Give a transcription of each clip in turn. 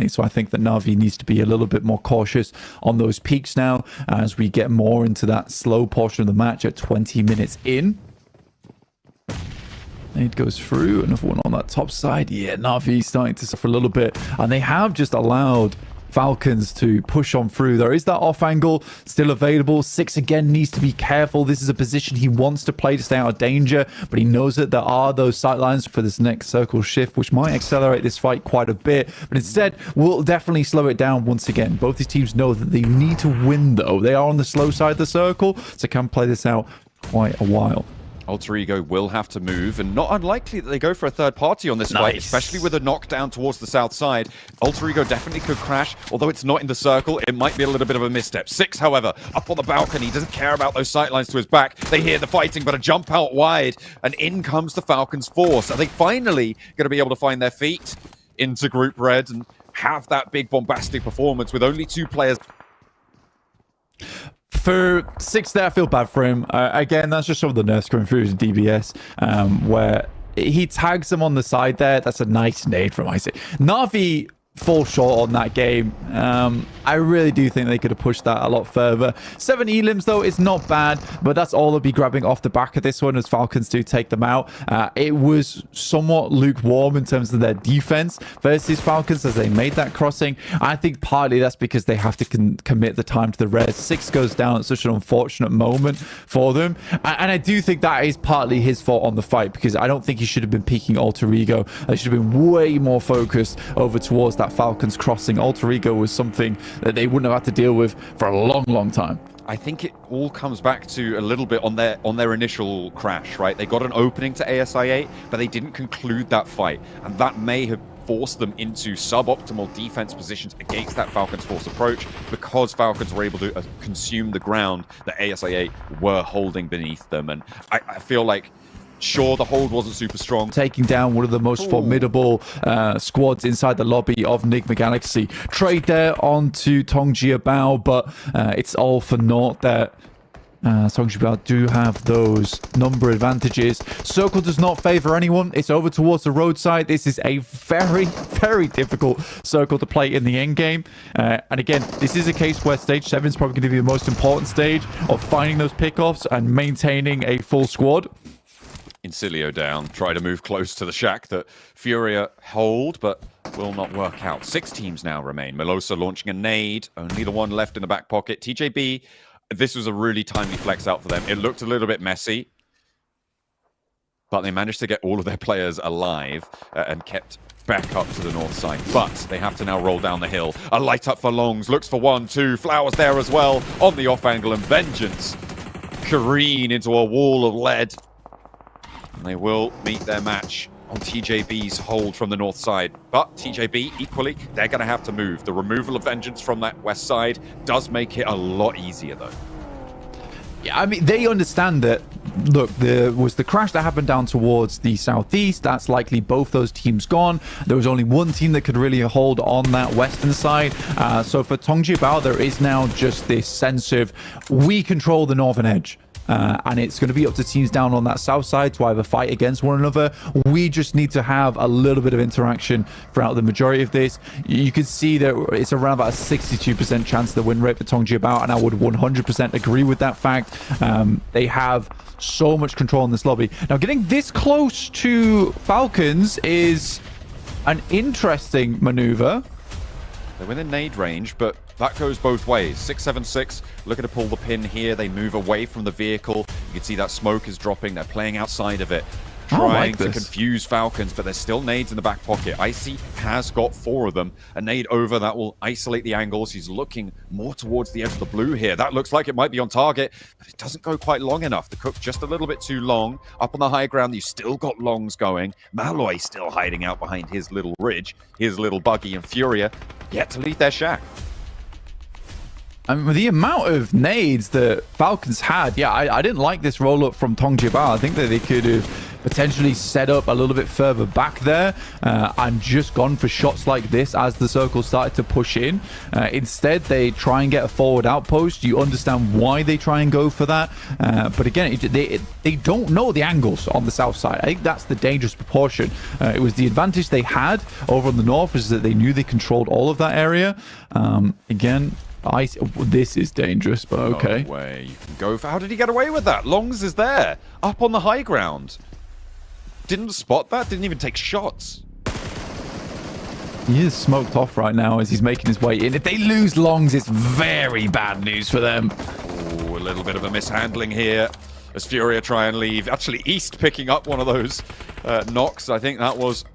So I think that Na'Vi needs to be a little bit more cautious on those peaks now as we get more into that slow portion of the match at 20 minutes in. It goes through, another one on that top side. Yeah, Na'Vi starting to suffer a little bit, and they have just allowed Falcons to push on through. There is that off angle still available. Six again needs to be careful. This is a position he wants to play to stay out of danger, but he knows that there are those sightlines for this next circle shift, which might accelerate this fight quite a bit, but instead will definitely slow it down once again. Both these teams know that they need to win, though. They are on the slow side of the circle, so can play this out quite a while. Alter Ego will have to move, and not unlikely that they go for a third party on this fight, especially with a knockdown towards the south side. Alter Ego definitely could crash, although it's not in the circle. It might be a little bit of a misstep. Six, however, up on the balcony, doesn't care about those sightlines to his back. They hear the fighting, but a jump out wide, and in comes the Falcons force. Are they finally going to be able to find their feet into Group Red and have that big bombastic performance with only two players? For Six there, I feel bad for him. Again, that's just some of the nerfs going through his DBS, where he tags him on the side there. That's a nice nade from Isaac. Na'Vi fall short on that game. I really do think they could have pushed that a lot further. 7 elims though is not bad, but that's all they'll be grabbing off the back of this one as Falcons do take them out. It was somewhat lukewarm in terms of their defense versus Falcons as they made that crossing. I think partly that's because they have to commit the time to the res. Six goes down at such an unfortunate moment for them, and I do think that is partly his fault on the fight, because I don't think he should have been peeking Alter Ego. They should have been way more focused over towards that Falcons crossing. Alter Ego was something that they wouldn't have had to deal with for a long time. I think it all comes back to a little bit on their initial crash, right? They got an opening to ASI8, but they didn't conclude that fight, and that may have forced them into suboptimal defense positions against that Falcons force approach, because Falcons were able to consume the ground that ASI8 were holding beneath them. And I feel like, sure, the hold wasn't super strong. Taking down one of the most formidable squads inside the lobby of Enigma Galaxy. Trade there onto Tongji Bao, but it's all for naught there. Tongji Bao do have those number advantages. Circle does not favor anyone. It's over towards the roadside. This is a very difficult circle to play in the end game. And again, this is a case where stage 7 is probably going to be the most important stage of finding those pickoffs and maintaining a full squad. Incilio down, try to move close to the shack that Furia hold, but will not work out. 6 teams now remain. Melosa launching a nade, only the one left in the back pocket. TJB, this was a really timely flex out for them. It looked a little bit messy, but they managed to get all of their players alive and kept back up to the north side. But they have to now roll down the hill. A light up for Longs, looks for 1, 2, Flowers there as well on the off angle, and Vengeance careen into a wall of lead. And they will meet their match on TJB's hold from the north side. But TJB, equally, they're going to have to move. The removal of Vengeance from that west side does make it a lot easier, though. Yeah, I mean, they understand that, look, there was the crash that happened down towards the southeast. That's likely both those teams gone. There was only one team that could really hold on that western side. So for Tongji Bao, there is now just this sense of, we control the northern edge. And it's going to be up to teams down on that south side to either fight against one another. We just need to have a little bit of interaction throughout the majority of this. You can see that it's around about a 62% chance of the win rate for Tongji Bao, and I would 100% agree with that fact. They have so much control in this lobby. Now, getting this close to Falcons is an interesting maneuver. They're within nade range, but that goes both ways. 676 looking to pull the pin here. They move away from the vehicle. You can see that smoke is dropping. They're playing outside of it, trying to confuse Falcons, but there's still nades in the back pocket. Icy has got 4 of them. A nade over that will isolate the angles. He's looking more towards the edge of the blue here. That looks like it might be on target, but it doesn't go quite long enough. The cook just a little bit too long. Up on the high ground, you've still got Longs going. Malloy still hiding out behind his little ridge, his little buggy, and Furia yet to leave their shack. I mean, with the amount of nades that Falcons had, yeah, I didn't like this roll-up from Tongji Bao. I think that they could have potentially set up a little bit further back there and just gone for shots like this as the circle started to push in. Instead, they try and get a forward outpost. You understand why they try and go for that. But again, they don't know the angles on the south side. I think that's the dangerous proportion. It was the advantage they had over on the north is that they knew they controlled all of that area. Again, this is dangerous, but okay. No way you can go for... How did he get away with that? Longs is there, up on the high ground. Didn't spot that, didn't even take shots. He is smoked off right now as he's making his way in. If they lose Longs, it's very bad news for them. Ooh, a little bit of a mishandling here as Furia try and leave. Actually, East picking up one of those knocks. I think that was...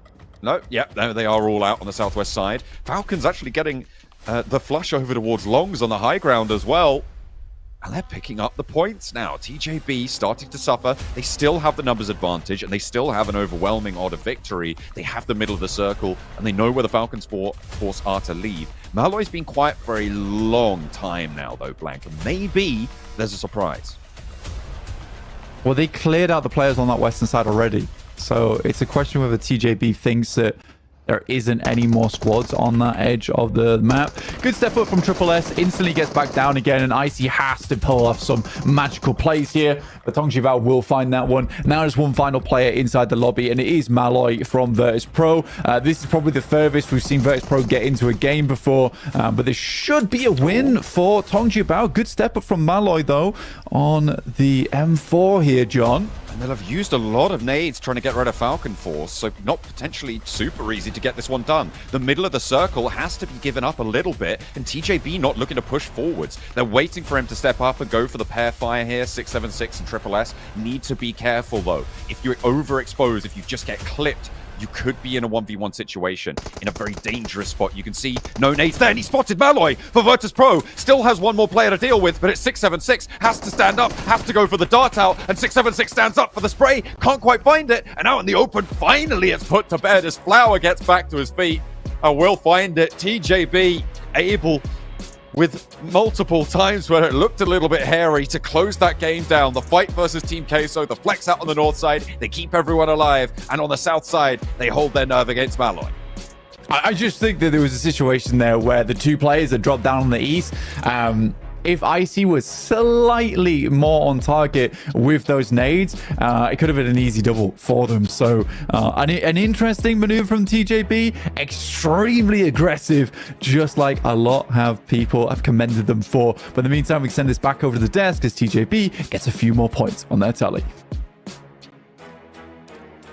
No, yep, there they are all out on the southwest side. Falcons actually getting the flush over towards Longs on the high ground as well. And they're picking up the points now. TJB starting to suffer. They still have the numbers advantage, and they still have an overwhelming odd of victory. They have the middle of the circle, and they know where the Falcons force are to leave. Malloy's been quiet for a long time now, though, Blank. And maybe there's a surprise. Well, they cleared out the players on that western side already. So it's a question whether TJB thinks that there isn't any more squads on that edge of the map. Good step up from Triple S. Instantly gets back down again, and Icy has to pull off some magical plays here. But Tongjival will find that one. Now there's one final player inside the lobby, and it is Malloy from Virtus Pro. This is probably the furthest we've seen Virtus Pro get into a game before, but this should be a win for Tongjival. Good step up from Malloy, though, on the M4 here, John. And they'll have used a lot of nades trying to get rid of Falcon Force, so not potentially super easy to get this one done. The middle of the circle has to be given up a little bit, and TJB not looking to push forwards. They're waiting for him to step up and go for the pair fire here. 676 and Triple S need to be careful, though. If you're overexposed, if you just get clipped, you could be in a 1v1 situation in a very dangerous spot. You can see no nades there, and he spotted Malloy for Virtus Pro. Still has one more player to deal with, but it's 676. Has to stand up, has to go for the dart out, and 676 stands up for the spray. Can't quite find it, and out in the open, finally it's put to bed as Flower gets back to his feet. I will find it. TJB able, with multiple times where it looked a little bit hairy, to close that game down. The fight versus Team Queso, the flex out on the north side, they keep everyone alive, and on the south side, they hold their nerve against Malloy. I just think that there was a situation there where the two players that dropped down on the east, if Icy was slightly more on target with those nades, it could have been an easy double for them. So an interesting maneuver from TJB, extremely aggressive, just like a lot have commended them for. But in the meantime, we send this back over to the desk as TJB gets a few more points on their tally.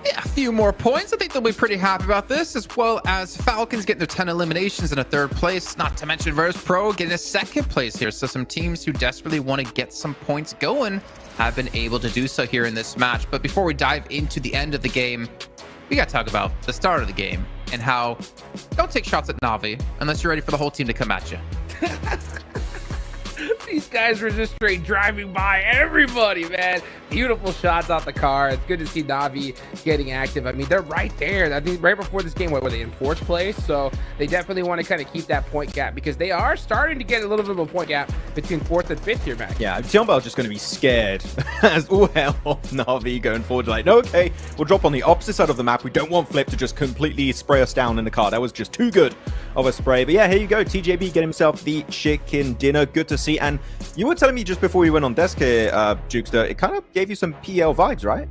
Yeah, a few more points. I think they'll be pretty happy about this, as well as Falcons getting their 10 eliminations in a third place, not to mention Virtus Pro getting a second place here. So some teams who desperately want to get some points going have been able to do so here in this match. But before we dive into the end of the game, we got to talk about the start of the game and how don't take shots at Na'Vi unless you're ready for the whole team to come at you. These guys were just straight driving by everybody, man. Beautiful shots off the car. It's good to see Na'Vi getting active. I mean, they're right there. I think right before this game, what were they in 4th place? So they definitely want to kind of keep that point gap, because they are starting to get a little bit of a point gap between 4th and 5th here, Mac. Yeah, Tionbell's just going to be scared as all hell of Na'Vi going forward. Like, no, okay, we'll drop on the opposite side of the map. We don't want Flip to just completely spray us down in the car. That was just too good of a spray. But yeah, here you go. TJB getting himself the chicken dinner. Good to see. And you were telling me just before we went on desk here, Jukes, that it kind of gave you some PL vibes, right?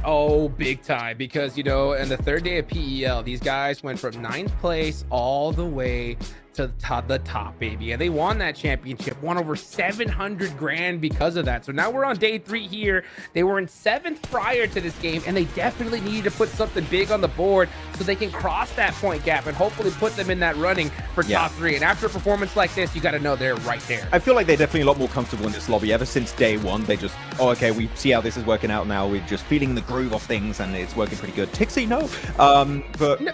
Oh, big time. Because, you know, in the 3rd day of PEL, these guys went from 9th place all the way to the top, baby. And they won that championship, won over 700 grand because of that. So now we're on day 3 here. They were in 7th prior to this game, and they definitely needed to put something big on the board so they can cross that point gap and hopefully put them in that running for top 3. And after a performance like this, you got to know they're right there. I feel like they're definitely a lot more comfortable in this lobby. Ever since day 1, they just, oh, okay, we see how this is working out now. We're just feeling the groove of things, and it's working pretty good. Tixie, no. But no.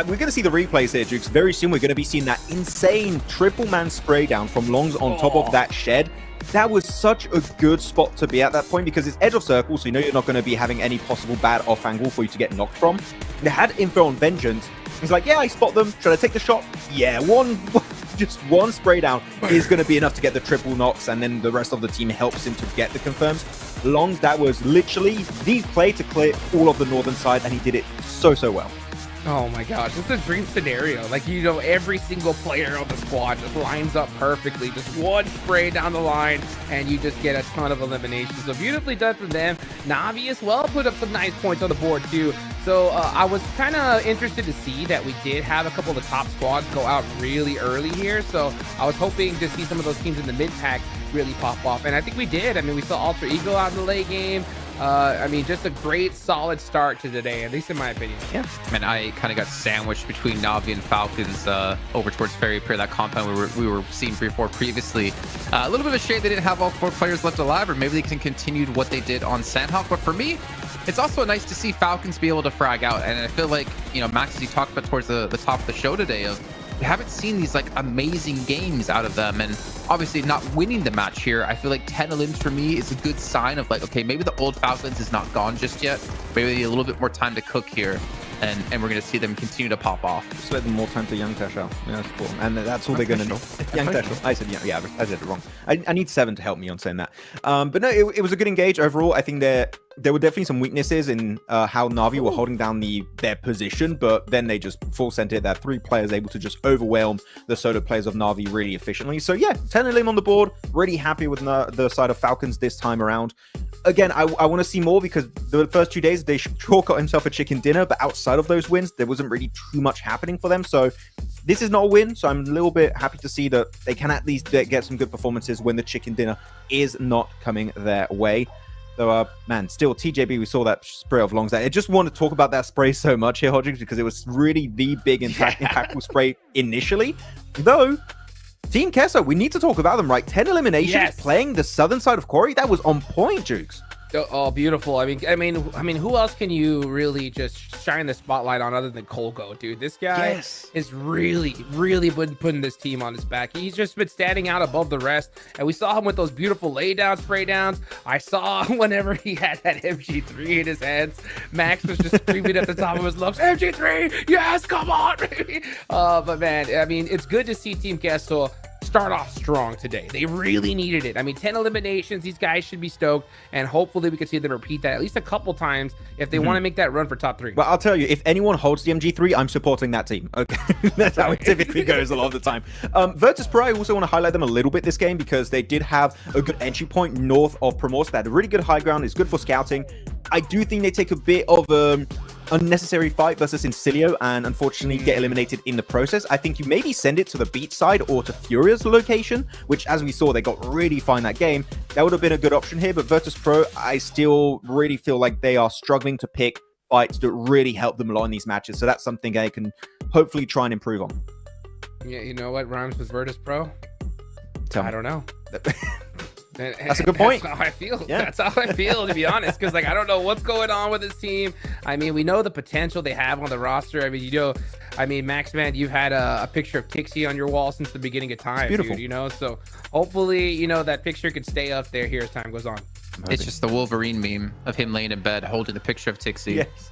We're going to see the replays here, Jukes. Very soon, we're going to be seeing that insane triple man spray down from Longs on top of that shed. That was such a good spot to be at that point, because it's edge of circle, so you know you're not going to be having any possible bad off angle for you to get knocked from. They had info on Vengeance. He's like, yeah, I spot them. Should I take the shot? Yeah, just one spray down is going to be enough to get the triple knocks, and then the rest of the team helps him to get the confirms. Longs, that was literally the play to clear all of the northern side, and he did it so well. Oh my gosh, it's a dream scenario. Like, you know, every single player on the squad just lines up perfectly. Just one spray down the line, and you just get a ton of eliminations. So beautifully done from them. Navi as well put up some nice points on the board too. So I was kind of interested to see that we did have a couple of the top squads go out really early here. So I was hoping to see some of those teams in the mid-pack really pop off. And I think we did. I mean, we saw Alter Ego out in the late game. I mean, just a great, solid start to today, at least in my opinion. Yeah. And I kind of got sandwiched between Navi and Falcons over towards Fairy Pier, that compound we were seeing before previously. A little bit of a shame they didn't have all 4 players left alive, or maybe they can continue what they did on Sandhawk. But for me, it's also nice to see Falcons be able to frag out. And I feel like, you know, Max, as you talked about towards the top of the show today, of we haven't seen these like amazing games out of them, and obviously not winning the match here, I feel like 10 elims for me is a good sign of like, okay, maybe the old Falcons is not gone just yet. Maybe they need a little bit more time to cook here, and we're going to see them continue to pop off. Just let them more time to Young Tesh out. Yeah, that's cool. And that's all they're going to need. Young Tesh. I said, yeah, I said it wrong. I need 7 to help me on saying that. But no, it was a good engage overall. I think there were definitely some weaknesses in how Na'Vi were holding down their position, but then they just full sent it. That 3 players able to just overwhelm the solo players of Na'Vi really efficiently. So yeah, 10 elim on the board. Really happy with the side of Falcons this time around. Again, I want to see more, because the first 2 days they sure got himself a chicken dinner, but outside of those wins, there wasn't really too much happening for them. So this is not a win, so I'm a little bit happy to see that they can at least get some good performances when the chicken dinner is not coming their way. So, man, still, TJB, we saw that spray of longs. I just want to talk about that spray so much here, Hodgins, because it was really the big impactful spray initially. Though, Team Kessa, we need to talk about them, right? 10 eliminations playing the southern side of Quarry. That was on point, Jukes. Oh, beautiful. I mean, who else can you really just shine the spotlight on other than Kolgo, dude? This guy is really been putting this team on his back. He's just been standing out above the rest, and we saw him with those beautiful laydown spray downs. I saw whenever he had that MG3 in his hands, Max was just screaming at the top of his lungs, MG3, yes, come on, baby. But man, I mean, it's good to see Team Kessel start off strong today. They really needed it. I mean, 10 eliminations, these guys should be stoked, and hopefully we can see them repeat that at least a couple times if they want to make that run for top 3. Well, I'll tell you, if anyone holds the MG3, I'm supporting that team. Okay, that's how it typically goes a lot of the time. Virtus Pro, I also want to highlight them a little bit this game, because they did have a good entry point north of Primorsk. They had a really good high ground. It's good for scouting. I do think they take a bit of unnecessary fight versus Incilio, and unfortunately get eliminated in the process. I think you maybe send it to the beach side or to Furia's location, which, as we saw, they got really fine that game. That would have been a good option here, but Virtus Pro, I still really feel like they are struggling to pick fights that really help them a lot in these matches. So that's something they can hopefully try and improve on. Yeah, you know what rhymes with Virtus Pro? I don't know. That's a good point. That's how I feel. Yeah. That's how I feel, to be honest, because like I don't know what's going on with this team. I mean, we know the potential they have on the roster. I mean, Max, man, you've had a picture of Tixie on your wall since the beginning of time. It's beautiful, dude, you know. So hopefully, you know, that picture can stay up there here as time goes on. It's just the Wolverine meme of him laying in bed holding the picture of Tixie. Yes.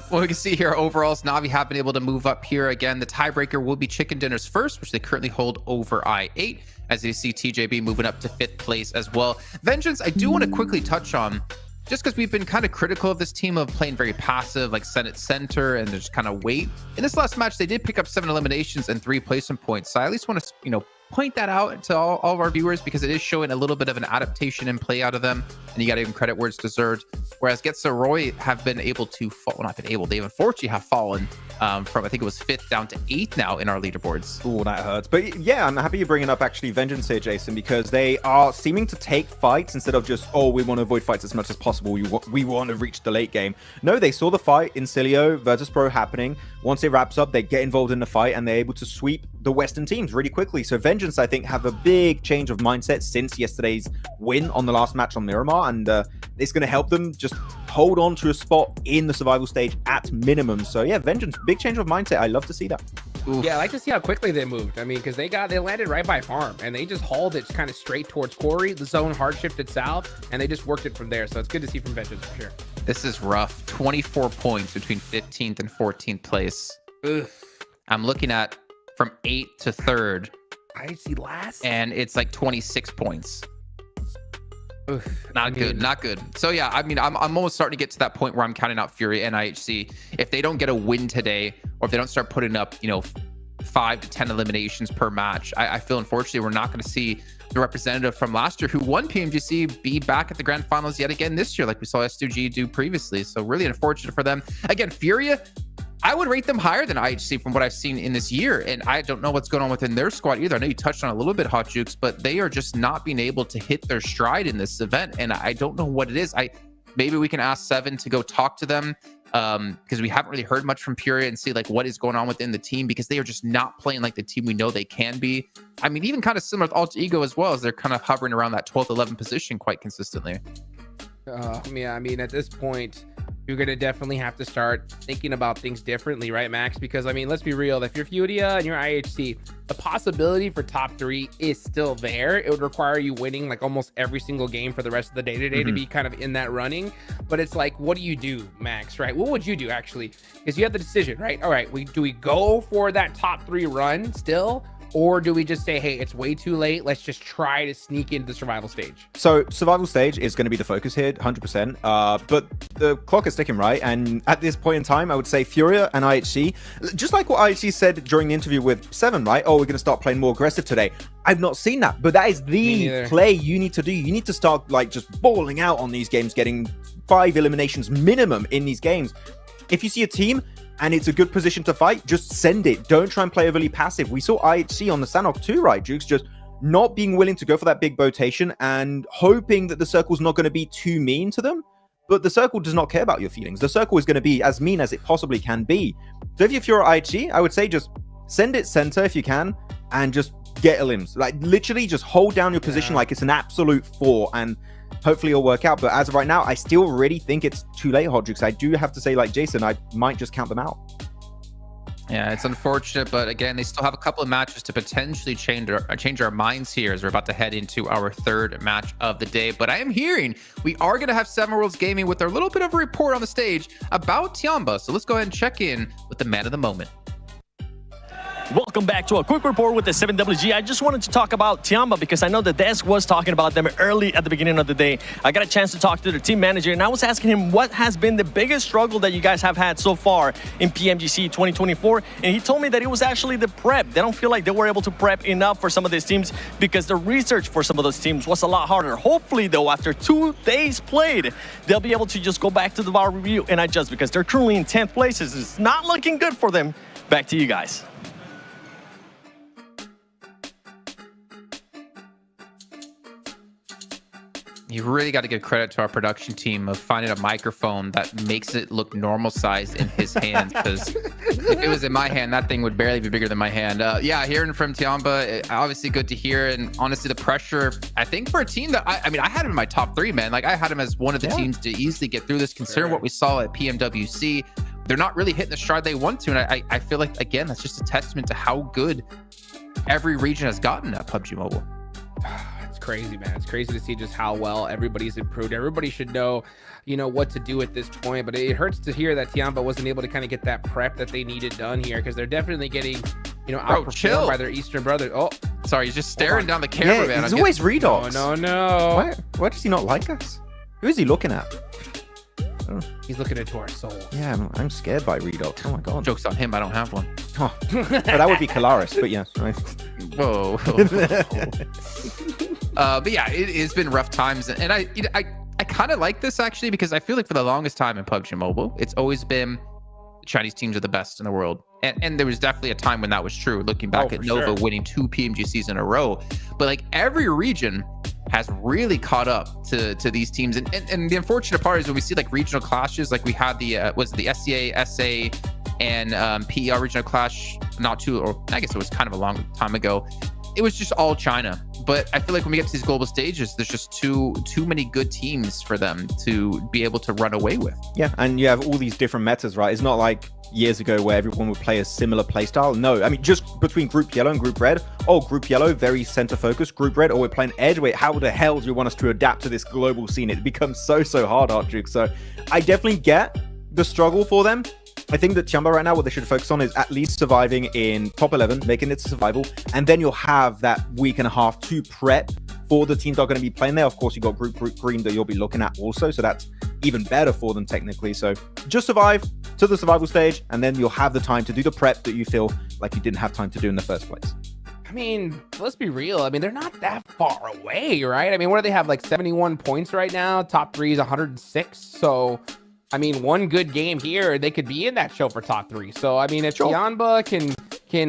What we can see here overall is Na'Vi have been able to move up here again. The tiebreaker will be Chicken Dinners first, which they currently hold over I8, as you see TJB moving up to 5th place as well. Vengeance, I do want to quickly touch on, just because we've been kind of critical of this team of playing very passive, like Senate Center, and just kind of wait. In this last match, they did pick up 7 eliminations and 3 placement points. So I at least want to, you know, point that out to all of our viewers, because it is showing a little bit of an adaptation and play out of them, and you got to give them credit where it's deserved. Whereas Getza Roy have been able to fall, well, not been able, they unfortunately have fallen from, I think it was 5th down to 8th now in our leaderboards. Oh, that hurts. But yeah, I'm happy you're bringing up actually Vengeance here, Jason, because they are seeming to take fights instead of just, oh, we want to avoid fights as much as possible. We want to reach the late game. No, they saw the fight in Cilio versus Pro happening. Once it wraps up, they get involved in the fight, and they're able to sweep the Western teams really quickly. So Vengeance, I think, have a big change of mindset since yesterday's win on the last match on Miramar, and it's going to help them just hold on to a spot in the survival stage at minimum. So yeah, Vengeance, big change of mindset. I love to see that. Oof. Yeah, I like to see how quickly they moved. I mean, because they landed right by farm, and they just hauled it kind of straight towards Quarry. The zone hard shifted south, and they just worked it from there. So it's good to see from Vengeance for sure. This is rough. 24 points between 15th and 14th place. Ugh. I'm looking at from 8th to 3rd. I see last, and it's like 26 points. Not good, not good. So yeah, I mean, I'm almost starting to get to that point where I'm counting out Fury and IHC. If they don't get a win today, or if they don't start putting up, 5 to 10 eliminations per match, I feel unfortunately we're not going to see the representative from last year who won PMGC be back at the grand finals yet again this year, like we saw S2G do previously. So really unfortunate for them. Again, Furia, I would rate them higher than IHC from what I've seen in this year. And I don't know what's going on within their squad either. I know you touched on it a little bit, Hot Jukes, but they are just not being able to hit their stride in this event. And I don't know what it is. Maybe we can ask Seven to go talk to them, because we haven't really heard much from Furia and see like what is going on within the team, because they are just not playing like the team we know they can be. I mean, even kind of similar to Alter Ego as well, as they're kind of hovering around that 12th, 11th position quite consistently. Yeah, I mean, at this point, you're going to definitely have to start thinking about things differently, right, Max? Because, I mean, let's be real. If you're Furia and you're IHC, the possibility for top 3 is still there. It would require you winning like almost every single game for the rest of the day-to-day to be kind of in that running. But it's like, what do you do, Max, right? What would you do, actually? Because you have the decision, right? All right, do we go for that top 3 run still? Or do we just say, hey, it's way too late, let's just try to sneak into the survival stage? So survival stage is going to be the focus here, 100%. But the clock is ticking, right? And at this point in time, I would say Furia and IHC, just like what IHC said during the interview with Seven, right? Oh, we're going to start playing more aggressive today. I've not seen that, but that is the play you need to do. You need to start like just balling out on these games, getting 5 eliminations minimum in these games. If you see a team and it's a good position to fight, just send it. Don't try and play overly passive. We saw IHC on the Sanhok too, right, Jukes? Just not being willing to go for that big rotation and hoping that the circle's not going to be too mean to them. But the circle does not care about your feelings. The circle is going to be as mean as it possibly can be. So if you're Fury IHC, I would say just send it center if you can and just get elims. Like literally just hold down your position like it's an absolute 4 and hopefully it'll work out. But as of right now, I still really think it's too late, Hodrix. I do have to say, like Jason, I might just count them out. Yeah, it's unfortunate, but again, they still have a couple of matches to potentially change our minds here as we're about to head into our 3rd match of the day. But I am hearing we are going to have Seven Worlds Gaming with their little bit of a report on the stage about Tiamba. So let's go ahead and check in with the man of the moment. Welcome back to a quick report with the 7WG. I just wanted to talk about Tiamba because I know the desk was talking about them early at the beginning of the day. I got a chance to talk to their team manager and I was asking him what has been the biggest struggle that you guys have had so far in PMGC 2024. And he told me that it was actually the prep. They don't feel like they were able to prep enough for some of these teams because the research for some of those teams was a lot harder. Hopefully though, after 2 days played, they'll be able to just go back to the VAR review and adjust because they're currently in 10th place. It's not looking good for them. Back to you guys. You really got to give credit to our production team of finding a microphone that makes it look normal size in his hand. Because if it was in my hand, that thing would barely be bigger than my hand. Yeah, hearing from Tiamba, obviously good to hear. And honestly, the pressure, I think for a team that, I mean, I had him in my top 3, man. Like I had him as one of the teams to easily get through this, considering what we saw at PMWC. They're not really hitting the stride they want to. And I feel like, again, that's just a testament to how good every region has gotten at PUBG Mobile. Crazy, man. It's crazy to see just how well everybody's improved. Everybody should know, what to do at this point, but it hurts to hear that Tiamba wasn't able to kind of get that prep that they needed done here, because they're definitely getting, outperformed by their Eastern brothers. Oh, sorry, he's just staring down the camera, man. He's always Redox. No. Why does he not like us? Who is he looking at? He's looking into our souls. Yeah, I'm scared by Redox. Oh my god. Joke's on him, I don't have one. Oh, but that would be Kalaris, but yeah. Whoa. But yeah, it has been rough times, and I kind of like this actually, because I feel like for the longest time in PUBG Mobile, it's always been the Chinese teams are the best in the world, and there was definitely a time when that was true. Looking back at Nova winning 2 PMGCs in a row, but like every region has really caught up to these teams, and the unfortunate part is when we see like regional clashes, like we had the the SCA, SA, and PER regional clash I guess it was kind of a long time ago. It was just all China. But I feel like when we get to these global stages, there's just too many good teams for them to be able to run away with. Yeah, and you have all these different metas, right? It's not like years ago where everyone would play a similar playstyle. No, I mean, just between Group Yellow and Group Red. Oh, Group Yellow, very center focused. Group Red, we're playing Edge. Wait, how the hell do you want us to adapt to this global scene? It becomes so hard, Artjuk. So I definitely get the struggle for them. I think that Tiamba right now, what they should focus on is at least surviving in top 11, making it to survival, and then you'll have that week and a half to prep for the teams that are going to be playing there. Of course, you've got group green that you'll be looking at also, so that's even better for them technically. So just survive to the survival stage, and then you'll have the time to do the prep that you feel like you didn't have time to do in the first place. I mean, let's be real. I mean, they're not that far away, right? I mean, what do they have, like 71 points right now? Top 3 is 106. So, I mean, one good game here, they could be in that show for top 3. So, I mean, if Tianba can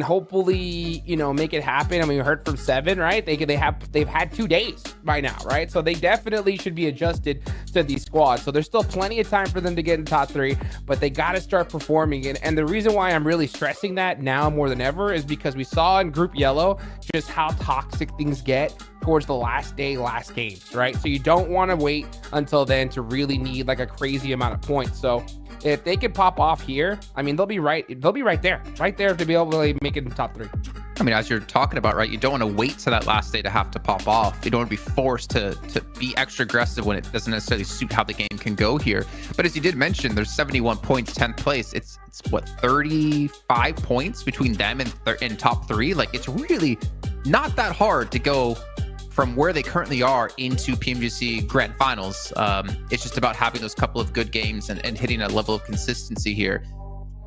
hopefully, you know, make it happen. I mean, we heard from 7, right? They've had 2 days by now, right? So they definitely should be adjusted to these squads. So there's still plenty of time for them to get in top 3, but they got to start performing. And the reason why I'm really stressing that now more than ever is because we saw in Group Yellow just how toxic things get towards the last games, right? So you don't want to wait until then to really need like a crazy amount of points. So if they could pop off here, I mean, they'll be right there to be able to like, make it in top 3. I mean, as you're talking about, right, you don't want to wait to that last day to have to pop off. You don't want to be forced to be extra aggressive when it doesn't necessarily suit how the game can go here. But as you did mention, there's 71 points, 10th place. It's what, 35 points between them and top 3? Like, it's really not that hard to go from where they currently are into PMGC Grand Finals. It's just about having those couple of good games and hitting a level of consistency here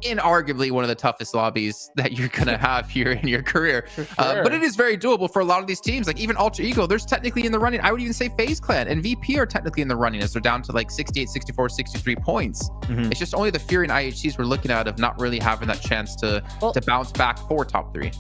in arguably one of the toughest lobbies that you're going to have here in your career. Sure. But it is very doable for a lot of these teams. Like even Ultra Ego, there's technically in the running. I would even say FaZe Clan and VP are technically in the running as they're down to like 68, 64, 63 points. Mhm. It's just only the Fury and IHCs we're looking at of not really having that chance to bounce back for top 3.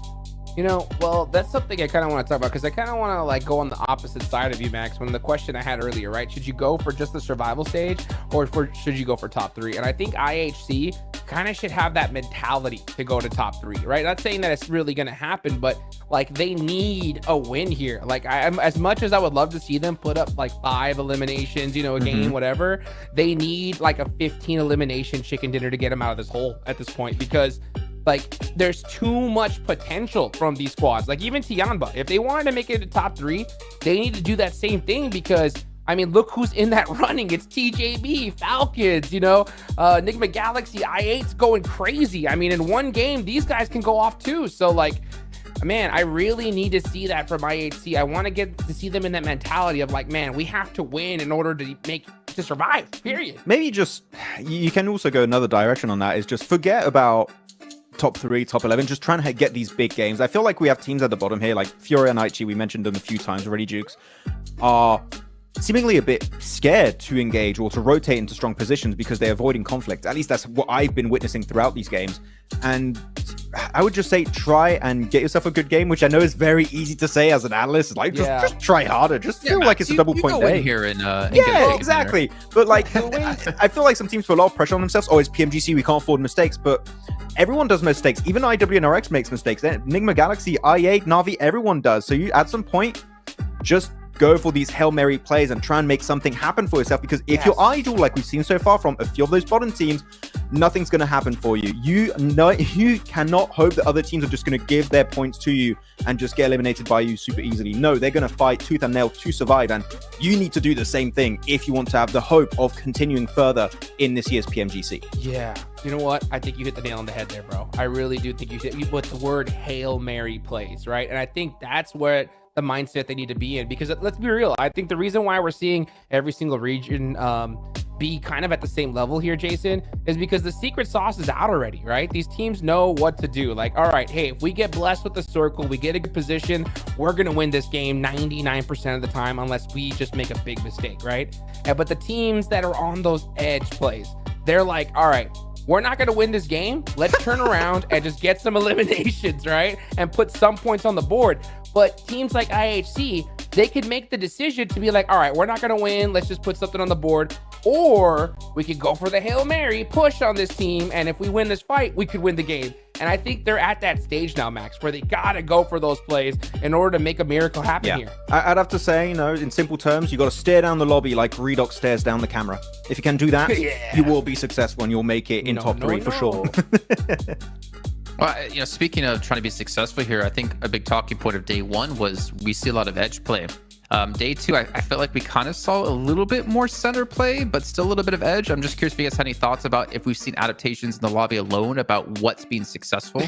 You know, well, that's something I kind of want to talk about because I kind of want to like go on the opposite side of you, Max, when the question I had earlier, right? Should you go for just the survival stage or should you go for top 3? And I think IHC kind of should have that mentality to go to top 3, right? Not saying that it's really going to happen, but like they need a win here. Like I'm as much as I would love to see them put up like 5 eliminations, you know, a game, whatever, they need like a 15 elimination chicken dinner to get them out of this hole at this point because like there's too much potential from these squads. Like even Tianba, if they wanted to make it to top 3, they need to do that same thing because I mean, look who's in that running. It's TJB, Falcons, you know, Enigma Galaxy, I8's going crazy. I mean, in one game, these guys can go off too. So like, man, I really need to see that from IHC. I want to get to see them in that mentality of like, man, we have to win in order to survive, period. Maybe just, you can also go another direction on that, is just forget about top 3, top 11, just trying to get these big games. I feel like we have teams at the bottom here, like Fury and Aichi, we mentioned them a few times already, Jukes, are seemingly a bit scared to engage or to rotate into strong positions because they're avoiding conflict. At least that's what I've been witnessing throughout these games. And I would just say try and get yourself a good game, which I know is very easy to say as an analyst. Like, just try harder. Just feel like it's a double point day. Here and yeah, exactly. But like, I feel like some teams put a lot of pressure on themselves. Oh, it's PMGC, we can't afford mistakes. But everyone does mistakes. Even IWNRX makes mistakes. Enigma Galaxy, i8, Navi, everyone does. So you, at some point, just go for these Hail Mary plays and try and make something happen for yourself, because if you're idle, like we've seen so far from a few of those bottom teams, nothing's going to happen for you. You cannot hope that other teams are just going to give their points to you and just get eliminated by you super easily. No, they're going to fight tooth and nail to survive, and you need to do the same thing if you want to have the hope of continuing further in this year's PMGC. Yeah, you know what? I think you hit the nail on the head there, bro. I really do think you hit with the word Hail Mary plays, right? And I think that's where the mindset they need to be in, because let's be real, I think the reason why we're seeing every single region be kind of at the same level here, Jason, is because the secret sauce is out already, right? These teams know what to do. Like, all right, hey, if we get blessed with the circle, we get a good position, we're gonna win this game 99% of the time, unless we just make a big mistake, right? But the teams that are on those edge plays, they're like, all right, we're not going to win this game. Let's turn around and just get some eliminations, right? And put some points on the board. But teams like IHC, they could make the decision to be like, all right, we're not going to win. Let's just put something on the board. Or we could go for the Hail Mary, push on this team. And if we win this fight, we could win the game. And I think they're at that stage now, Max, where they got to go for those plays in order to make a miracle happen here. I'd have to say, you know, in simple terms, you got to stare down the lobby like Redox stares down the camera. If you can do that, you will be successful and you'll make it in top 3 for sure. Well, you know, speaking of trying to be successful here, I think a big talking point of day 1 was we see a lot of edge play. Day 2, I felt like we kind of saw a little bit more center play, but still a little bit of edge. I'm just curious if you guys had any thoughts about if we've seen adaptations in the lobby alone about what's being successful.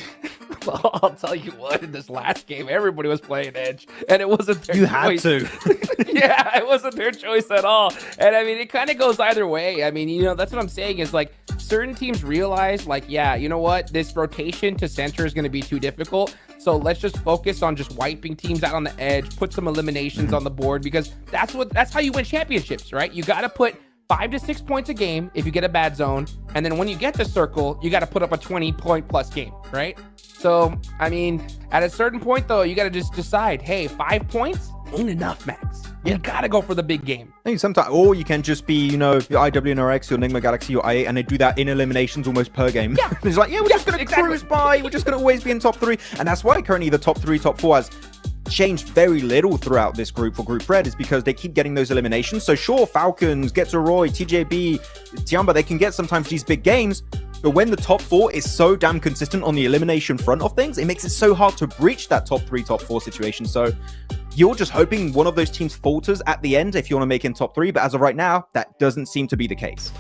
I'll tell you what, in this last game, everybody was playing Edge, and it wasn't their You choice. had to. Yeah, it wasn't their choice at all. And I mean, it kind of goes either way. I mean, you know, that's what I'm saying is like certain teams realize like, yeah, you know what? This rotation to center is going to be too difficult. So let's just focus on just wiping teams out on the edge, put some eliminations on the board, because that's how you win championships, right? You got to put 5 to 6 points a game if you get a bad zone. And then when you get the circle, you got to put up a 20-point plus game, right? So, I mean, at a certain point, though, you got to just decide, hey, 5 points ain't enough, Max. You got to go for the big game. I think sometimes, or you can just be, you know, your IWNRX, your Enigma Galaxy, your IA, and they do that in eliminations almost per game. Yeah. It's like, yeah, we're just going to exactly. cruise by. We're just going to always be in top 3. And that's why currently the top 3, top 4 has changed very little throughout this group for Group Red, is because they keep getting those eliminations. So sure, Falcons, Gets a Roy, TJB, Tiamba, they can get sometimes these big games. But when the top 4 is so damn consistent on the elimination front of things, it makes it so hard to breach that top 3, top 4 situation. So you're just hoping one of those teams falters at the end if you want to make in top 3. But as of right now, that doesn't seem to be the case.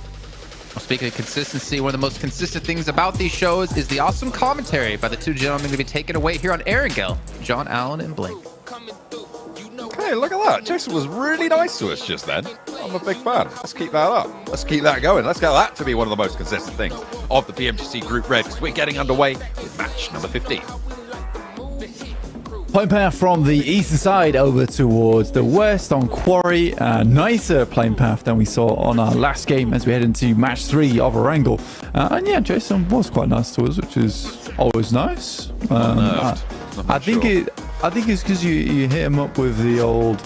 Well, speaking of consistency, one of the most consistent things about these shows is the awesome commentary by the two gentlemen going to be taken away here on Erangel, John Allen and Blake. Hey, look at that. Jason was really nice to us just then. I'm a big fan. Let's keep that up. Let's keep that going. Let's get that to be one of the most consistent things of the PMGC Group Red, because we're getting underway with match number 15. Point path from the eastern side over towards the west on Quarry. Nicer plane path than we saw on our last game as we head into match 3 of Erangel. And yeah, Jason was quite nice to us, which is always nice. I think it's because you hit him up with the old.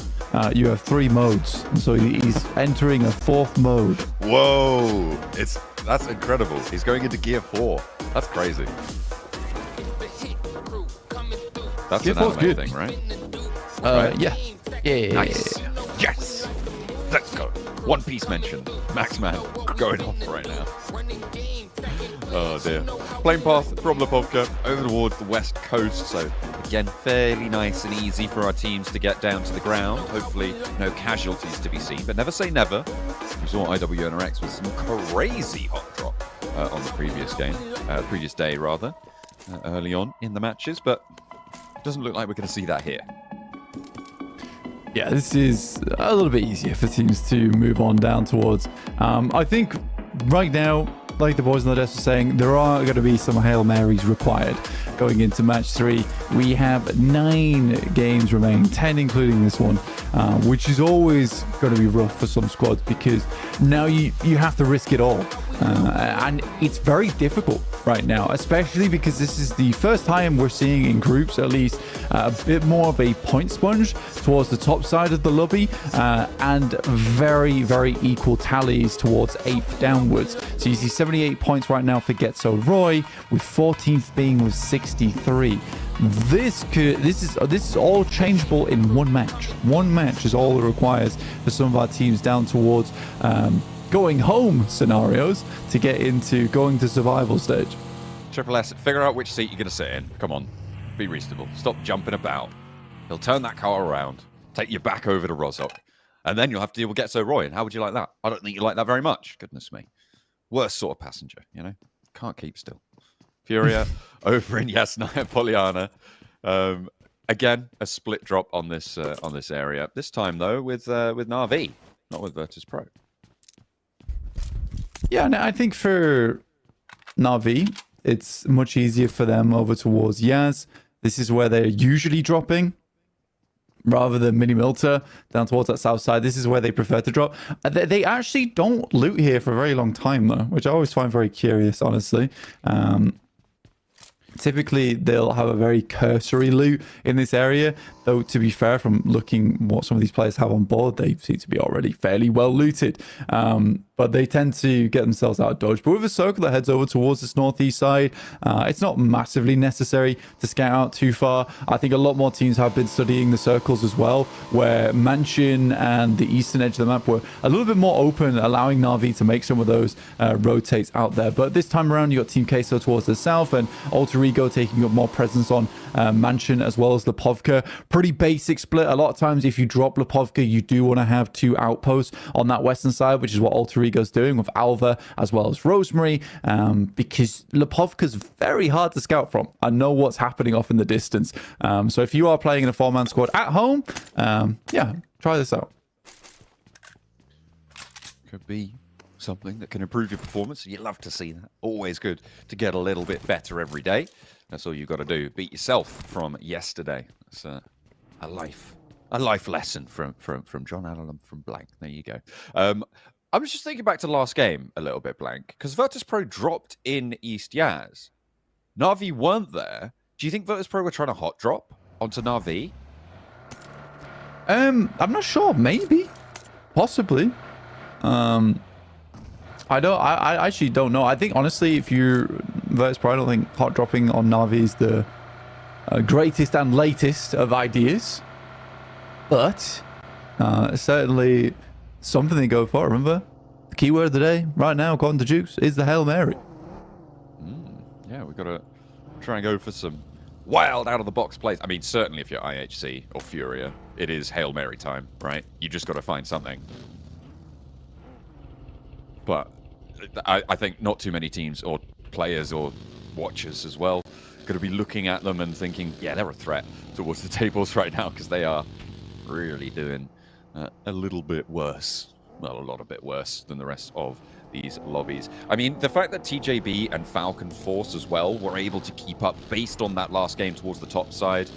You have 3 modes, and so he's entering a 4th mode. Whoa, that's incredible. He's going into Gear 4. That's crazy. That's Gear an 4's anime good. thing, right? Right. Yeah. Nice. Yes. Let's go. One Piece mentioned. Max Man going off right now. Oh dear. Plane path from Lipovka over towards the west coast. So again, fairly nice and easy for our teams to get down to the ground. Hopefully no casualties to be seen, but never say never. We saw IWNRX with some crazy hot drop on the previous game, previous day rather, early on in the matches, but doesn't look like we're going to see that here. Yeah, this is a little bit easier for teams to move on down towards. I think right now, like the boys on the desk were saying, there are going to be some Hail Marys required going into match 3. We have 9 games remaining, 10 including this one, which is always going to be rough for some squads because now you have to risk it all. And it's very difficult right now, especially because this is the first time we're seeing in groups at least a bit more of a point sponge towards the top side of the lobby and very, very equal tallies towards 8th downwards. So you see 78 points right now for Getso Roy, with 14th being with 63. This is all changeable in one match. One match is all it requires for some of our teams down towards going home scenarios to get into going to survival stage. Triple S, figure out which seat you're going to sit in. Come on, be reasonable. Stop jumping about. He'll turn that car around, take you back over to Rozhok, and then you'll have to deal with Getso Roy. And how would you like that? I don't think you like that very much. Goodness me. Worst sort of passenger, you know? Can't keep still. Furia over in Yasnaya Poliana. Again, a split drop on this area. This time, though, with Na'Vi, not with Virtus Pro. Yeah, and I think for Na'Vi, it's much easier for them over towards Yaz. This is where they're usually dropping, rather than Mini Milta down towards that south side. This is where they prefer to drop. They actually don't loot here for a very long time, though, which I always find very curious, honestly. Typically, they'll have a very cursory loot in this area, though, to be fair, from looking what some of these players have on board, they seem to be already fairly well looted. But they tend to get themselves out of dodge. But with a circle that heads over towards this northeast side, it's not massively necessary to scout out too far. I think a lot more teams have been studying the circles as well, where Mansion and the eastern edge of the map were a little bit more open, allowing Na'Vi to make some of those rotates out there. But this time around, you got Team Queso towards the south and Alter Ego taking up more presence on Mansion as well as Lipovka. Pretty basic split. A lot of times, if you drop Lipovka, you do want to have 2 outposts on that western side, which is what Alter Rodrigo's doing with Alva as well as Rosemary, because Lipovka's very hard to scout from. I know what's happening off in the distance. So if you are playing in a 4-man squad at home, yeah, try this out. Could be something that can improve your performance. You love to see that. Always good to get a little bit better every day. That's all you've got to do. Beat yourself from yesterday. It's a life lesson from John Allen from Blank. There you go. I was just thinking back to last game a little bit, Blank, because Virtus Pro dropped in East Yaz. Na'Vi weren't there. Do you think Virtus Pro were trying to hot drop onto Na'Vi? I'm not sure. Maybe, possibly. I actually don't know. I think honestly, if you're Virtus Pro, I don't think hot dropping on Na'Vi is the greatest and latest of ideas, but certainly something to go for. Remember, the keyword of the day right now, according to Jukes, is the Hail Mary. Yeah, we've got to try and go for some wild out-of-the-box plays. I mean, certainly if you're IHC or Furia, it is Hail Mary time, right? You just got to find something. But I think not too many teams or players or watchers as well going to be looking at them and thinking, yeah, they're a threat towards the tables right now, because they are really doing a little bit worse. Well, a lot a bit worse than the rest of these lobbies. I mean, the fact that TJB and Falcon Force as well were able to keep up based on that last game towards the top side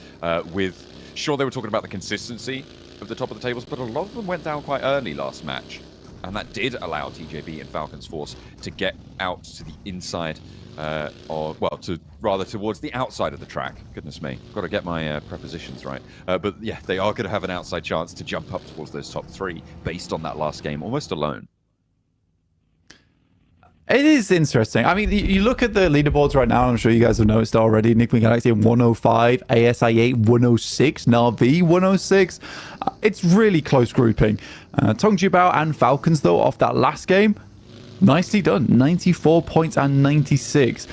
with... Sure, they were talking about the consistency of the top of the tables, but a lot of them went down quite early last match. And that did allow TJB and Falcon's Force to get out to the inside, rather towards the outside of the track. Goodness me, got to get my prepositions right. But yeah, they are going to have an outside chance to jump up towards those top 3 based on that last game, almost alone. It is interesting. I mean, you look at the leaderboards right now, I'm sure you guys have noticed already. Nickman Galaxy 105, ASI8 106, Na'Vi 106. It's really close grouping. Tongjibao and Falcons, though, off that last game, nicely done. 94 points and 96.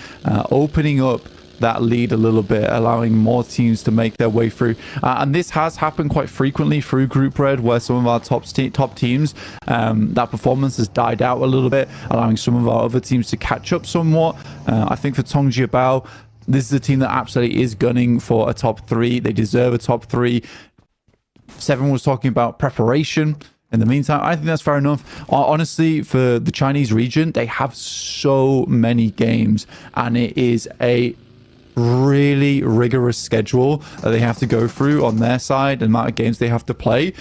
Opening up that lead a little bit, allowing more teams to make their way through. And this has happened quite frequently through Group Red, where some of our top teams, that performance has died out a little bit, allowing some of our other teams to catch up somewhat. I think for Tongjibao, this is a team that absolutely is gunning for a top 3. They deserve a top 3. Seven was talking about preparation. In the meantime, I think that's fair enough. Honestly, for the Chinese region, they have so many games, and it is a really rigorous schedule that they have to go through on their side, and the amount of games they have to play.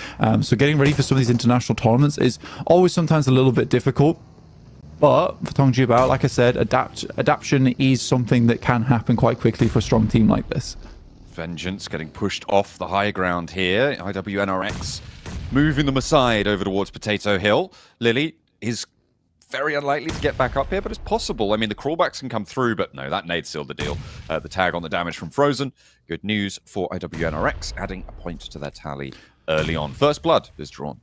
So getting ready for some of these international tournaments is always sometimes a little bit difficult. But for Tongjibao, like I said, adaptation is something that can happen quite quickly for a strong team like this. Vengeance getting pushed off the high ground here. IWNRX moving them aside over towards Potato Hill. Lily is very unlikely to get back up here, but it's possible. I mean, the crawlbacks can come through, but no, that nade sealed the deal. The tag on the damage from Frozen. Good news for IWNRX, adding a point to their tally early on. First blood is drawn.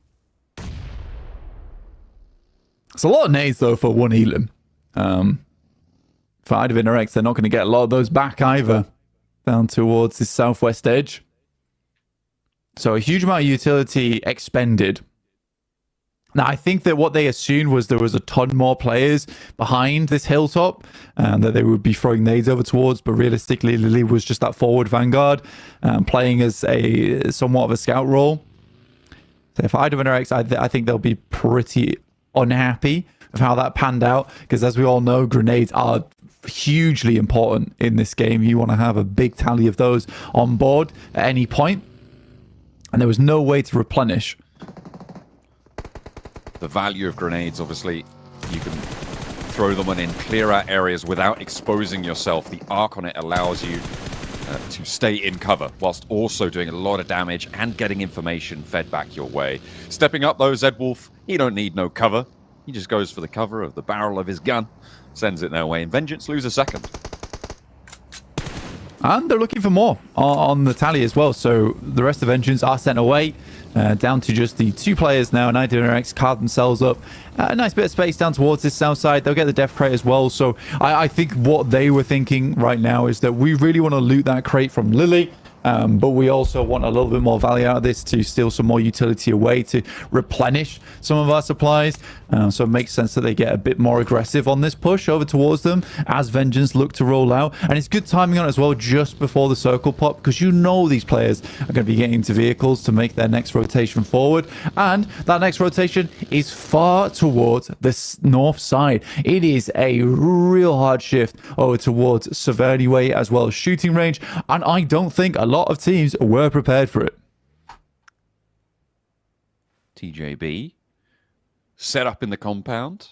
It's a lot of nades, though, for one Elam. For IWNRX, they're not going to get a lot of those back either, down towards the southwest edge. So a huge amount of utility expended. Now, I think that what they assumed was there was a ton more players behind this hilltop that they would be throwing nades over towards, but realistically, Lily was just that forward vanguard, playing as a somewhat of a scout role. So if IWNRX, I think they'll be pretty unhappy with how that panned out, because as we all know, grenades are hugely important in this game. You want to have a big tally of those on board at any point, and there was no way to replenish. The value of grenades, obviously, you can throw them in clear out areas without exposing yourself. The arc on it allows you to stay in cover whilst also doing a lot of damage and getting information fed back your way. Stepping up though, Zedwolf, he don't need no cover. He just goes for the cover of the barrel of his gun, sends it their way, and Vengeance lose a second. And they're looking for more on the tally as well. So the rest of Vengeance are sent away, down to just the 2 players now. And IWNRX carved themselves up a nice bit of space down towards this south side. They'll get the death crate as well. So I think what they were thinking right now is that we really want to loot that crate from Lily. but we also want a little bit more value out of this to steal some more utility away to replenish some of our supplies. So it makes sense that they get a bit more aggressive on this push over towards them as Vengeance look to roll out. And it's good timing on it as well, just before the circle pop, because you know these players are going to be getting into vehicles to make their next rotation forward. And that next rotation is far towards the north side. It is a real hard shift over towards Severny Way as well as shooting range. And I don't think a lot of teams were prepared for it. TJB set up in the compound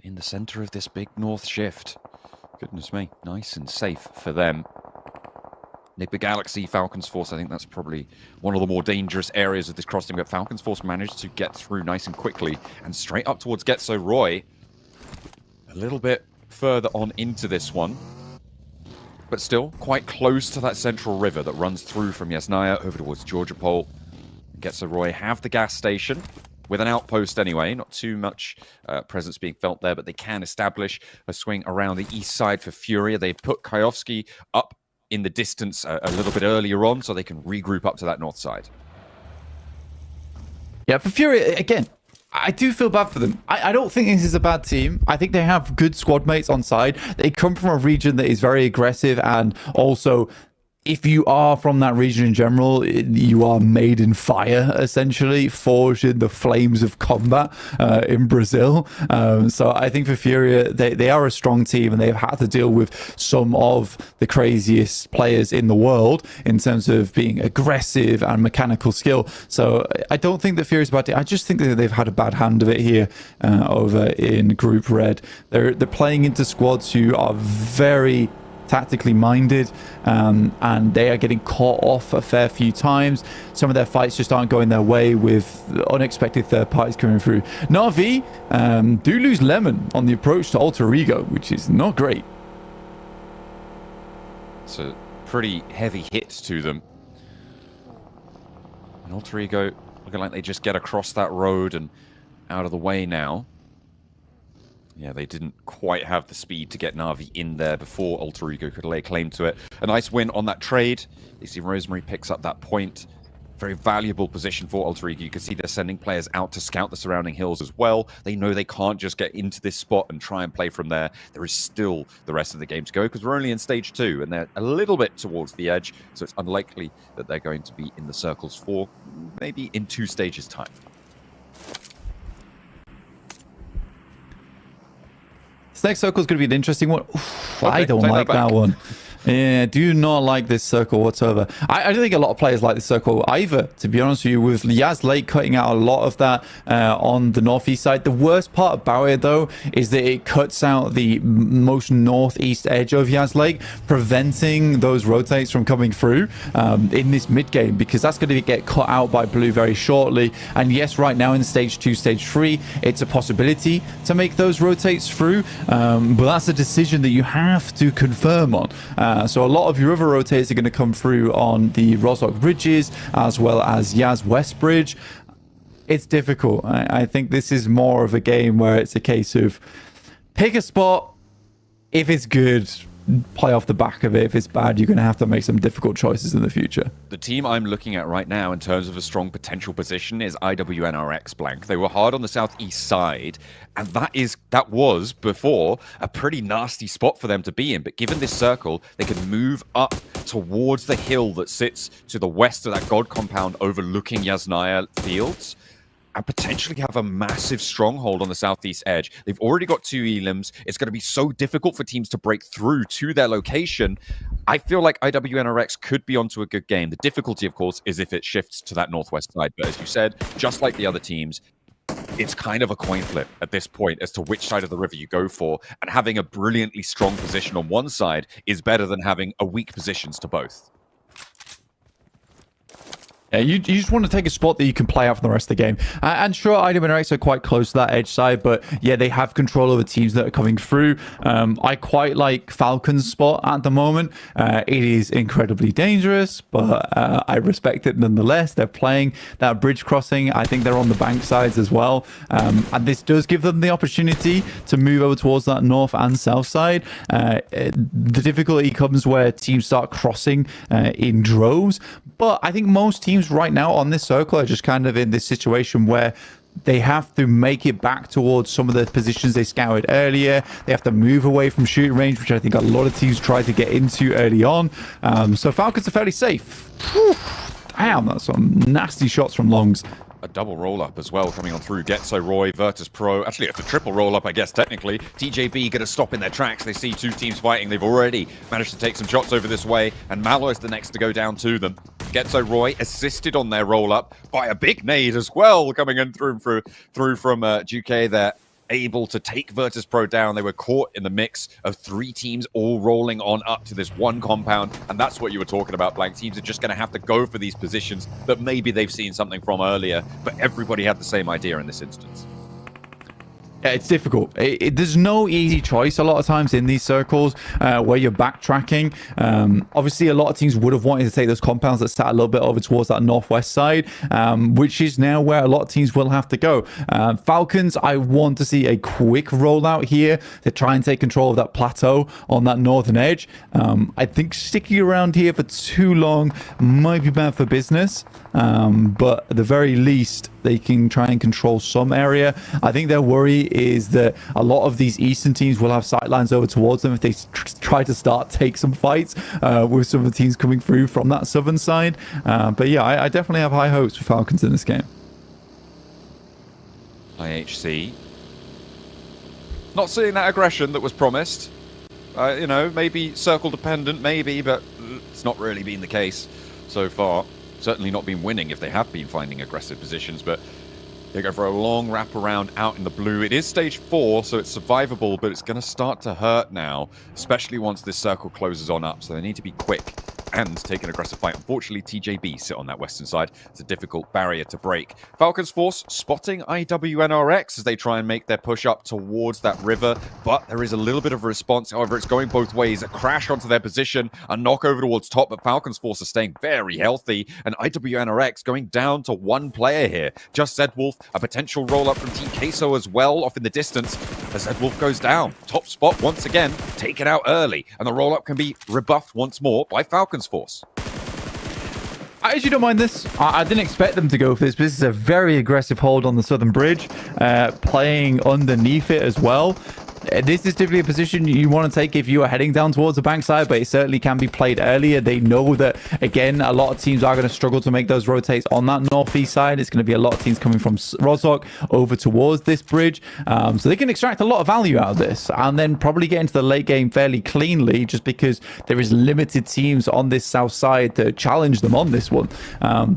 in the center of this big north shift. Goodness me, nice and safe for them. Nigba Galaxy, Falcons Force, I think that's probably one of the more dangerous areas of this crossing, but Falcons Force managed to get through nice and quickly and straight up towards Getso Roy. A little bit further on into this one, but still quite close to that central river that runs through from Yasnaya over towards Georgia Pole. Getso Roy have the gas station with an outpost anyway, not too much presence being felt there, but they can establish a swing around the east side for Furia. They've put Kayovsky up in the distance a little bit earlier on so they can regroup up to that north side. Yeah, for Furia, again, I do feel bad for them. I don't think this is a bad team. I think they have good squad mates on side. They come from a region that is very aggressive, and also, if you are from that region in general, you are made in fire, essentially, forged in the flames of combat in Brazil. So I think for Furia, they are a strong team, and they've had to deal with some of the craziest players in the world in terms of being aggressive and mechanical skill. So I don't think that Furia's a bad team. I just think that they've had a bad hand of it here over in Group Red. They're playing into squads who are very tactically minded, and they are getting caught off a fair few times. Some of their fights just aren't going their way with unexpected third parties coming through. Na'Vi do lose Lemon on the approach to Alter Ego, which is not great. It's a pretty heavy hit to them. And Alter Ego looking like they just get across that road and out of the way now. Yeah, they didn't quite have the speed to get Na'Vi in there before Alter Ego could lay claim to it. A nice win on that trade. You see Rosemary picks up that point. Very valuable position for Alter Ego. You can see they're sending players out to scout the surrounding hills as well. They know they can't just get into this spot and try and play from there. There is still the rest of the game to go because we're only in stage 2 and they're a little bit towards the edge. So it's unlikely that they're going to be in the circles for maybe in 2 stages time. This next circle is going to be an interesting one. Oof, I don't like that one. Yeah, do not like this circle whatsoever. I don't think a lot of players like this circle either, to be honest with you, with Yaz Lake cutting out a lot of that on the northeast side. The worst part about it, though, is that it cuts out the most northeast edge of Yaz Lake, preventing those rotates from coming through in this mid game, because that's going to get cut out by blue very shortly. And yes, right now in stage 2, stage 3, it's a possibility to make those rotates through, but that's a decision that you have to confirm on. So a lot of your other rotates are going to come through on the Rozhok bridges as well as Yaz West Bridge. It's difficult. I think this is more of a game where it's a case of pick a spot. If it's good, play off the back of it. If it's bad, you're going to have to make some difficult choices in the future. The team I'm looking at right now in terms of a strong potential position is IWNRX blank. They were hard on the southeast side, and that was before a pretty nasty spot for them to be in. But given this circle, they can move up towards the hill that sits to the west of that god compound overlooking Yasnaya Fields, and potentially have a massive stronghold on the southeast edge. They've already got 2 elims. It's going to be so difficult for teams to break through to their location. I feel like IWNRX could be onto a good game. The difficulty, of course, is if it shifts to that northwest side. But as you said, just like the other teams, it's kind of a coin flip at this point as to which side of the river you go for. And having a brilliantly strong position on one side is better than having a weak positions to both. Yeah, you just want to take a spot that you can play out for the rest of the game. And sure, IWNRX are quite close to that edge side, but yeah, they have control over teams that are coming through. I quite like Falcon's spot at the moment. It is incredibly dangerous, but I respect it nonetheless. They're playing that bridge crossing. I think they're on the bank sides as well. And this does give them the opportunity to move over towards that north and south side. The difficulty comes where teams start crossing in droves, but I think most teams right now on this circle are just kind of in this situation where they have to make it back towards some of the positions they scouted earlier. They have to move away from shooting range, which I think a lot of teams try to get into early on. So Falcons are fairly safe. Whew. Damn, that's some nasty shots from Longs. A double roll-up as well coming on through. Getso, Roy, Virtus Pro. Actually, it's a triple roll-up, I guess, technically. TJB going to stop in their tracks. They see two teams fighting. They've already managed to take some shots over this way, and Malo is the next to go down to them. Getso, Roy assisted on their roll-up by a big nade as well, coming in through from Duque there. Able to take Virtus Pro down. They were caught in the mix of three teams all rolling on up to this one compound, and that's what you were talking about, Blank. Teams are just going to have to go for these positions that maybe they've seen something from earlier, but everybody had the same idea in this instance. Yeah, it's difficult. There's no easy choice a lot of times in these circles where you're backtracking. Obviously, a lot of teams would have wanted to take those compounds that sat a little bit over towards that northwest side, which is now where a lot of teams will have to go. Falcons, I want to see a quick rollout here to try and take control of that plateau on that northern edge. I think sticking around here for too long might be bad for business, but at the very least, they can try and control some area. I think their worry is that a lot of these eastern teams will have sightlines over towards them if they try to take some fights with some of the teams coming through from that southern side. But yeah, I definitely have high hopes for Falcons in this game. IHC. Not seeing that aggression that was promised. You know, maybe circle dependent, maybe, but it's not really been the case so far. Certainly not been winning if they have been finding aggressive positions, but they go for a long wrap around out in the blue. It is stage 4, so it's survivable, but it's going to start to hurt now, especially once this circle closes on up, so they need to be quick and take an aggressive fight. Unfortunately, TJB sit on that western side. It's a difficult barrier to break. Falcons Force spotting IWNRX as they try and make their push up towards that river, but there is a little bit of a response. However, it's going both ways. A crash onto their position, a knock over towards top, but Falcons Force are staying very healthy, and IWNRX going down to one player here. Just Zedwolf, a potential roll-up from Team Queso as well, off in the distance, as Zedwolf goes down. Top spot once again, taken out early, and the roll-up can be rebuffed once more by Falcons Force. I actually don't mind this. I didn't expect them to go for this, but this is a very aggressive hold on the southern bridge, playing underneath it as well. This is typically a position you want to take if you are heading down towards the bank side, but it certainly can be played earlier. They know that, again, a lot of teams are going to struggle to make those rotates on that northeast side. It's going to be a lot of teams coming from Rozhok over towards this bridge. So they can extract a lot of value out of this and then probably get into the late game fairly cleanly, just because there is limited teams on this south side to challenge them on this one.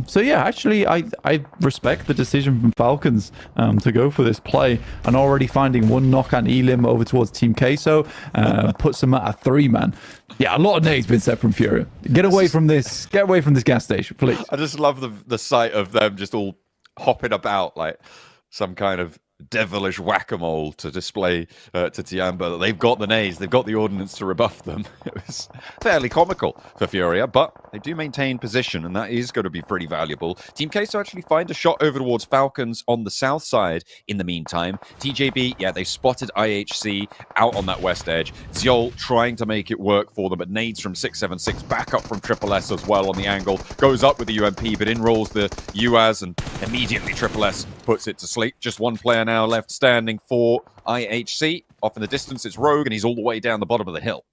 So yeah, actually, I respect the decision from Falcons to go for this play, and already finding one knock on Elim over towards Team Queso puts them at a 3-man. Yeah, a lot of nades been set from Furia. Get away from this gas station, please. I just love the sight of them just all hopping about like some kind of devilish whack-a-mole to display to Tiamba that they've got the nades, they've got the ordnance to rebuff them. It was fairly comical for Furia, but they do maintain position, and that is going to be pretty valuable. Team Queso actually find a shot over towards Falcons on the south side in the meantime. TJB, yeah, they spotted IHC out on that west edge. Ziol trying to make it work for them, but nades from 676, back up from Triple S as well on the angle, goes up with the UMP, but in rolls the UAZ, and immediately Triple S puts it to sleep. Just one player now left standing for IHC. Off in the distance, it's Rogue, and he's all the way down the bottom of the hill.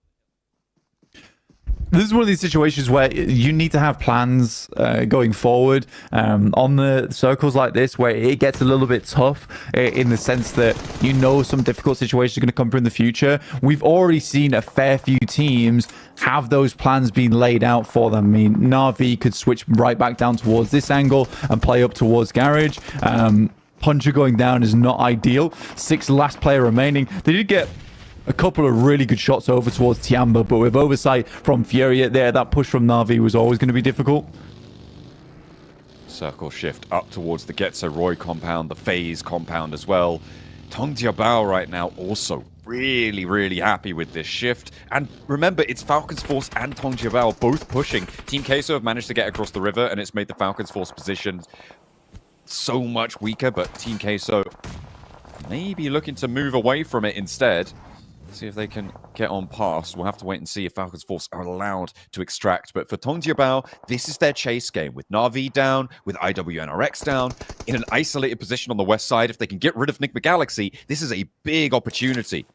This is one of these situations where you need to have plans going forward on the circles like this, where it gets a little bit tough in the sense that you know some difficult situations are going to come through in the future. We've already seen a fair few teams have those plans being laid out for them. I mean, Na'Vi could switch right back down towards this angle and play up towards Garage. Puncher going down is not ideal. 6 last player remaining. They did get a couple of really good shots over towards Tiamba, but with oversight from Furia there, that push from Na'Vi was always going to be difficult. Circle shift up towards the Getzo Roy compound, the FaZe compound as well. Tong Jiabao right now also really, really happy with this shift. And remember, it's Falcons Force and Tong Jiabao both pushing. Team Queso have managed to get across the river, and it's made the Falcons Force position so much weaker, but Team Queso maybe looking to move away from it instead. See if they can get on past. We'll have to wait and see if Falcons Force are allowed to extract. But for Tong Jiabao, this is their chase game. With Na'Vi down, with IWNRX down, in an isolated position on the west side, if they can get rid of Nigma Galaxy, this is a big opportunity.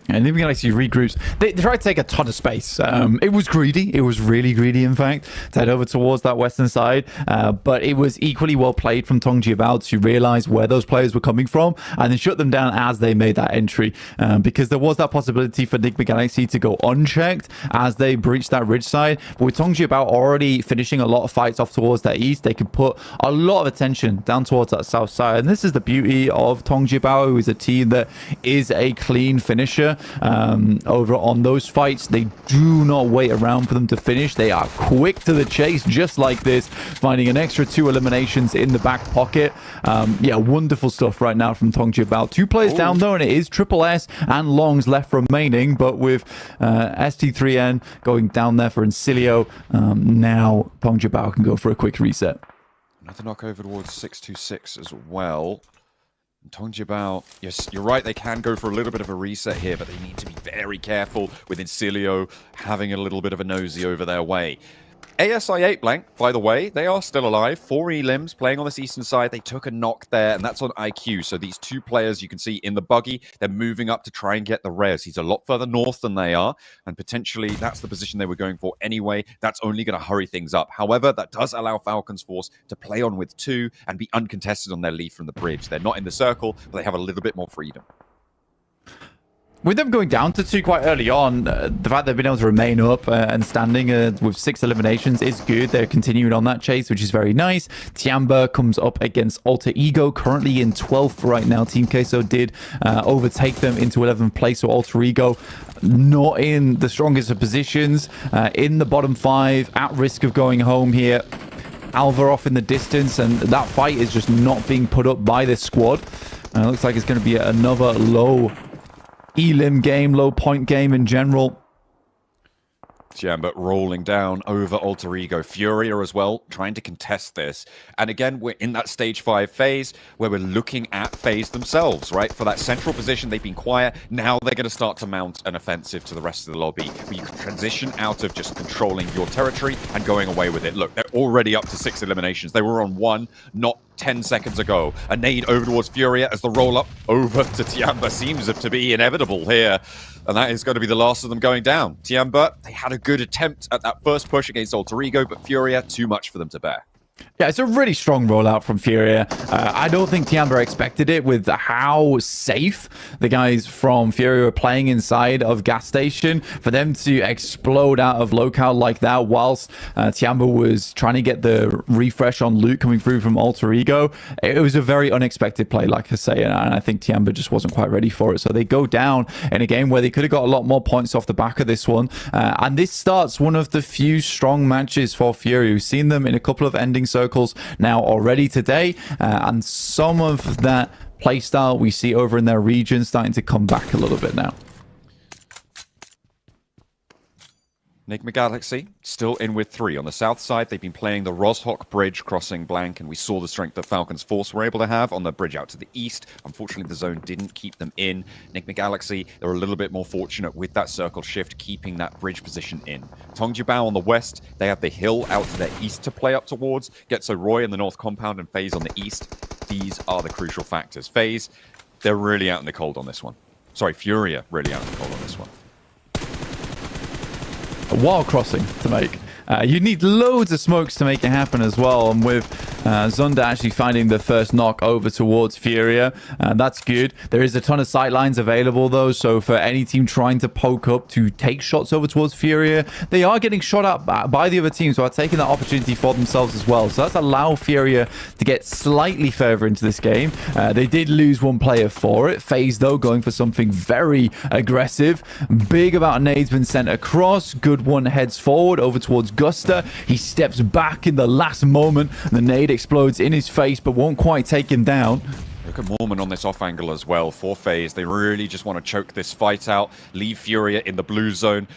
And then Galaxy regroups. They tried to take a ton of space. It was greedy. It was really greedy, in fact, to head over towards that western side. But it was equally well played from Tong Jiabao to realize where those players were coming from and then shut them down as they made that entry. Because there was that possibility for Nigma Galaxy to go unchecked as they breached that ridge side. But with Tong Jiabao already finishing a lot of fights off towards that east, they could put a lot of attention down towards that south side. And this is the beauty of Tong Jiabao, who is a team that is a clean finisher. Over on those fights, they do not wait around for them to finish. They are quick to the chase, just like this, finding an extra 2 eliminations in the back pocket. Yeah, wonderful stuff right now from Tong Jiabao. 2 players down though, and it is Triple S and Longs left remaining, but with ST3N going down there for Incilio, now Tong Jiabao can go for a quick reset. Another knock over towards 626 as well. Tong Jiabao, yes, you're right, they can go for a little bit of a reset here, but they need to be very careful with Incilio having a little bit of a nosy over their way. ASI8 blank, by the way, they are still alive. 4 elims playing on this eastern side. They took a knock there, and that's on IQ. So these 2 players you can see in the buggy, they're moving up to try and get the res. He's a lot further north than they are, and potentially that's the position they were going for anyway. That's only going to hurry things up. However, that does allow Falcons Force to play on with 2 and be uncontested on their lead from the bridge. They're not in the circle, but they have a little bit more freedom. With them going down to 2 quite early on, the fact they've been able to remain up and standing with 6 eliminations is good. They're continuing on that chase, which is very nice. Tiamba comes up against Alter Ego, currently in 12th right now. Team Queso did overtake them into 11th place, so Alter Ego not in the strongest of positions, in the bottom 5, at risk of going home here. Alva off in the distance, and that fight is just not being put up by this squad. It looks like it's going to be another low elim game, low point game in general. But rolling down over Alter Ego. Furia as well, trying to contest this. And again, we're in that stage 5 phase where we're looking at FaZe themselves, right? For that central position, they've been quiet. Now they're going to start to mount an offensive to the rest of the lobby, where you can transition out of just controlling your territory and going away with it. Look, they're already up to 6 eliminations. They were on 1 not 10 seconds ago. A nade over towards Furia as the roll-up over to Tiamba seems to be inevitable here. And that is going to be the last of them going down. Tiamba, they had a good attempt at that first push against Alter Ego, but Furia, too much for them to bear. Yeah, it's a really strong rollout from Furia. I don't think Tiamba expected it with how safe the guys from Furia were playing inside of gas station. For them to explode out of locale like that whilst Tiamba was trying to get the refresh on loot coming through from Alter Ego, it was a very unexpected play, like I say, and I think Tiamba just wasn't quite ready for it. So they go down in a game where they could have got a lot more points off the back of this one. And this starts one of the few strong matches for Furia. We've seen them in a couple of ending circles now already today, and some of that playstyle we see over in their region starting to come back a little bit now. Nigma Galaxy still in with 3. On the south side, they've been playing the Roshok Bridge crossing blank, and we saw the strength that Falcons Force were able to have on the bridge out to the east. Unfortunately, the zone didn't keep them in. Nigma Galaxy, they were a little bit more fortunate with that circle shift, keeping that bridge position in. Tong Jiabao on the west, they have the hill out to their east to play up towards. Getzo Roy in the north compound and FaZe on the east. These are the crucial factors. FaZe, they're really out in the cold on this one. Sorry, Furia really out in the cold on this one. A wall crossing to make. You need loads of smokes to make it happen as well. And with Zunda actually finding the first knock over towards Furia, that's good. There is a ton of sight lines available though, so for any team trying to poke up to take shots over towards Furia, they are getting shot at by the other team, so are taking that opportunity for themselves as well. So that's allowed Furia to get slightly further into this game. They did lose 1 player for it. FaZe though going for something very aggressive. Big amount of nades been sent across. Good one heads forward over towards Guster. He steps back in the last moment. The nade explodes in his face, but won't quite take him down. Look at Mormon on this off angle as well for FaZe. They really just want to choke this fight out, leave Furia in the blue zone,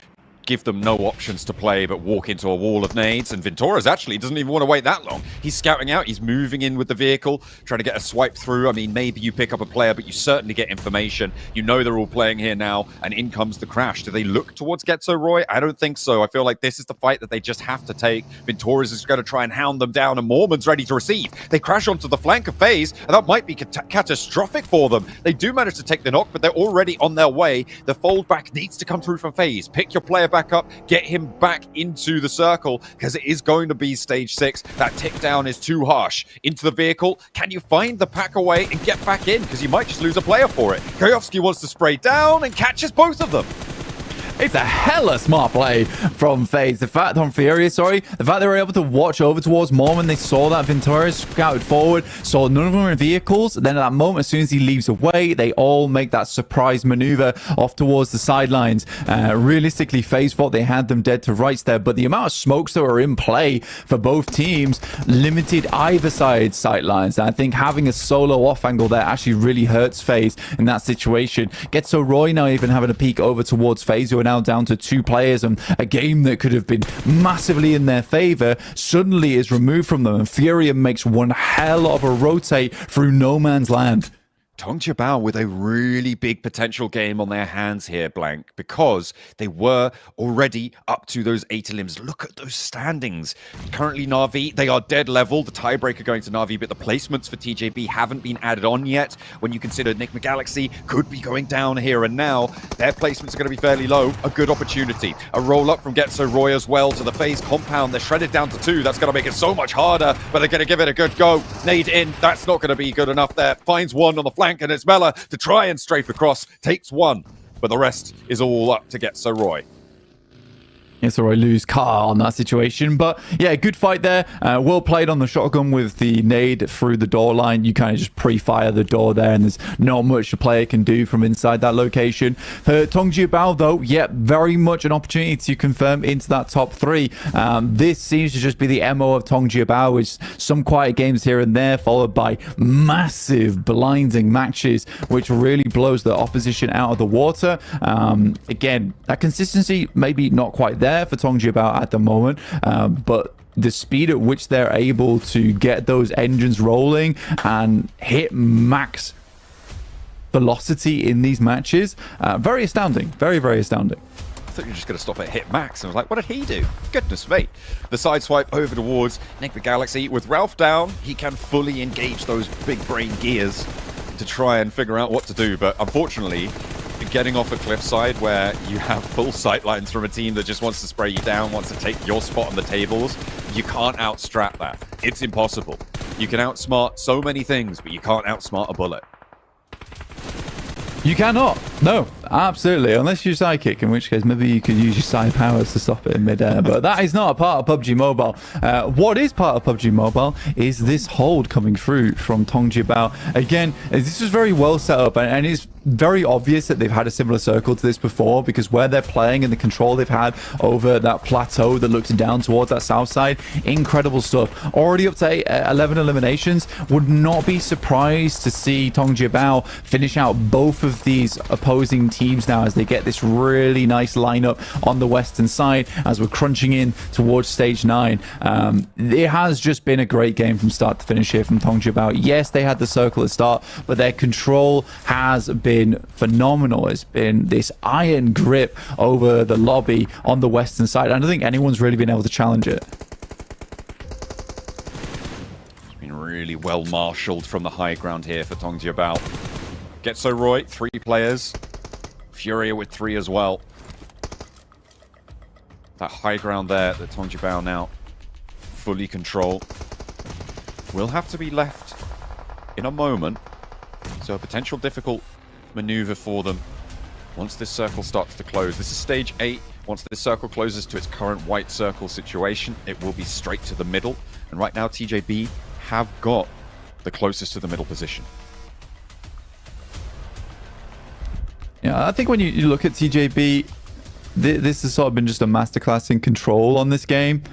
give them no options to play but walk into a wall of nades. And Ventoras actually doesn't even want to wait that long. He's scouting out, he's moving in with the vehicle, trying to get a swipe through. I mean, maybe you pick up a player, but you certainly get information. You know they're all playing here now, and in comes the crash. Do they look towards Getso Roy? I don't think so. I feel like this is the fight that they just have to take. Ventoras is going to try and hound them down, and Mormon's ready to receive. They crash onto the flank of FaZe, and that might be catastrophic for them. They do manage to take the knock, but they're already on their way. The fold back needs to come through from FaZe. Pick your player back up, get him back into the circle, because it is going to be stage 6. That tick down is too harsh. Into the vehicle, can you find the pack away and get back in? Because you might just lose a player for it. Koyovsky wants to spray down and catches both of them. It's a hella smart play from FaZe. The fact on Furia, the fact they were able to watch over towards Mormon, they saw that Ventura scouted forward, saw none of them were in vehicles. Then at that moment, as soon as he leaves away, they all make that surprise maneuver off towards the sidelines. Realistically, FaZe thought they had them dead to rights there, but the amount of smokes that were in play for both teams limited either side's sightlines. And I think having a solo off angle there actually really hurts FaZe in that situation. Getso Roy now even having a peek over towards FaZe, who are now down to 2 players, and a game that could have been massively in their favor suddenly is removed from them, and Furia makes one hell of a rotate through no man's land. Tongji Bao with a really big potential game on their hands here, Blank, because they were already up to those 8 elims. Look at those standings. Currently, Na'Vi, they are dead level. The tiebreaker going to Na'Vi, but the placements for TJB haven't been added on yet. When you consider Nick McGalaxy could be going down here and now, their placements are going to be fairly low. A good opportunity. A roll up from Getso Roy as well to the FaZe compound. They're shredded down to 2. That's going to make it so much harder, but they're going to give it a good go. Nade in. That's not going to be good enough there. Finds one on the flank, and it's Mela to try and strafe across, takes one, but the rest is all up to Getso Roy. Yes, or I lose car on that situation. But yeah, good fight there. Well played on the shotgun with the nade through the door line. You kind of just pre-fire the door there, and there's not much the player can do from inside that location. For Tongji Bao, though, yeah, very much an opportunity to confirm into that top 3. This seems to just be the MO of Tongji Bao, with some quiet games here and there, followed by massive blinding matches, which really blows the opposition out of the water. Again, that consistency maybe not quite there for Tongji Bao at the moment, but the speed at which they're able to get those engines rolling and hit max velocity in these matches, very astounding. Very, very astounding. I thought you were just going to stop at hit max. I was like, what did he do? Goodness me. The side swipe over towards Nick the Galaxy. With Ralph down, he can fully engage those big brain gears to try and figure out what to do. But unfortunately, getting off a cliffside where you have full sight lines from a team that just wants to spray you down, wants to take your spot on the tables, you can't outstrat that. It's impossible. You can outsmart so many things, but you can't outsmart a bullet. You cannot. No, absolutely. Unless you're psychic, in which case maybe you could use your side powers to stop it in midair. But that is not a part of PUBG Mobile. What is part of PUBG Mobile is this hold coming through from Tongji Bao. Again, this is very well set up, and it's very obvious that they've had a similar circle to this before, because where they're playing and the control they've had over that plateau that looks down towards that south side, incredible stuff. Already up to 11 eliminations. Would not be surprised to see Tongji Bao finish out both of these opposing teams now, as they get this really nice lineup on the western side as we're crunching in towards stage 9. It has just been a great game from start to finish here from Tongji Bao. Yes, they had the circle at start, but their control has been phenomenal. It's been this iron grip over the lobby on the western side. I don't think anyone's really been able to challenge it. It's been really well marshaled from the high ground here for Tongji Bao. Getso Roy, 3 players. Furia with 3 as well. That high ground there that Tongji Bao now fully control will have to be left in a moment. So a potential difficult maneuver for them once this circle starts to close. This is stage 8. Once this circle closes to its current white circle situation, it will be straight to the middle. And right now, TJB have got the closest to the middle position. Yeah, I think when you look at TJB, this has sort of been just a masterclass in control on this game.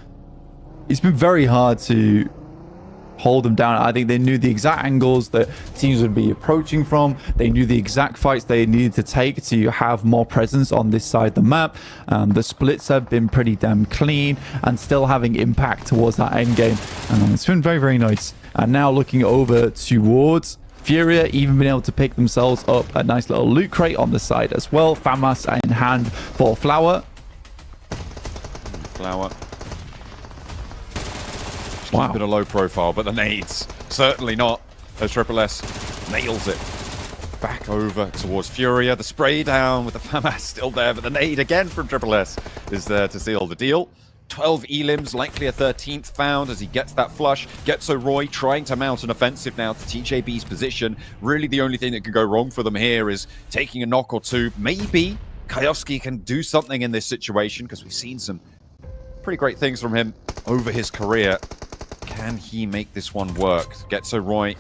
It's been very hard to hold them down. I think they knew the exact angles that teams would be approaching from. They knew the exact fights they needed to take to have more presence on this side of the map. The splits have been pretty damn clean and still having impact towards that end game. It's been very, very nice. And now looking over towards Furia, even been able to pick themselves up a nice little loot crate on the side as well. FAMAS in hand for Flower. Flower. Wow. A bit of low profile, but the nades, certainly not. As Triple S nails it. Back over towards Furia. The spray down with the FAMAS still there, but the nade again from Triple S is there to seal the deal. 12 elims, likely a 13th found as he gets that flush. Getso Roy trying to mount an offensive now to TJB's position. Really the only thing that could go wrong for them here is taking a knock or two. Maybe Kayovsky can do something in this situation because we've seen some pretty great things from him over his career. Can he make this one work? Getso Roy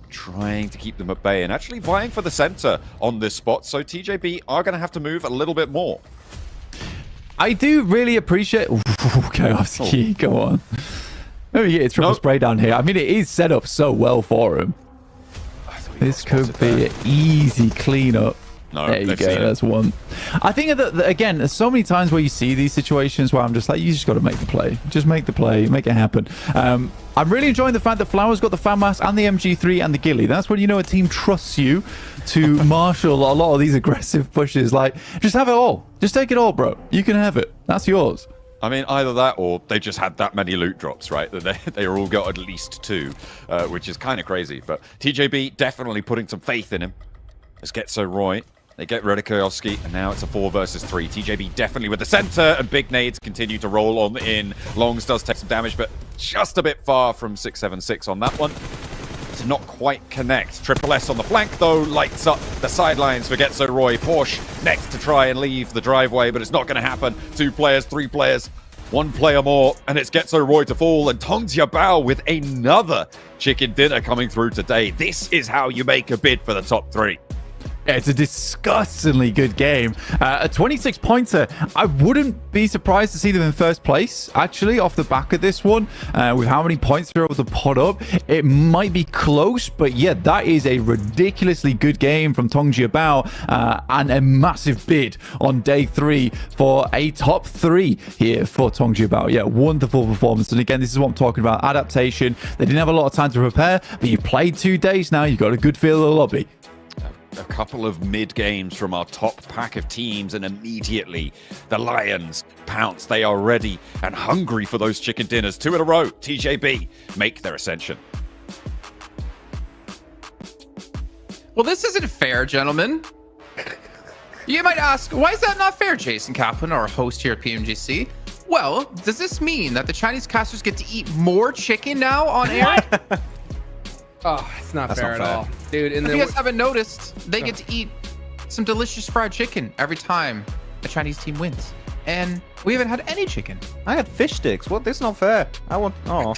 trying to keep them at bay and actually vying for the center on this spot. So TJB are going to have to move a little bit more. I do really appreciate... Kayovsky, go on. Maybe get a triple spray down here. I mean, it is set up so well for him. This could be an easy cleanup. No, there you go. That's one. I think that again, there's so many times where you see these situations where I'm just like, you just got to make the play. Just make the play, make it happen. I'm really enjoying the fact that Flower's got the FAMAS and the MG3 and the Ghillie. That's when you know a team trusts you to marshal a lot of these aggressive pushes. Like, just have it all. Just take it all, bro. You can have it. That's yours. I mean, either that or they just had that many loot drops, right? That they all got at least 2, which is kind of crazy. But TJB definitely putting some faith in him. Let's get so Roy. They get rid of Kayovsky, and now it's a 4 versus 3. TJB definitely with the center, and big nades continue to roll on in. Longs does take some damage, but just a bit far from 676 on that one. To not quite connect. Triple S on the flank, though, lights up the sidelines for Getso Roy. Porsche next to try and leave the driveway, but it's not going to happen. 2 players, 3 players, 1 player more, and it's Getso Roy to fall, and Tongzia Bao with another chicken dinner coming through today. This is how you make a bid for the top 3. Yeah, it's a disgustingly good game. A 26-pointer. I wouldn't be surprised to see them in first place, actually, off the back of this one. With how many points they're able to put up, it might be close, but yeah, that is a ridiculously good game from Tongzia Bao, and a massive bid on day 3 for a top 3 here for Tongzia Bao. Yeah, wonderful performance. And again, this is what I'm talking about, adaptation. They didn't have a lot of time to prepare, but you played 2 days now. You got a good feel of the lobby. A couple of mid games from our top pack of teams, and immediately the Lions pounce. They are ready and hungry for those chicken dinners. 2 in a row. TJB make their ascension. Well, this isn't fair, gentlemen. You might ask, why is that not fair, Jason Kaplan, our host here at PMGC? Well, does this mean that the Chinese casters get to eat more chicken now on air? Oh, it's not fair at all, dude. If you guys haven't noticed, they get to eat some delicious fried chicken every time a Chinese team wins, and we haven't had any chicken. I had fish sticks. What? This is not fair. I want. Oh,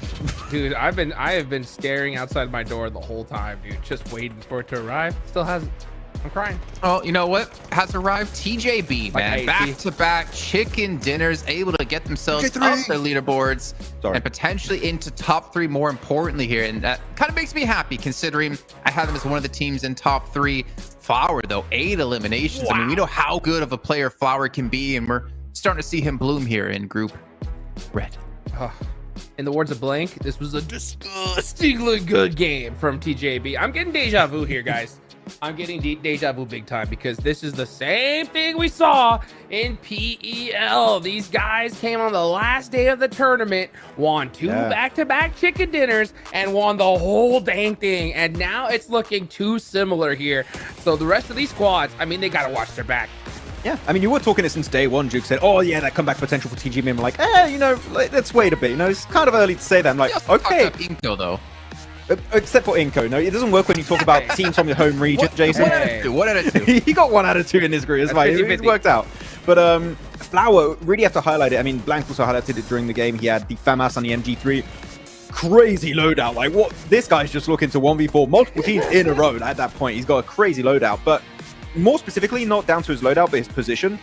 dude, I have been staring outside my door the whole time, dude, just waiting for it to arrive. Still hasn't. I'm crying. Oh, you know what has arrived? TJB, man, back-to-back chicken dinners, able to get themselves up their leaderboards and potentially into top 3. More importantly here, and that kind of makes me happy considering I have them as one of the teams in top 3. Flower though, 8 eliminations. Wow. I mean, we know how good of a player Flower can be, and we're starting to see him bloom here in Group Red. In the words of Blank, this was a disgustingly good game from TJB. I'm getting deja vu here, guys. I'm getting deja vu big time because this is the same thing we saw in PEL. These guys came on the last day of the tournament, won 2 back-to-back chicken dinners, and won the whole dang thing. And now it's looking too similar here. So the rest of these squads, I mean, they got to watch their back. Yeah, I mean, you were talking it since day 1. Juke said, oh, yeah, that comeback potential for TGB. I'm like, you know, let's wait a bit. You know, it's kind of early to say that. I'm like, okay. Inko, though. Except for Inko. No, it doesn't work when you talk about teams from your home region, Jason. What out of 2? He got 1 out of 2 in his group. It's fine. It worked out. But Flower, really have to highlight it. I mean, Blank also highlighted it during the game. He had the FAMAS and the MG3. Crazy loadout. Like, what? This guy's just looking to 1v4 multiple teams in a row at that point. He's got a crazy loadout. But more specifically, not down to his loadout, but his position.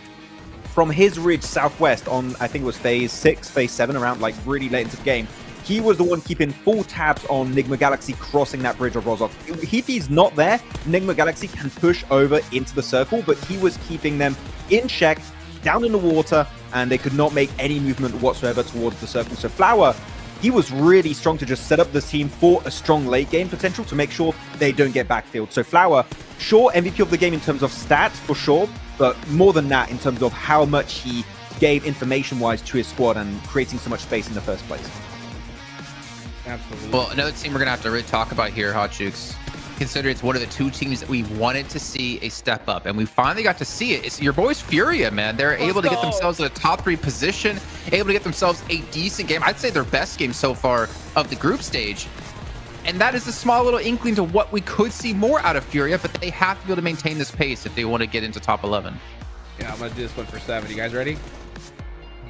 from his ridge southwest on, I think it was phase 6, phase 7, around like really late into the game. He was the one keeping full tabs on Nigma Galaxy crossing that bridge of Rozok. If he's not there, Nigma Galaxy can push over into the circle, but he was keeping them in check, down in the water, and they could not make any movement whatsoever towards the circle. So Flower, he was really strong to just set up this team for a strong late game potential to make sure they don't get backfield. So Flower, sure, MVP of the game in terms of stats, for sure, but more than that in terms of how much he gave information-wise to his squad and creating so much space in the first place. Absolutely. Well, another team we're gonna have to really talk about here, Hot Jukes. Consider it's one of the two teams that we wanted to see a step up, and we finally got to see it. It's your boys Furia, man. They're able to get themselves in a top 3 position, able to get themselves a decent game. I'd say their best game so far of the group stage. And that is a small little inkling to what we could see more out of Furia, but they have to be able to maintain this pace if they want to get into top 11. Yeah, I'm gonna do this one for 7. You guys ready?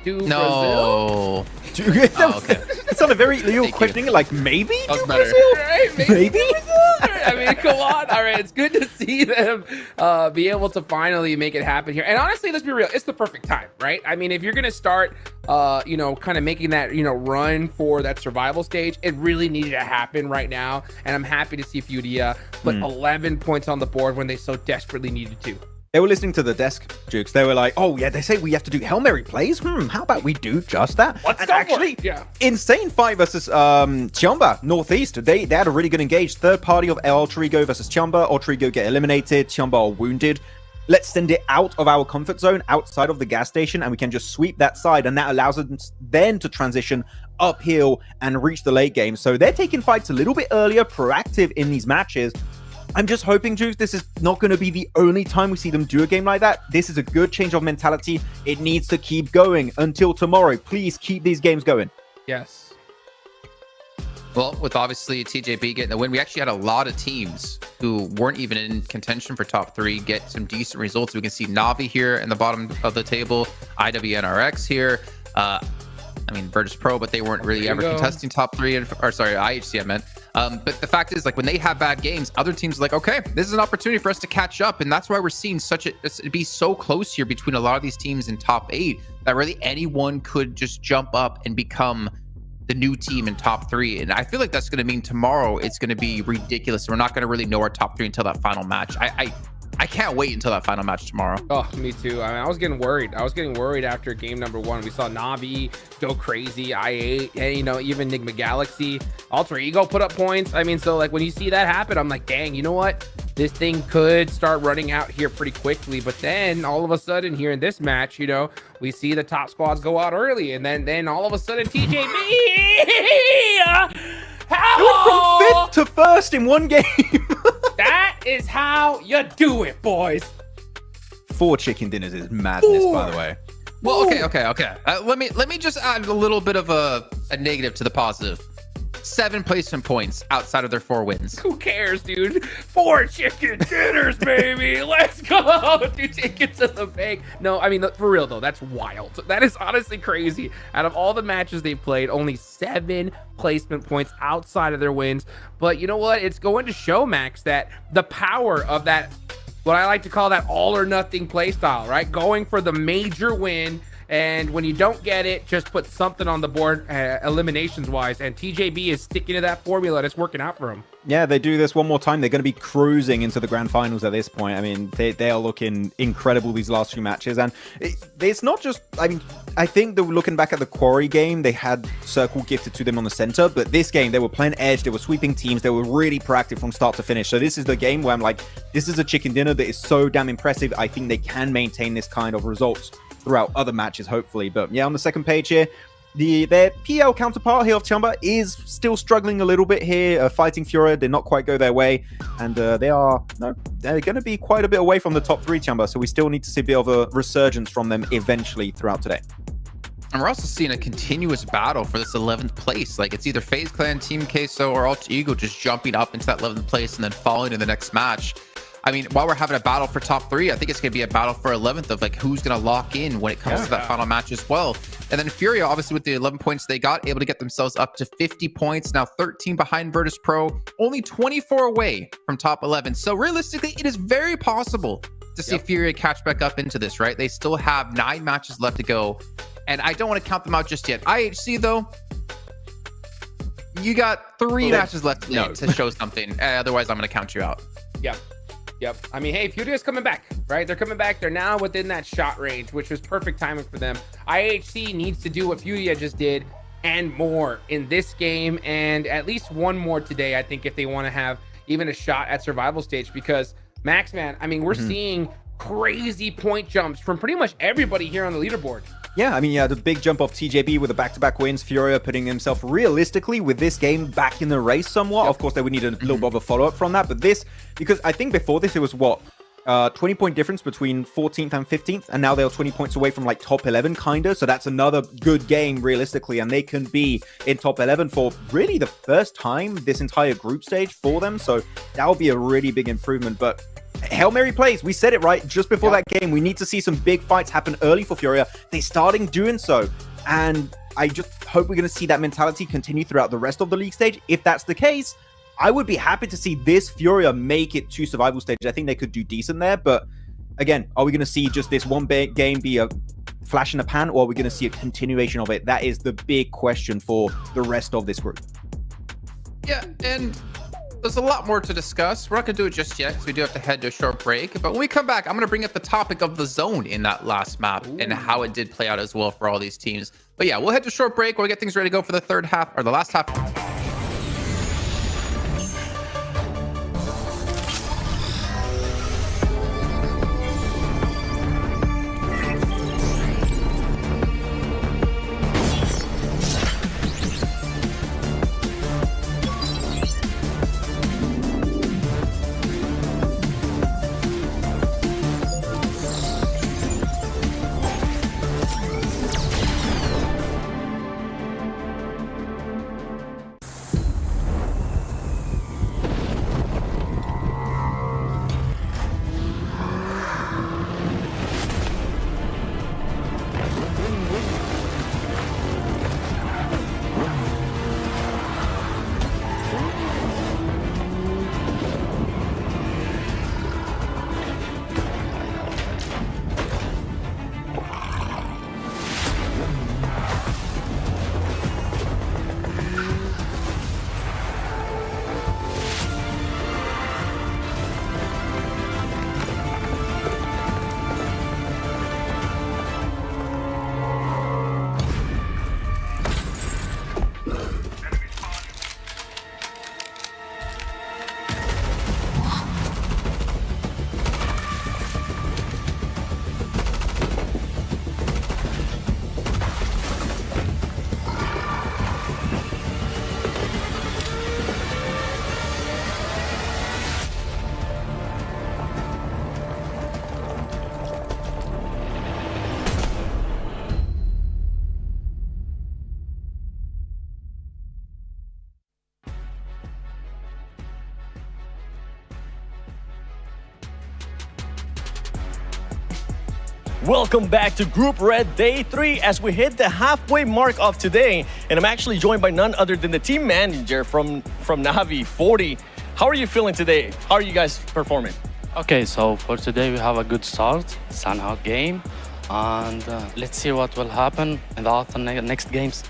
Do No. Oh, okay. It's on a very, you're Thank questioning it like, maybe That was do better. Brazil? Right, Maybe? I mean, come on. All right, it's good to see them be able to finally make it happen here. And honestly, let's be real, it's the perfect time, right? I mean, if you're gonna start, kind of making that, run for that survival stage, it really needed to happen right now. And I'm happy to see Furia put 11 points on the board when they so desperately needed to. They were listening to the desk, Jukes. They were like, oh, yeah, they say we have to do Hail Mary plays. How about we do just that? Let's and go for actually, it. Yeah. insane fight versus Chiomba, Northeast. They had a really good engage. Third party of El Trigo versus Chiomba. El Trigo get eliminated. Chiomba are wounded. Let's send it out of our comfort zone, outside of the gas station, and we can just sweep that side. And that allows us then to transition uphill and reach the late game. So they're taking fights a little bit earlier, proactive in these matches. I'm just hoping, Juice, this is not going to be the only time we see them do a game like that. This is a good change of mentality. It needs to keep going until tomorrow. Please keep these games going. Yes. Well, with obviously TJB getting the win, we actually had a lot of teams who weren't even in contention for top 3 get some decent results. We can see Navi here in the bottom of the table, IWNRX here. Virtus Pro, but they weren't really ever contesting top 3, IHC I meant. But the fact is, like, when they have bad games, other teams are like, okay, this is an opportunity for us to catch up. And that's why we're seeing it be so close here between a lot of these teams in top 8 that really anyone could just jump up and become the new team in top 3. And I feel like that's going to mean tomorrow it's going to be ridiculous. We're not going to really know our top 3 until that final match. I can't wait until that final match tomorrow. Oh, me too. I mean, I was getting worried. after game number 1. We saw Navi go crazy, I8, and even Nigma Galaxy, Alter Ego put up points. I mean, so like when you see that happen, I'm like, dang, you know what? This thing could start running out here pretty quickly. But then all of a sudden here in this match, we see the top squads go out early, and then all of a sudden TJB From 5th to 1st in one game. That is how you do it, boys. 4 chicken dinners is madness, by the way. Well, okay. Let me just add a little bit of a negative to the positive. 7 placement points outside of their 4 wins. Who cares, dude? 4 chicken dinners, baby. Let's go. Dude, take it to the bank. No, I mean, for real, though, that's wild. That is honestly crazy. Out of all the matches they've played, only 7 placement points outside of their wins. But you know what? It's going to show, Max, that the power of that, what I like to call that all or nothing play style, right? Going for the major win. And when you don't get it, just put something on the board eliminations wise. And TJB is sticking to that formula. And it's working out for him. Yeah, they do this one more time. They're going to be cruising into the grand finals at this point. I mean, they are looking incredible these last few matches. And it's not just, I think that looking back at the Quarry game, they had Circle gifted to them on the center. But this game, they were playing edge. They were sweeping teams. They were really proactive from start to finish. So this is the game where I'm like, this is a chicken dinner that is so damn impressive. I think they can maintain this kind of results throughout other matches, hopefully. But yeah, on the second page here, their PL counterpart here of Chamba is still struggling a little bit here, fighting Furia. Did not quite go their way, and they're going to be quite a bit away from the top 3, Chamba. So we still need to see a bit of a resurgence from them eventually throughout today. And we're also seeing a continuous battle for this 11th place. Like, it's either FaZe Clan, Team Queso, or Alter Ego just jumping up into that 11th place and then falling in the next match. I mean, while we're having a battle for top 3, I think it's going to be a battle for 11th of like who's going to lock in when it comes to that final match as well. And then Furia, obviously with the 11 points they got, able to get themselves up to 50 points, now 13 behind Virtus Pro, only 24 away from top 11. So realistically, it is very possible to see Furia catch back up into this, right? They still have 9 matches left to go, and I don't want to count them out just yet. IHC, though, you got 3 matches left to show something. Otherwise, I'm going to count you out. Yep. I mean, hey, Furia's coming back, right? They're coming back. They're now within that shot range, which was perfect timing for them. IHC needs to do what Furia just did and more in this game, and at least one more today, I think, if they want to have even a shot at survival stage. Because Max, man, I mean, we're seeing crazy point jumps from pretty much everybody here on the leaderboard. Yeah, I mean, the big jump off TJB with the back-to-back wins, Furia putting himself realistically with this game back in the race somewhat. Of course, they would need a little bit of a follow-up from that, but this, because I think before this, it was what? 20-point difference between 14th and 15th, and now they're 20 points away from like top 11 kinda, so that's another good game realistically, and they can be in top 11 for really the first time this entire group stage for them, so that would be a really big improvement. But Hail Mary plays, we said it right just before that game, we need to see some big fights happen early for Furia. They're starting doing so, and I just hope we're going to see that mentality continue throughout the rest of the league stage. If that's the case, I would be happy to see this Furia make it to survival stage. I think they could do decent there, but again, are we going to see just this one big game be a flash in the pan, or are we going to see a continuation of it? That is the big question for the rest of this group. Yeah, and there's a lot more to discuss. We're not going to do it just yet because we do have to head to a short break. But when we come back, I'm going to bring up the topic of the zone in that last map and how it did play out as well for all these teams. But yeah, we'll head to a short break. We'll get things ready to go for the third half, or the last half. Welcome back to Group Red Day 3 as we hit the halfway mark of today. And I'm actually joined by none other than the team manager from Navi, 40. How are you feeling today? How are you guys performing? Okay, so for today we have a good start, Sunhawk game, and let's see what will happen in the other next games.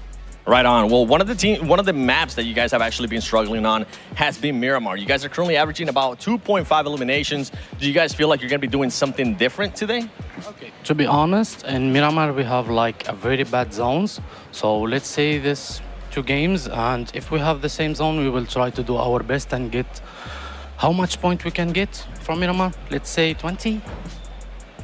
Right on. Well, one of the maps that you guys have actually been struggling on has been Miramar. You guys are currently averaging about 2.5 eliminations. Do you guys feel like you're going to be doing something different today? Okay. To be honest, in Miramar we have like a very bad zones. So let's say this 2 games, and if we have the same zone, we will try to do our best and get how much point we can get from Miramar. Let's say 20.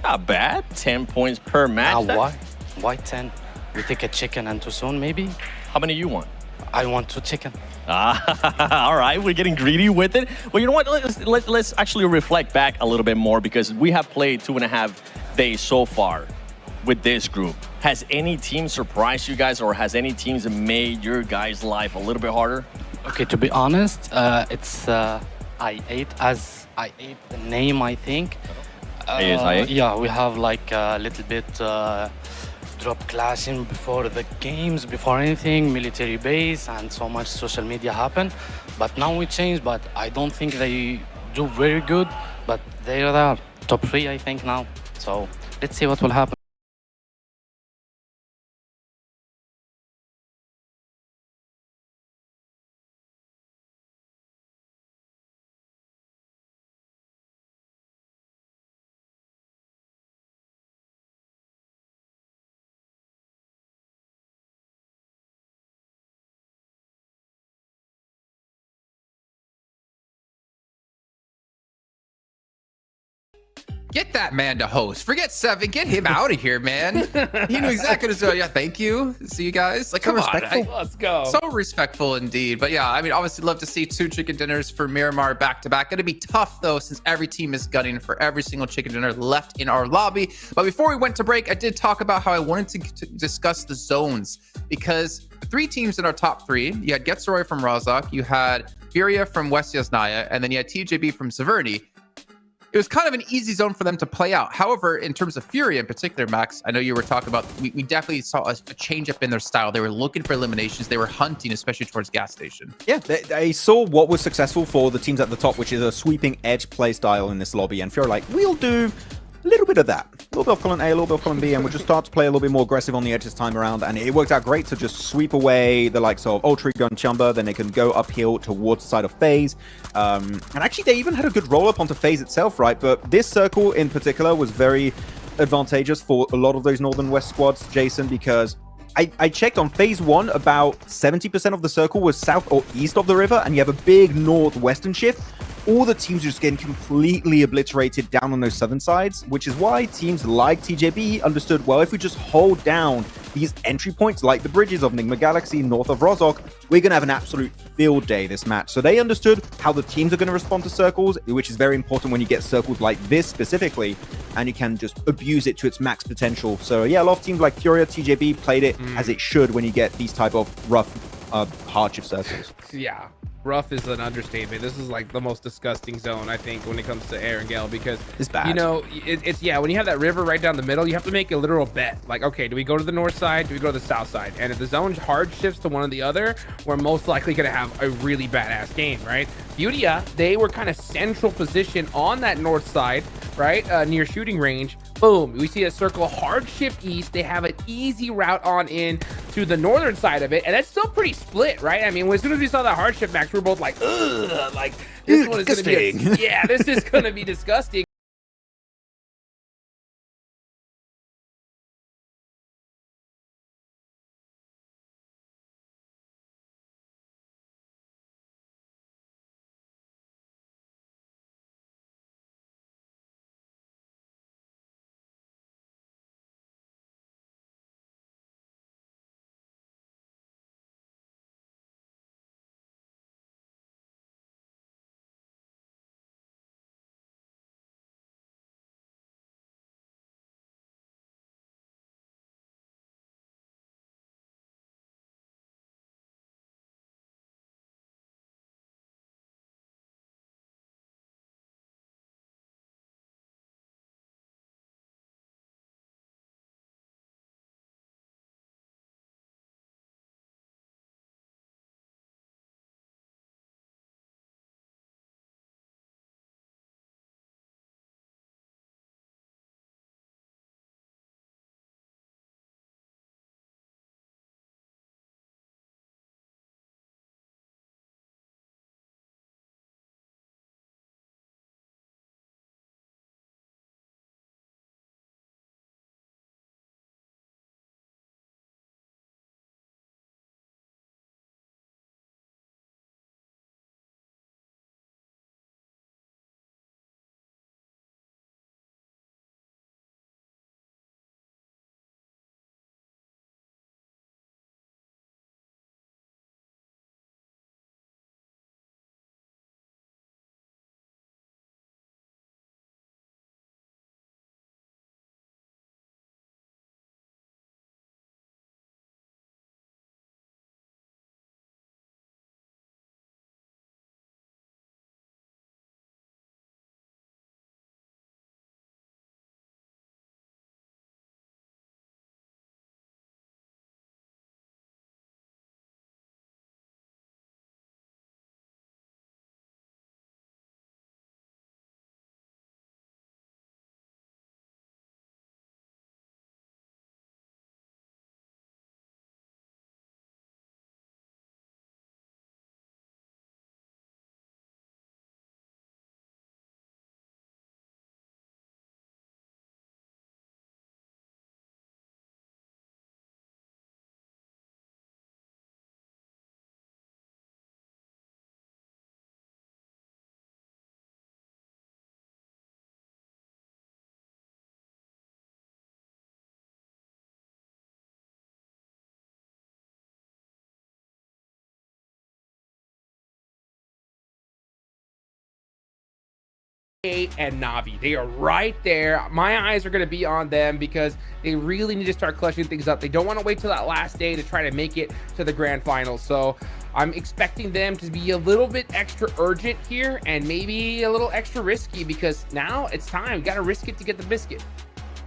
Not bad. 10 points per match. Why? Why 10? We take a chicken and too soon, maybe? How many you want? I want 2 chicken. All right, we're getting greedy with it. Well, you know what? Let's actually reflect back a little bit more because we have played 2.5 days so far with this group. Has any team surprised you guys, or has any teams made your guys' life a little bit harder? Okay, to be honest, it's I8 the name, I think. I8? Yeah, we have like a little bit drop clashing before the games, before anything, military base, and so much social media happen. But now we change, but I don't think they do very good, but they are there. top 3, I think, now. So let's see what will happen. Get that man to host. Forget Seven. Get him out of here, man. He knew exactly what to do. Yeah, thank you. See you guys. Like, come on. Let's go. So respectful indeed. But yeah, I mean, obviously love to see 2 chicken dinners for Miramar back to back. Gonna be tough though, since every team is gunning for every single chicken dinner left in our lobby. But before we went to break, I did talk about how I wanted to discuss the zones, because the 3 teams in our top 3, you had Getzeroy from Razak, you had Furia from West Yasnaya, and then you had TJB from Severny. It was kind of an easy zone for them to play out. However, in terms of Fury in particular, Max, I know you were talking about, we definitely saw a change up in their style. They were looking for eliminations. They were hunting, especially towards gas station. Yeah, they saw what was successful for the teams at the top, which is a sweeping edge play style in this lobby. And Fury like, we'll do a little bit of that. A little bit of column A, a little bit of column B, and we'll just start to play a little bit more aggressive on the edge this time around. And it worked out great to just sweep away the likes of Ultrigo and Chumba. Then they can go uphill towards the side of FaZe. And actually, they even had a good roll up onto FaZe itself, right? But this circle in particular was very advantageous for a lot of those Northern West squads, Jason, because I checked on phase 1, about 70% of the circle was south or east of the river, and you have a big northwestern shift. All the teams are just getting completely obliterated down on those southern sides, which is why teams like TJB understood, well, if we just hold down these entry points like the bridges of Nigma Galaxy north of Rozhok, we're going to have an absolute field day this match. So they understood how the teams are going to respond to circles, which is very important when you get circles like this specifically, and you can just abuse it to its max potential. So yeah, a lot of teams like Furia, TJB played it as it should when you get these type of rough hardship circles. Yeah. Rough is an understatement. This is like the most disgusting zone, I think, when it comes to Air and Gale, because it's bad. You know, it's yeah, when you have that river right down the middle, you have to make a literal bet. Like, okay, do we go to the north side? Do we go to the south side? And if the zone hard shifts to one or the other, we're most likely going to have a really badass game, right? Beautia, they were kind of central position on that north side, right? Near shooting range. Boom, we see a circle hard shift east. They have an easy route on in to the northern side of it, and that's still pretty split, right? I mean, as soon as we saw that hard shift, Max, we were both like, ugh, like this one is gonna be yeah, this is gonna be disgusting. and Navi. They are right there. My eyes are going to be on them because they really need to start clutching things up. They don't want to wait till that last day to try to make it to the grand finals. So I'm expecting them to be a little bit extra urgent here and maybe a little extra risky because now it's time. You got to risk it to get the biscuit.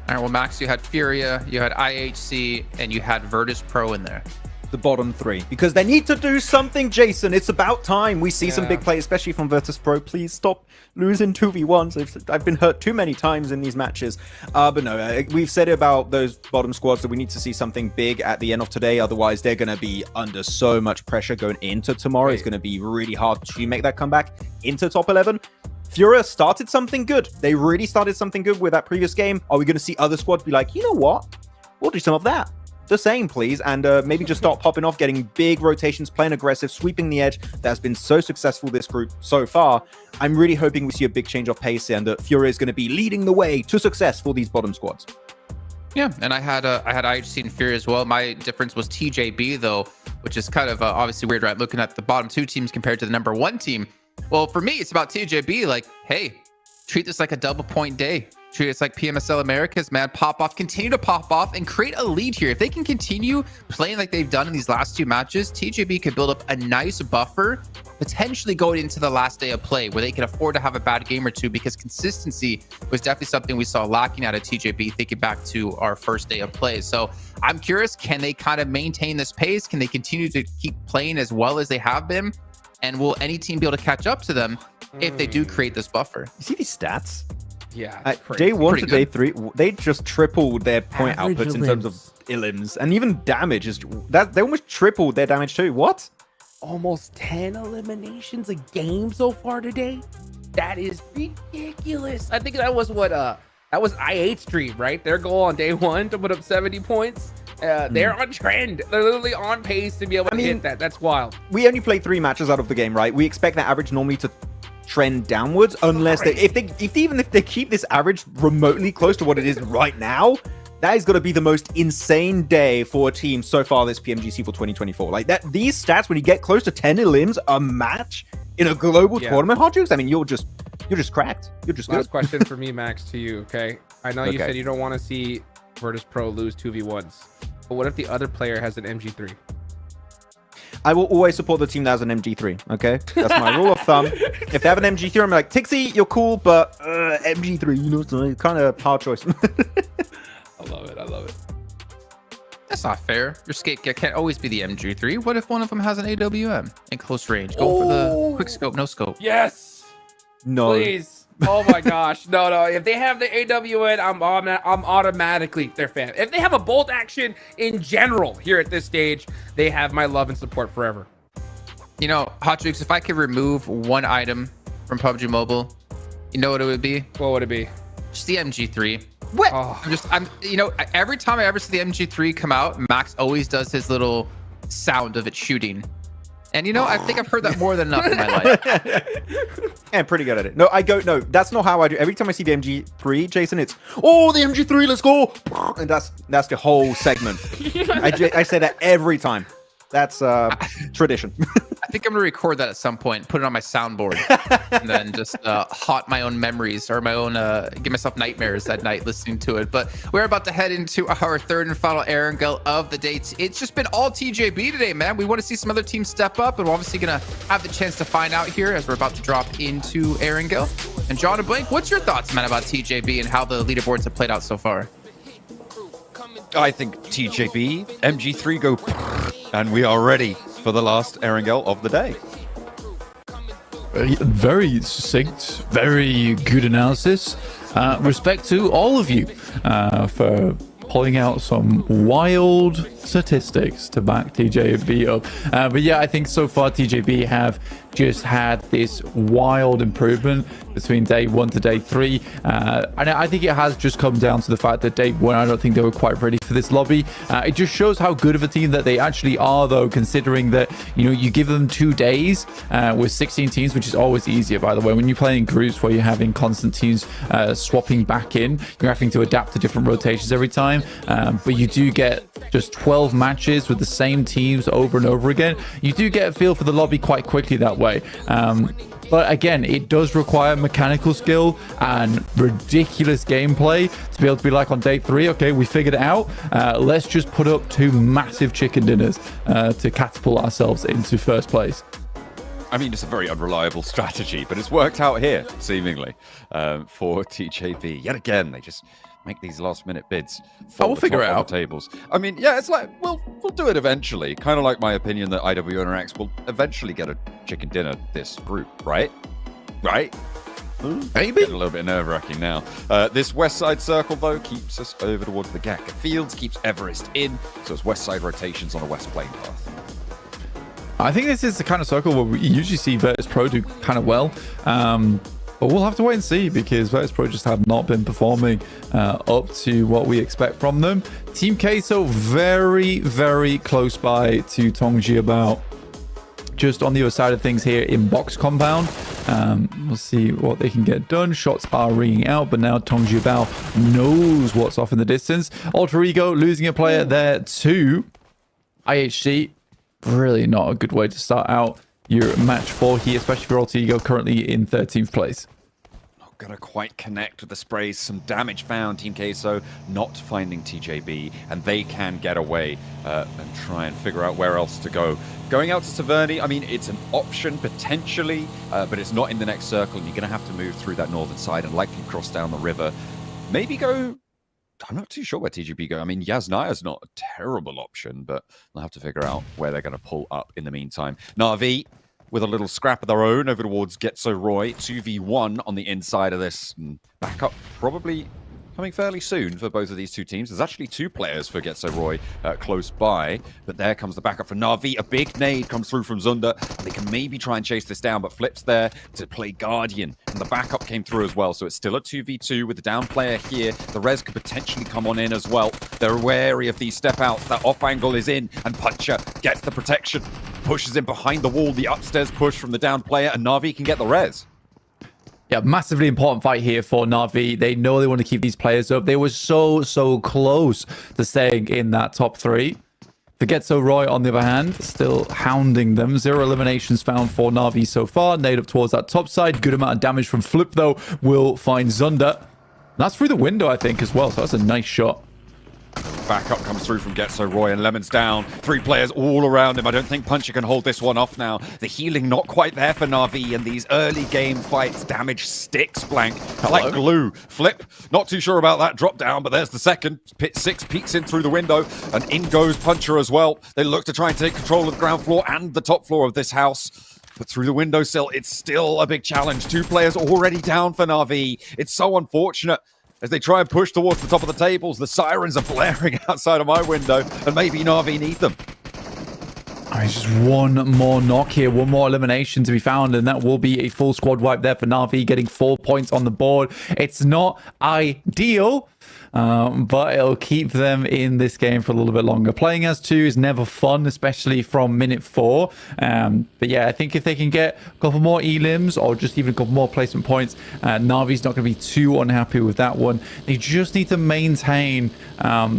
All right, well, Max, you had Furia, you had IHC, and you had Virtus Pro in there. The bottom three, because they need to do something, Jason. It's about time. We see some big play, especially from Virtus Pro. Please stop losing 2v1s. I've been hurt too many times in these matches. But no, we've said about those bottom squads that we need to see something big at the end of today. Otherwise, they're going to be under so much pressure going into tomorrow. It's going to be really hard to make that comeback into top 11. Furia started something good. They really started something good with that previous game. Are we going to see other squads be like, you know what? We'll do some of that. The same, please, and maybe just start popping off, getting big rotations, playing aggressive, sweeping the edge. That's been so successful this group so far. I'm really hoping we see a big change of pace and that Furia is going to be leading the way to success for these bottom squads. Yeah, and I had IHC and Furia as well. My difference was TJB though, which is kind of obviously weird, right? Looking at the bottom two teams compared to the number one team. Well, for me, it's about TJB. Like, hey, treat this like a double point day. Treat it like PMSL America's mad pop off, continue to pop off and create a lead here. If they can continue playing like they've done in these last two matches, TJB could build up a nice buffer, potentially going into the last day of play where they can afford to have a bad game or two, because consistency was definitely something we saw lacking out of TJB thinking back to our first day of play. So I'm curious, can they kind of maintain this pace? Can they continue to keep playing as well as they have been? And will any team be able to catch up to them if they do create this buffer? You see these stats? Yeah, day one Pretty to day good. three, they just tripled their point Average outputs in terms of elims, and even damage is that they almost tripled their damage too. What? almost 10 eliminations a game so far today. That is ridiculous. I think that was what that was IH Stream, right? Their goal on day one to put up 70 points. They're on trend. They're literally on pace to be able to hit that. That's wild. We only play 3 matches out of the game, right? We expect that average normally to trend downwards, unless if they keep this average remotely close to what it is right now. That is going to be the most insane day for a team so far this PMGC for 2024. Like that, these stats when you get close to 10 elims a match in a global tournament, Hot Jukes, I mean, you're just cracked. You're just Last good. question for me, Max, to you. Okay, I know you said you don't want to see Virtus Pro lose 2v1s, but what if the other player has an MG3? I will always support the team that has an MG3, okay? That's my rule of thumb. If they have an MG3, I'm like, Tixie, you're cool, but MG3, you know, it's kind of hard choice. I love it. I love it. That's not fair. Your skate can't always be the MG3. What if one of them has an AWM in close range? Go for the quick scope, no scope. Yes. No. Please. Oh my gosh. No. If they have the AWN, I'm automatically their fan. If they have a bolt action in general here at this stage, they have my love and support forever. You know, Hot Jukes, if I could remove one item from PUBG Mobile, you know what it would be? What would it be? Just the MG3. What? Oh. You know, every time I ever see the MG3 come out, Max always does his little sound of it shooting. And you know, I think I've heard that more than enough in my life. Yeah, pretty good at it. No, that's not how I do. Every time I see the MG3, Jason, it's, oh, the MG3, let's go. And that's the whole segment. I say that every time. That's tradition. I think I'm gonna record that at some point, put it on my soundboard, and then just haunt my own memories or my own give myself nightmares at night listening to it. But we're about to head into our third and final Erangel of the day. It's just been all TJB today, man. We want to see some other teams step up, and we're obviously gonna have the chance to find out here as we're about to drop into Erangel. And John and Blake, what's your thoughts, man, about TJB and how the leaderboards have played out so far? I think TJB, MG3 go, and we are ready for the last Erangel of the day. Very succinct, very good analysis. Respect to all of you for pulling out some wild statistics to back TJB up. But yeah, I think so far TJB have just had this wild improvement between day 1 to day 3. And I think it has just come down to the fact that day 1, I don't think they were quite ready for this lobby. It just shows how good of a team that they actually are, though, considering that, you know, you give them 2 days with 16 teams, which is always easier, by the way. When you play in groups where you're having constant teams swapping back in, you're having to adapt to different rotations every time. But you do get just 12 matches with the same teams over and over again. You do get a feel for the lobby quite quickly that way. But again, it does require mechanical skill and ridiculous gameplay to be able to be like on day 3, okay, we figured it out. Let's just put up 2 massive chicken dinners to catapult ourselves into first place. I mean, it's a very unreliable strategy, but it's worked out here, seemingly, for TJB. Yet again, they just make these last-minute bids. We'll figure it out. Tables. I mean, yeah, it's like, we'll do it eventually. Kind of like my opinion that IWNRX will eventually get a chicken dinner this group, right? Right? Maybe. Getting a little bit nerve-wracking now. This west side circle, though, keeps us over towards the Gaka Fields, keeps Everest in, so it's west side rotations on a west plane path. I think this is the kind of circle where we usually see Virtus Pro do kind of well. But we'll have to wait and see because Virtus Pro just have not been performing up to what we expect from them. Team Queso very, very close by to Tongjiabao. Just on the other side of things here in box compound. We'll see what they can get done. Shots are ringing out, but now Tongjiabao knows what's off in the distance. Alter Ego losing a player there to IHC. Really not a good way to start out your match 4 here, especially for Alter Ego currently in 13th place. Not gonna quite connect with the sprays. Some damage found. Team Queso not finding TJB, and they can get away and try and figure out where else to go. Going out to Taverny, I mean, it's an option potentially, but it's not in the next circle, and you're gonna have to move through that northern side and likely cross down the river. Maybe go... I'm not too sure where TGB go. I mean, Yasnaya's not a terrible option, but they'll have to figure out where they're going to pull up in the meantime. Na'Vi with a little scrap of their own over towards Getso Roy. 2v1 on the inside of this. Back up probably coming fairly soon for both of these two teams. There's actually 2 players for Getso Roy close by, but there comes the backup for Na'Vi. A big nade comes through from Zunda. They can maybe try and chase this down, but Flip's there to play Guardian, and the backup came through as well, so it's still a 2v2 with the down player here. The res could potentially come on in as well. They're wary of these step outs. That off angle is in, and Puncher gets the protection, pushes in behind the wall, the upstairs push from the down player, and Na'Vi can get the res. Yeah, massively important fight here for Na'Vi. They know they want to keep these players up. They were so close to staying in that top 3. Forget So Roy, on the other hand, still hounding them. 0 eliminations found for Na'Vi so far. Nade up towards that top side. Good amount of damage from Flip, though, will find Zunda. That's through the window, I think, as well. So that's a nice shot. Backup comes through from Getso Roy, and Lemon's down. 3 players all around him. I don't think Puncher can hold this one off now. The healing not quite there for Na'Vi, and these early game fights, damage sticks, Blank. Like glue. Flip, not too sure about that drop down, but there's the second. Pit 6 peeks in through the window, and in goes Puncher as well. They look to try and take control of the ground floor and the top floor of this house. But through the windowsill, it's still a big challenge. 2 players already down for Na'Vi. It's so unfortunate. As they try and push towards the top of the tables, the sirens are blaring outside of my window, and maybe Na'Vi need them. It's just one more knock here, one more elimination to be found, and that will be a full squad wipe there for Na'Vi, getting 4 points on the board. It's not ideal, but it'll keep them in this game for a little bit longer. Playing as 2 is never fun, especially from minute 4. But yeah, I think if they can get a couple more elims or just even a couple more placement points, Na'Vi's not going to be too unhappy with that one. They just need to maintain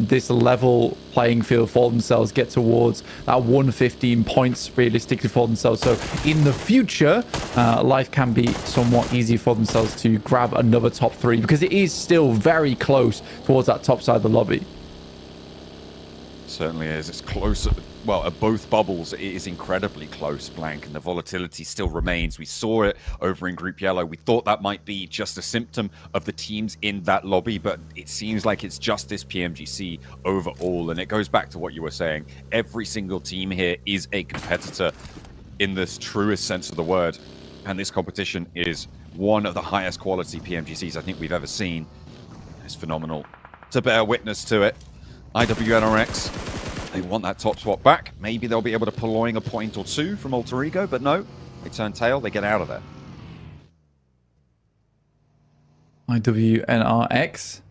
this level playing field for themselves, get towards that 115 points realistically for themselves. So in the future, life can be somewhat easy for themselves to grab another top 3, because it is still very close towards that top side of the lobby. Certainly is. It's close. Well, at both bubbles, it is incredibly close, Blank, and the volatility still remains. We saw it over in Group Yellow. We thought that might be just a symptom of the teams in that lobby, but it seems like it's just this PMGC overall. And it goes back to what you were saying. Every single team here is a competitor in this truest sense of the word. And this competition is one of the highest quality PMGCs I think we've ever seen. It's phenomenal to bear witness to it. IWNRX, they want that top spot back. Maybe they'll be able to purloin a point or 2 from Alter Ego, but no, they turn tail, they get out of there. IWNRX.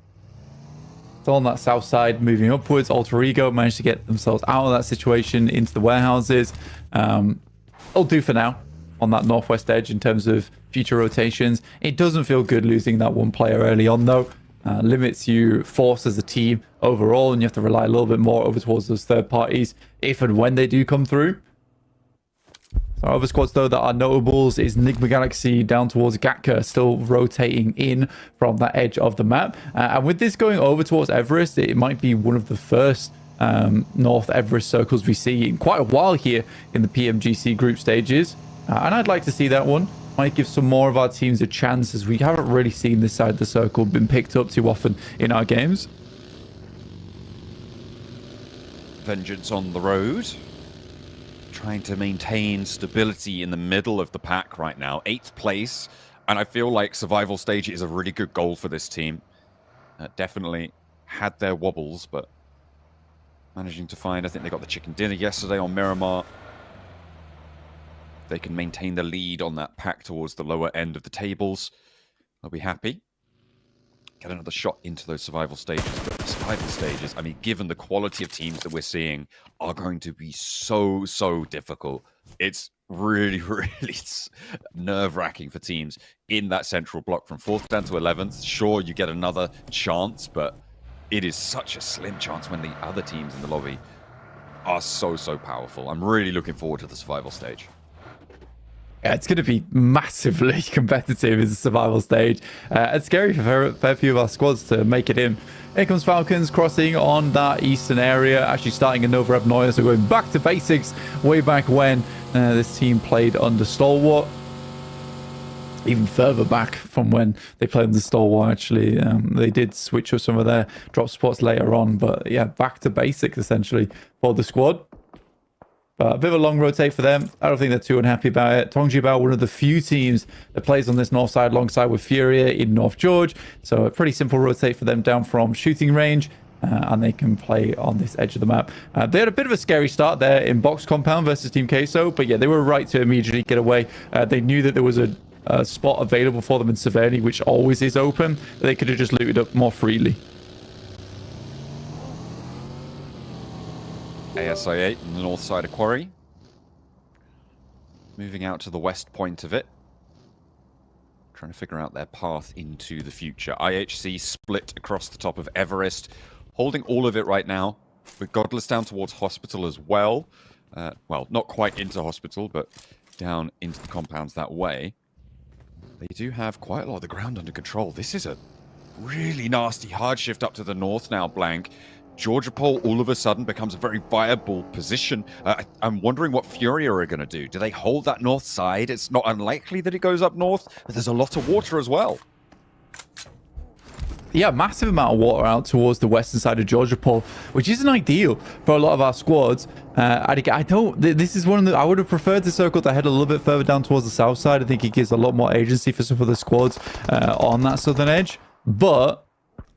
Still on that south side, moving upwards. Alter Ego managed to get themselves out of that situation into the warehouses. It'll do for now on that northwest edge in terms of future rotations. It doesn't feel good losing that one player early on, though. Limits you force as a team overall, and you have to rely a little bit more over towards those third parties if and when they do come through. So other squads, though, that are notables is Nigma Galaxy down towards Gatka, still rotating in from that edge of the map. And with this going over towards Everest, it might be one of the first North Everest circles we see in quite a while here in the PMGC group stages. And I'd like to see that one. Might give some more of our teams a chance, as we haven't really seen this side of the circle been picked up too often in our games. Vengeance on the road. Trying to maintain stability in the middle of the pack right now. 8th place. And I feel like survival stage is a really good goal for this team. Definitely had their wobbles, but managing to find, I think they got the chicken dinner yesterday on Miramar. They can maintain the lead on that pack towards the lower end of the tables. They'll be happy. Get another shot into those survival stages. But the survival stages, I mean, given the quality of teams that we're seeing, are going to be so difficult. It's really nerve-wracking for teams in that central block from 4th down to 11th. Sure, you get another chance, but it is such a slim chance when the other teams in the lobby are so powerful. I'm really looking forward to the survival stage. Yeah, it's going to be massively competitive as a survival stage. It's scary for a fair few of our squads to make it in. Here comes Falcons crossing on that eastern area, actually starting in Nova Abnoya, so going back to basics way back when this team played under Stalwart. Even further back from when they played under Stalwart, actually. They did switch up some of their drop spots later on, but yeah, back to basics essentially for the squad. But a bit of a long rotate for them. I don't think they're too unhappy about it. Tongjibao, one of the few teams that plays on this north side alongside with Furia in North George. So a pretty simple rotate for them down from shooting range. And they can play on this edge of the map. They had a bit of a scary start there in Box Compound versus Team Queso. But yeah, they were right to immediately get away. They knew that there was a spot available for them in Severny, which always is open. They could have just looted up more freely. ASI-8 on the north side of Quarry. Moving out to the west point of it. Trying to figure out their path into the future. IHC split across the top of Everest. Holding all of it right now. With Godless down towards Hospital as well. Well, not quite into Hospital, but down into the compounds that way. They do have quite a lot of the ground under control. This is a really nasty hard shift up to the north now, Blank. Georgia Pole all of a sudden becomes a very viable position. I'm wondering what Furia are going to do. Do they hold that north side? It's not unlikely that it goes up north, but there's a lot of water as well. Yeah, massive amount of water out towards the western side of Georgia Pole, which isn't ideal for a lot of our squads. I don't. This is one of the. I would have preferred the circle to head a little bit further down towards the south side. I think it gives a lot more agency for some of the squads on that southern edge. But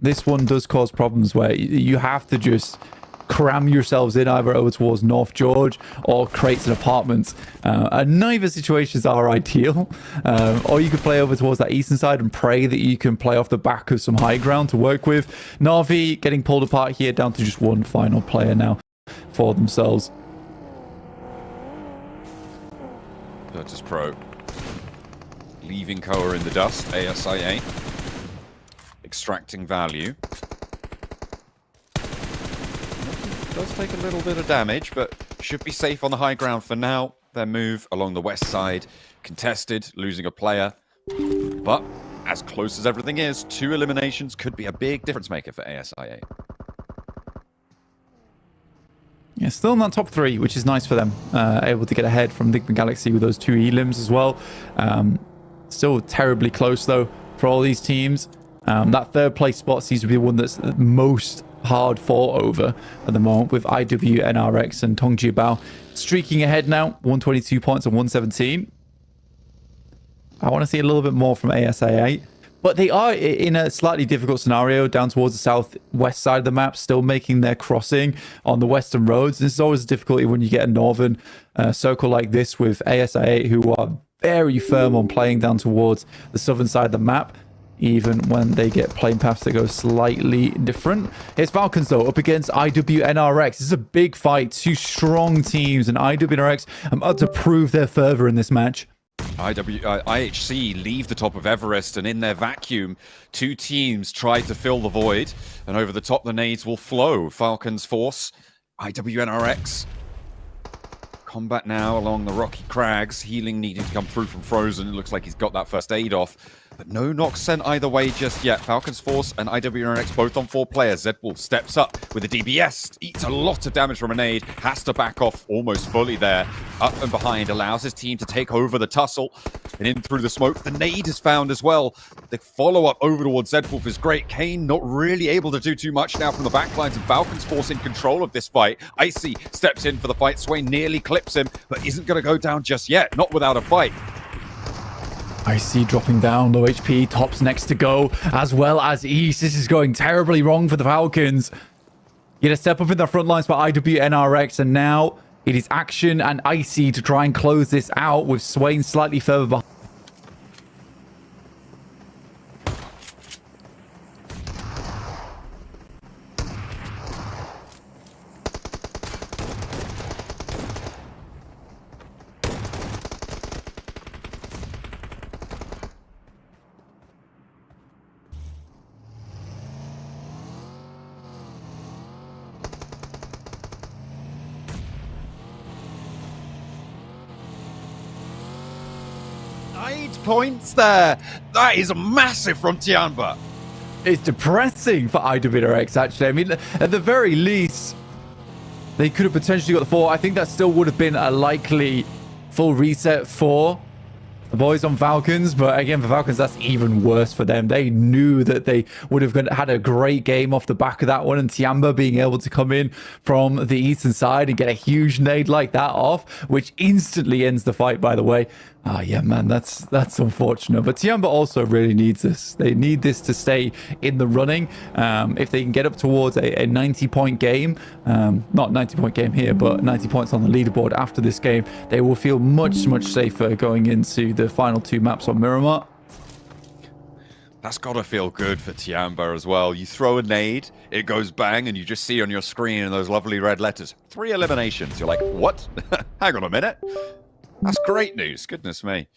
this one does cause problems where you have to just cram yourselves in either over towards North George or crates and apartments. And neither situations are ideal. Or you could play over towards that eastern side and pray that you can play off the back of some high ground to work with. Na'Vi getting pulled apart here down to just one final player now for themselves. Virtus Pro leaving Koa in the dust. ASIA extracting value. Does take a little bit of damage, but should be safe on the high ground for now. Their move along the west side contested, losing a player. But as close as everything is, 2 eliminations could be a big difference maker for ASIA. Yeah, still in that top 3, which is nice for them. Able to get ahead from Nigma Galaxy with those 2 elims as well. Still terribly close, though, for all these teams. That 3rd place spot seems to be the one that's most hard fought over at the moment, with IW, NRX, and Tongjibao streaking ahead now. 122 points and 117. I want to see a little bit more from ASIA. But they are in a slightly difficult scenario down towards the southwest side of the map, still making their crossing on the western roads. This is always a difficulty when you get a northern circle like this with ASIA, who are very firm on playing down towards the southern side of the map, even when they get playing paths that go slightly different. Here's Falcons, though, up against IW NRX. This is a big fight. 2 strong teams, and IW NRX are about to prove their fervor in this match. IHC leave the top of Everest, and in their vacuum, 2 teams try to fill the void, and over the top the nades will flow. Falcons force IWNRX Combat now along the rocky crags. Healing needing to come through from Frozen. It looks like he's got that first aid off. But no knocks sent either way just yet. Falcons Force and IWNRX both on 4 players. Zedwolf steps up with a DBS. Eats a lot of damage from a nade. Has to back off almost fully there. Up and behind. Allows his team to take over the tussle. And in through the smoke. The nade is found as well. The follow-up over towards Zedwolf is great. Kane not really able to do too much now from the backlines. And Falcons Force in control of this fight. Icy steps in for the fight. Swain nearly clips him. But isn't going to go down just yet. Not without a fight. Icy dropping down, low HP, Tops next to go, as well as East. This is going terribly wrong for the Falcons. Get a step up in the front lines for IWNRX, and now it is Action and Icy to try and close this out with Swain slightly further behind. Points there. That is massive from Tianba. It's depressing for IWNRX, actually. I mean, at the very least, they could have potentially got the 4. I think that still would have been a likely full reset for the boys on Falcons. But again, for Falcons, that's even worse for them. They knew that they would have had a great game off the back of that one. And Tiamba being able to come in from the eastern side and get a huge nade like that off, which instantly ends the fight, by the way. Yeah, man, that's unfortunate. But Tiamba also really needs this. They need this to stay in the running. If they can get up towards a 90-point game, not 90-point game here, but 90 points on the leaderboard after this game, they will feel much, much safer going into the final 2 maps on Miramar. That's got to feel good for Tiamba as well. You throw a nade, it goes bang, and you just see on your screen those lovely red letters, 3 eliminations. You're like, what? Hang on a minute. That's great news. Goodness me.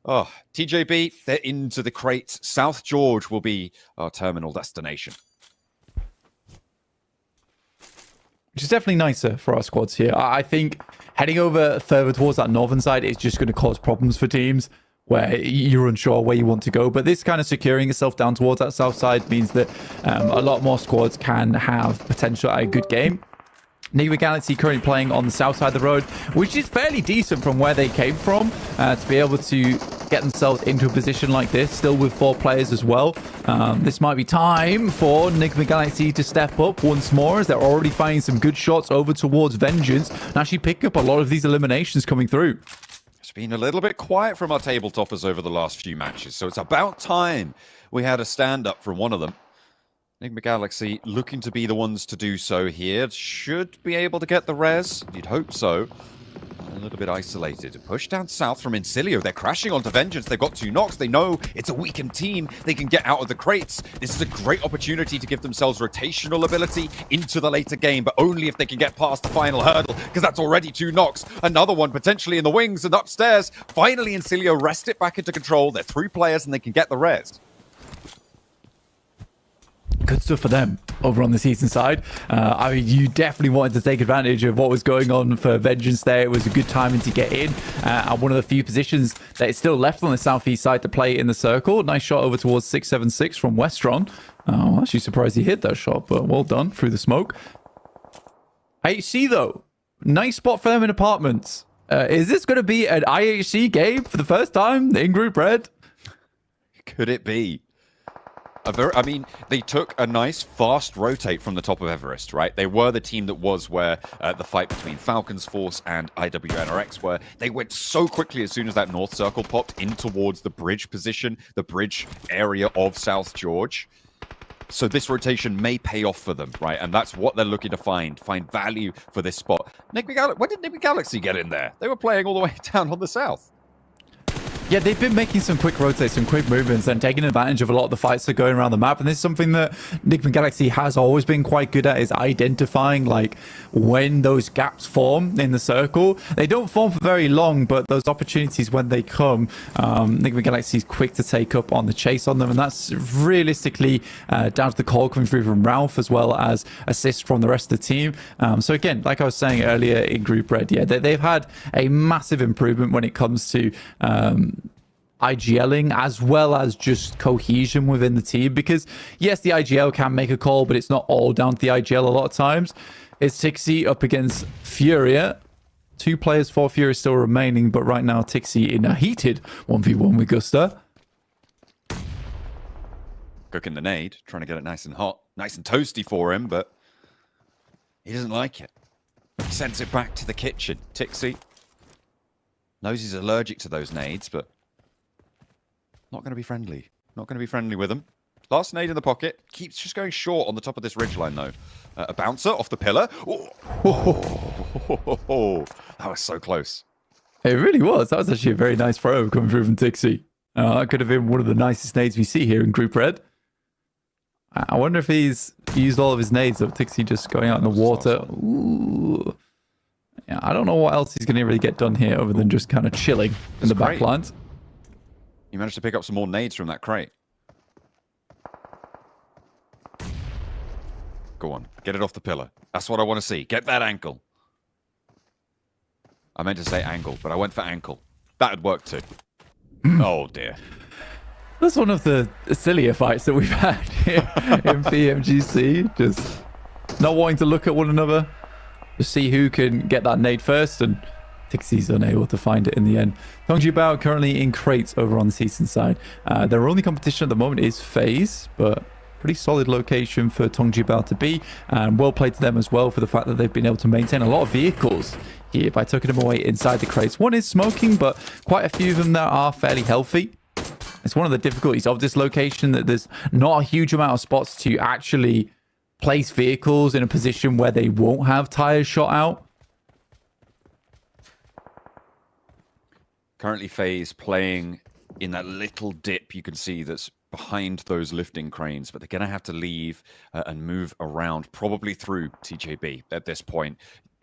Oh, TJB, they're into the crates. South George will be our terminal destination. Which is definitely nicer for our squads here. I think heading over further towards that northern side is just going to cause problems for teams where you're unsure where you want to go. But this kind of securing itself down towards that south side means that a lot more squads can have potential at a good game. Nigma Galaxy currently playing on the south side of the road, which is fairly decent from where they came from, to be able to get themselves into a position like this, still with 4 players as well. This might be time for Nigma Galaxy to step up once more, as they're already finding some good shots over towards Vengeance and actually pick up a lot of these eliminations coming through. It's been a little bit quiet from our tabletoppers over the last few matches, so it's about time we had a stand-up from one of them. Nigma Galaxy looking to be the ones to do so here. Should be able to get the res. You'd hope so. A little bit isolated. Push down south from Incilio. They're crashing onto Vengeance. They've got 2 knocks. They know it's a weakened team. They can get out of the crates. This is a great opportunity to give themselves rotational ability into the later game, but only if they can get past the final hurdle, because that's already 2 knocks. Another one potentially in the wings and upstairs. Finally, Incilio wrest it back into control. They're 3 players and they can get the res. Good stuff for them over on the season side. I mean, you definitely wanted to take advantage of what was going on for Vengeance there. It was a good timing to get in. And one of the few positions that is still left on the southeast side to play in the circle. Nice shot over towards 676 from Westron. I'm actually surprised he hit that shot, but well done through the smoke. IHC, though. Nice spot for them in apartments. Is this going to be an IHC game for the first time in Group Red? Could it be? I mean, they took a nice fast rotate from the top of Everest, right? They were the team that was where the fight between Falcons Force and IWNRX were. They went so quickly as soon as that north circle popped in towards the bridge position, the bridge area of South George. So this rotation may pay off for them, right? And that's what they're looking to find value for this spot. When did Nigma Galaxy get in there? They were playing all the way down on the south. Yeah, they've been making some quick rotates, some quick movements, and taking advantage of a lot of the fights that are going around the map. And this is something that Nickman Galaxy has always been quite good at, is identifying like when those gaps form in the circle. They don't form for very long, but those opportunities when they come, Nickman Galaxy is quick to take up on the chase on them, and that's realistically down to the call coming through from Ralph as well as assists from the rest of the team. So again, like I was saying earlier in Group Red, yeah, they've had a massive improvement when it comes to IGLing as well as just cohesion within the team, because yes, the IGL can make a call, but it's not all down to the IGL a lot of times. It's Tixi up against Furia. 2 players for Furia still remaining, but right now Tixi in a heated 1v1 with Gusta. Cooking the nade, trying to get it nice and hot, nice and toasty for him, but he doesn't like it. He sends it back to the kitchen. Tixi knows he's allergic to those nades, but not going to be friendly. Not going to be friendly with him. Last nade in the pocket. Keeps just going short on the top of this ridgeline, though. A bouncer off the pillar. Oh, that was so close. It really was. That was actually a very nice throw coming through from Tixi. That could have been one of the nicest nades we see here in Group Red. I wonder if he's used all of his nades of Tixi just going out in the water. Ooh. Yeah, I don't know what else he's going to really get done here other than just kind of chilling in the back lines. You managed to pick up some more nades from that crate. Go on, get it off the pillar. That's what I want to see. Get that ankle. I meant to say angle, but I went for ankle. That would work too. Oh dear. That's one of the sillier fights that we've had here in pmgc. Just not wanting to look at one another, to see who can get that nade first, and Tixi's unable to find it in the end. Tongji Bao currently in crates over on the Season side. Their only competition at the moment is FaZe, but pretty solid location for Tongji Bao to be. And well played to them as well for the fact that they've been able to maintain a lot of vehicles here by tucking them away inside the crates. One is smoking, but quite a few of them that are fairly healthy. It's one of the difficulties of this location that there's not a huge amount of spots to actually place vehicles in a position where they won't have tires shot out. Currently FaZe playing in that little dip you can see that's behind those lifting cranes, but they're going to have to leave and move around, probably through TJB at this point.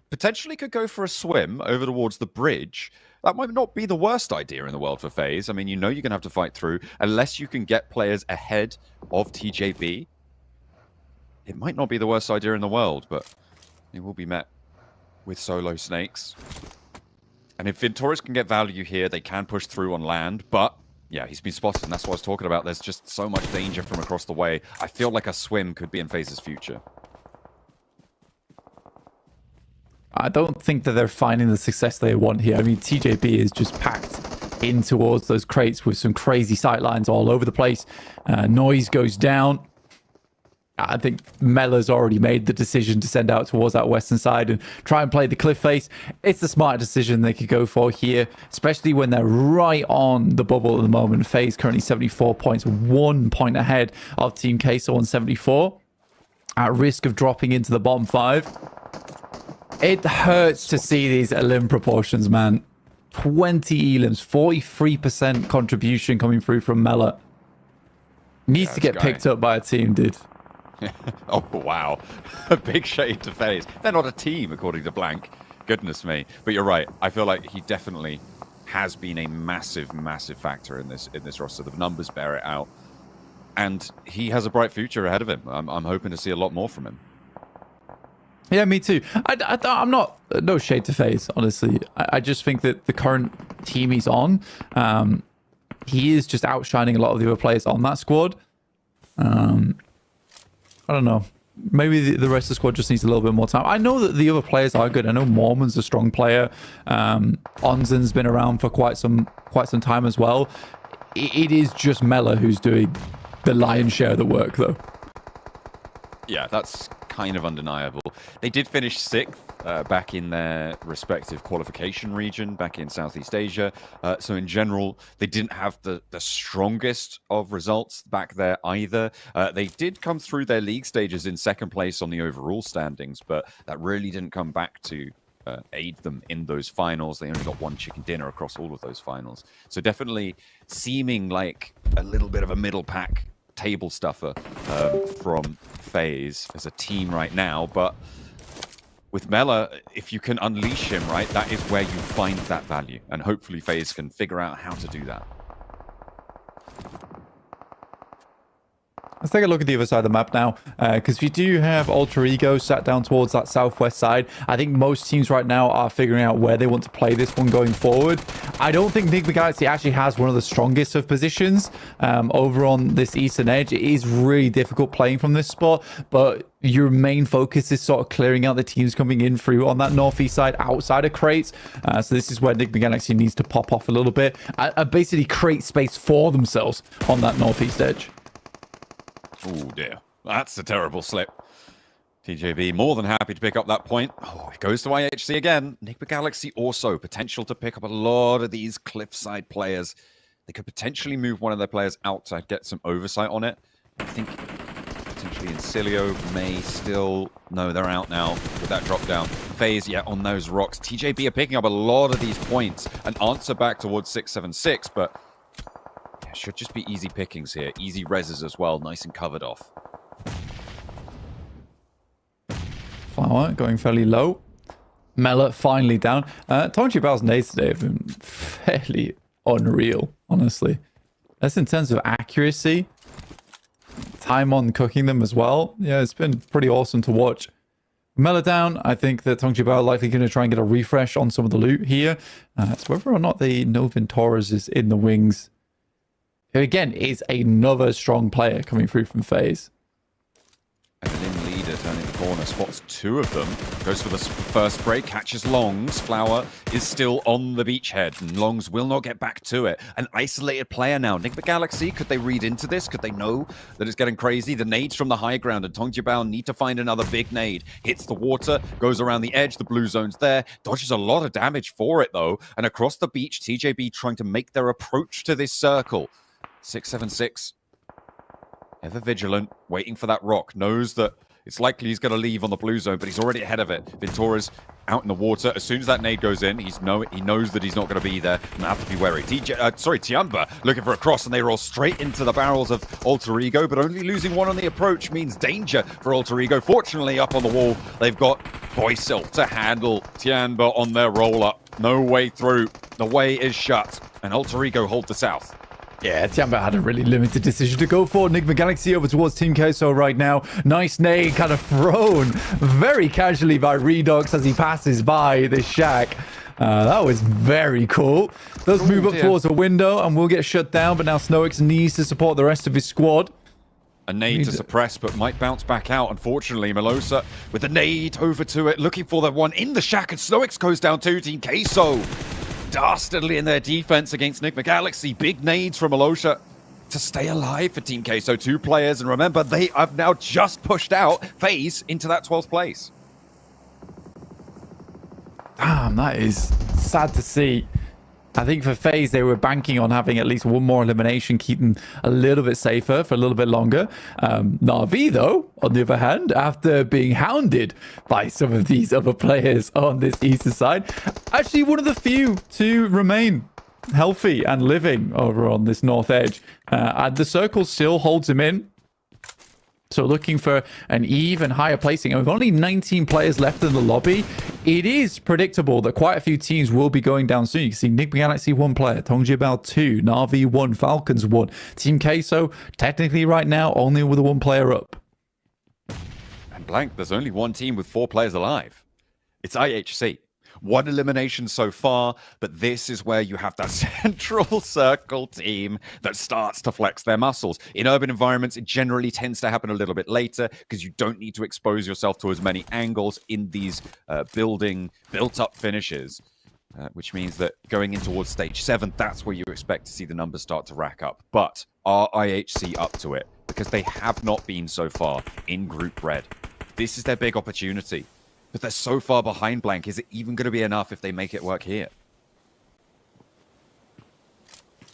Potentially could go for a swim over towards the bridge. That might not be the worst idea in the world for FaZe. I mean, you know you're going to have to fight through. Unless you can get players ahead of TJB, it might not be the worst idea in the world, but it will be met with solo snakes. And if Vintoris can get value here, they can push through on land, but yeah, he's been spotted, and that's what I was talking about. There's just so much danger from across the way. I feel like a swim could be in FaZe's future. I don't think that they're finding the success they want here. I mean, TJB is just packed in towards those crates with some crazy sightlines all over the place. Noise goes down. I think Mella's already made the decision to send out towards that western side and try and play the cliff face. It's the smart decision they could go for here, especially when they're right on the bubble at the moment. FaZe currently 74 points, 1 point ahead of Team Queso on 74, at risk of dropping into the bottom 5. It hurts to see these elim proportions, man. 20 elims, 43% contribution coming through from Mella. Needs to get picked up by a team, dude. Oh, wow. A big shade to FaZe. They're not a team, according to Blank. Goodness me. But you're right. I feel like he definitely has been a massive, massive factor in this roster. The numbers bear it out. And he has a bright future ahead of him. I'm hoping to see a lot more from him. Yeah, me too. I'm not, no shade to FaZe, honestly. I just think that the current team he's on, he is just outshining a lot of the other players on that squad. I don't know. Maybe the rest of the squad just needs a little bit more time. I know that the other players are good. I know Mormon's a strong player. Onzen's been around for quite some time as well. It is just Mella who's doing the lion's share of the work, though. Yeah, that's kind of undeniable. They did finish 6th back in their respective qualification region back in Southeast Asia. So in general, they didn't have the strongest of results back there either. They did come through their league stages in 2nd place on the overall standings, but that really didn't come back to aid them in those finals. They only got one chicken dinner across all of those finals. So definitely seeming like a little bit of a middle pack table stuffer from FaZe as a team right now. But with Mela, if you can unleash him, right, that is where you find that value. And hopefully FaZe can figure out how to do that. Let's take a look at the other side of the map now, because we do have Alter Ego sat down towards that southwest side. I think most teams right now are figuring out where they want to play this one going forward. I don't think Enigma Galaxy actually has one of the strongest of positions over on this eastern edge. It is really difficult playing from this spot, but your main focus is sort of clearing out the teams coming in through on that northeast side outside of crates. So this is where Enigma Galaxy needs to pop off a little bit and basically create space for themselves on that northeast edge. Oh dear, that's a terrible slip. TJB more than happy to pick up that point. Oh, it goes to IHC again. Enigma Galaxy also potential to pick up a lot of these cliffside players. They could potentially move one of their players out to get some oversight on it. I think potentially Incilio may still... No, they're out now with that drop down. FaZe, yeah, on those rocks. TJB are picking up a lot of these points. An answer back towards 676, but... should just be easy pickings here. Easy reses as well. Nice and covered off. Flower going fairly low. Mela finally down. Tongji Bao's nades today have been fairly unreal, honestly. That's in terms of accuracy. Time on cooking them as well. Yeah, it's been pretty awesome to watch. Mela down. I think that Tongji Bao likely going to try and get a refresh on some of the loot here. It's whether or not the Novin Torres is in the wings. Who again is another strong player coming through from FaZe. Evelyn leader turning the corner, spots two of them. Goes for the first spray, catches Longs. Flower is still on the beachhead, and Longs will not get back to it. An isolated player now. Enigma Galaxy, could they read into this? Could they know that it's getting crazy? The nades from the high ground, and Tongji Bao need to find another big nade. Hits the water, goes around the edge, the blue zone's there. Dodges a lot of damage for it, though. And across the beach, TJB trying to make their approach to this circle. 676, ever vigilant, waiting for that rock. Knows that it's likely he's going to leave on the blue zone, but he's already ahead of it. Ventura's out in the water. As soon as that nade goes in, he knows that he's not going to be there and have to be wary. Tiamba looking for a cross, and they roll straight into the barrels of Alter Ego, but only losing one on the approach means danger for Alter Ego. Fortunately, up on the wall, they've got Boysil to handle Tiamba on their roll-up. No way through. The way is shut, and Alter Ego hold the south. Yeah, Tiamba had a really limited decision to go for. Enigma Galaxy over towards Team Queso right now. Nice nade kind of thrown very casually by Redox as he passes by this shack. That was very cool. Does move up towards a window and will get shut down, but now Snowix needs to support the rest of his squad. A nade to suppress, but might bounce back out, unfortunately. Melosa with the nade over to it, looking for the one in the shack, and Snowix goes down too. Team Queso dastardly in their defense against Enigma Galaxy. Big nades from Alosha to stay alive for Team Queso. Two players, and remember, they have now just pushed out FaZe into that 12th place. Damn, that is sad to see. I think for FaZe, they were banking on having at least one more elimination, keep them a little bit safer for a little bit longer. Na'Vi, though, on the other hand, after being hounded by some of these other players on this eastern side, actually one of the few to remain healthy and living over on this north edge. And the circle still holds him in. So looking for an even higher placing. And with only 19 players left in the lobby, it is predictable that quite a few teams will be going down soon. You can see Enigma Galaxy 1 player, Tongji Bao 2, Na'Vi 1, Falcons 1. Team Queso, technically right now, only with a 1 player up. And blank, there's only one team with 4 players alive. It's IHC. 1 elimination so far, but this is where you have that central circle team that starts to flex their muscles. In urban environments, it generally tends to happen a little bit later because you don't need to expose yourself to as many angles in these built-up finishes, which means that going in towards stage 7, that's where you expect to see the numbers start to rack up. But are IHC up to it? Because they have not been so far in Group Red. This is their big opportunity. But they're so far behind blank. Is it even going to be enough if they make it work here?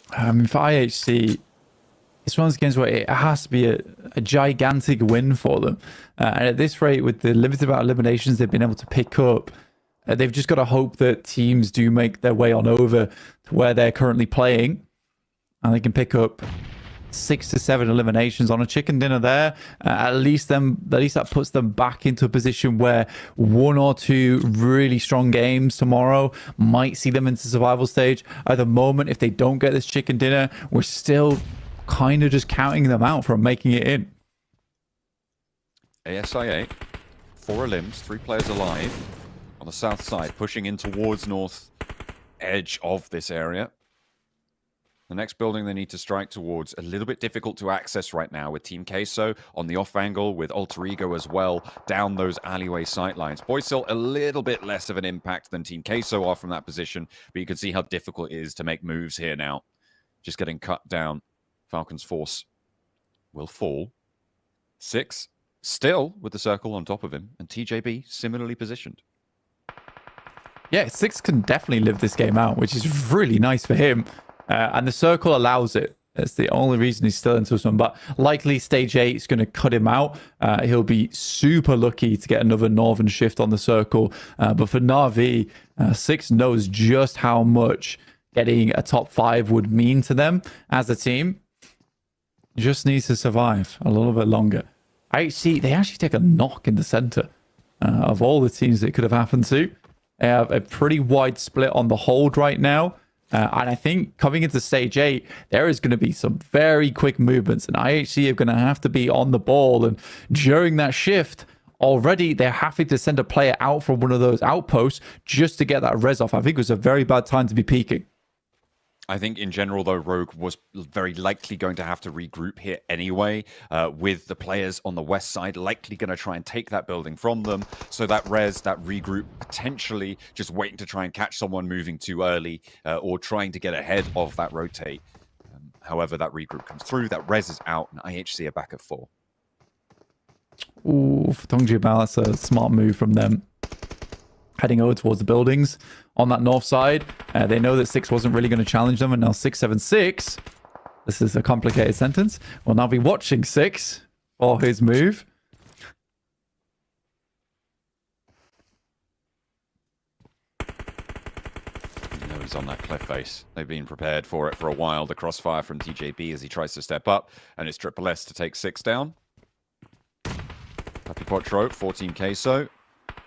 For IHC, it's one of those games where it has to be a gigantic win for them. And at this rate, with the limited amount of eliminations they've been able to pick up, They've just got to hope that teams do make their way on over to where they're currently playing, and they can pick up 6 to 7 eliminations on a chicken dinner there. At least that puts them back into a position where 1 or 2 really strong games tomorrow might see them into survival stage. At the moment, if they don't get this chicken dinner, we're still kind of just counting them out from making it in. ASI 8, 4 limbs, 3 players alive on the south side, pushing in towards north edge of this area. The next building they need to strike towards, a little bit difficult to access right now with Team Queso on the off angle, with Alter Ego as well down those alleyway sightlines. Boysil a little bit less of an impact than Team Queso are from that position, but you can see how difficult it is to make moves here now. Just getting cut down. Falcon's force will fall. 6 still with the circle on top of him, and TJB similarly positioned. Yeah, 6 can definitely live this game out, which is really nice for him. And the circle allows it. That's the only reason he's still into this one. But likely stage 8 is going to cut him out. He'll be super lucky to get another northern shift on the circle. But for Na'Vi, 6 knows just how much getting a top 5 would mean to them as a team. Just needs to survive a little bit longer. They actually take a knock in the center of all the teams that it could have happened to. They have a pretty wide split on the hold right now. And I think coming into stage 8, there is going to be some very quick movements, and IHC are going to have to be on the ball. And during that shift, already they're having to send a player out from one of those outposts just to get that res off. I think it was a very bad time to be peeking. I think in general, though, Rogue was very likely going to have to regroup here anyway, with the players on the west side likely going to try and take that building from them. So that res, that regroup, potentially just waiting to try and catch someone moving too early, or trying to get ahead of that rotate. However, that regroup comes through, that res is out, and IHC are back at 4. Ooh, for Tongjibao, that's a smart move from them. Heading over towards the buildings on that north side. They know that 6 wasn't really going to challenge them, and now 676. This is a complicated sentence. We'll now be watching 6 for his move. He's on that cliff face. They've been prepared for it for a while. The crossfire from TJB as he tries to step up, and it's Triple S to take 6 down. Papi Quattro, 14 Queso.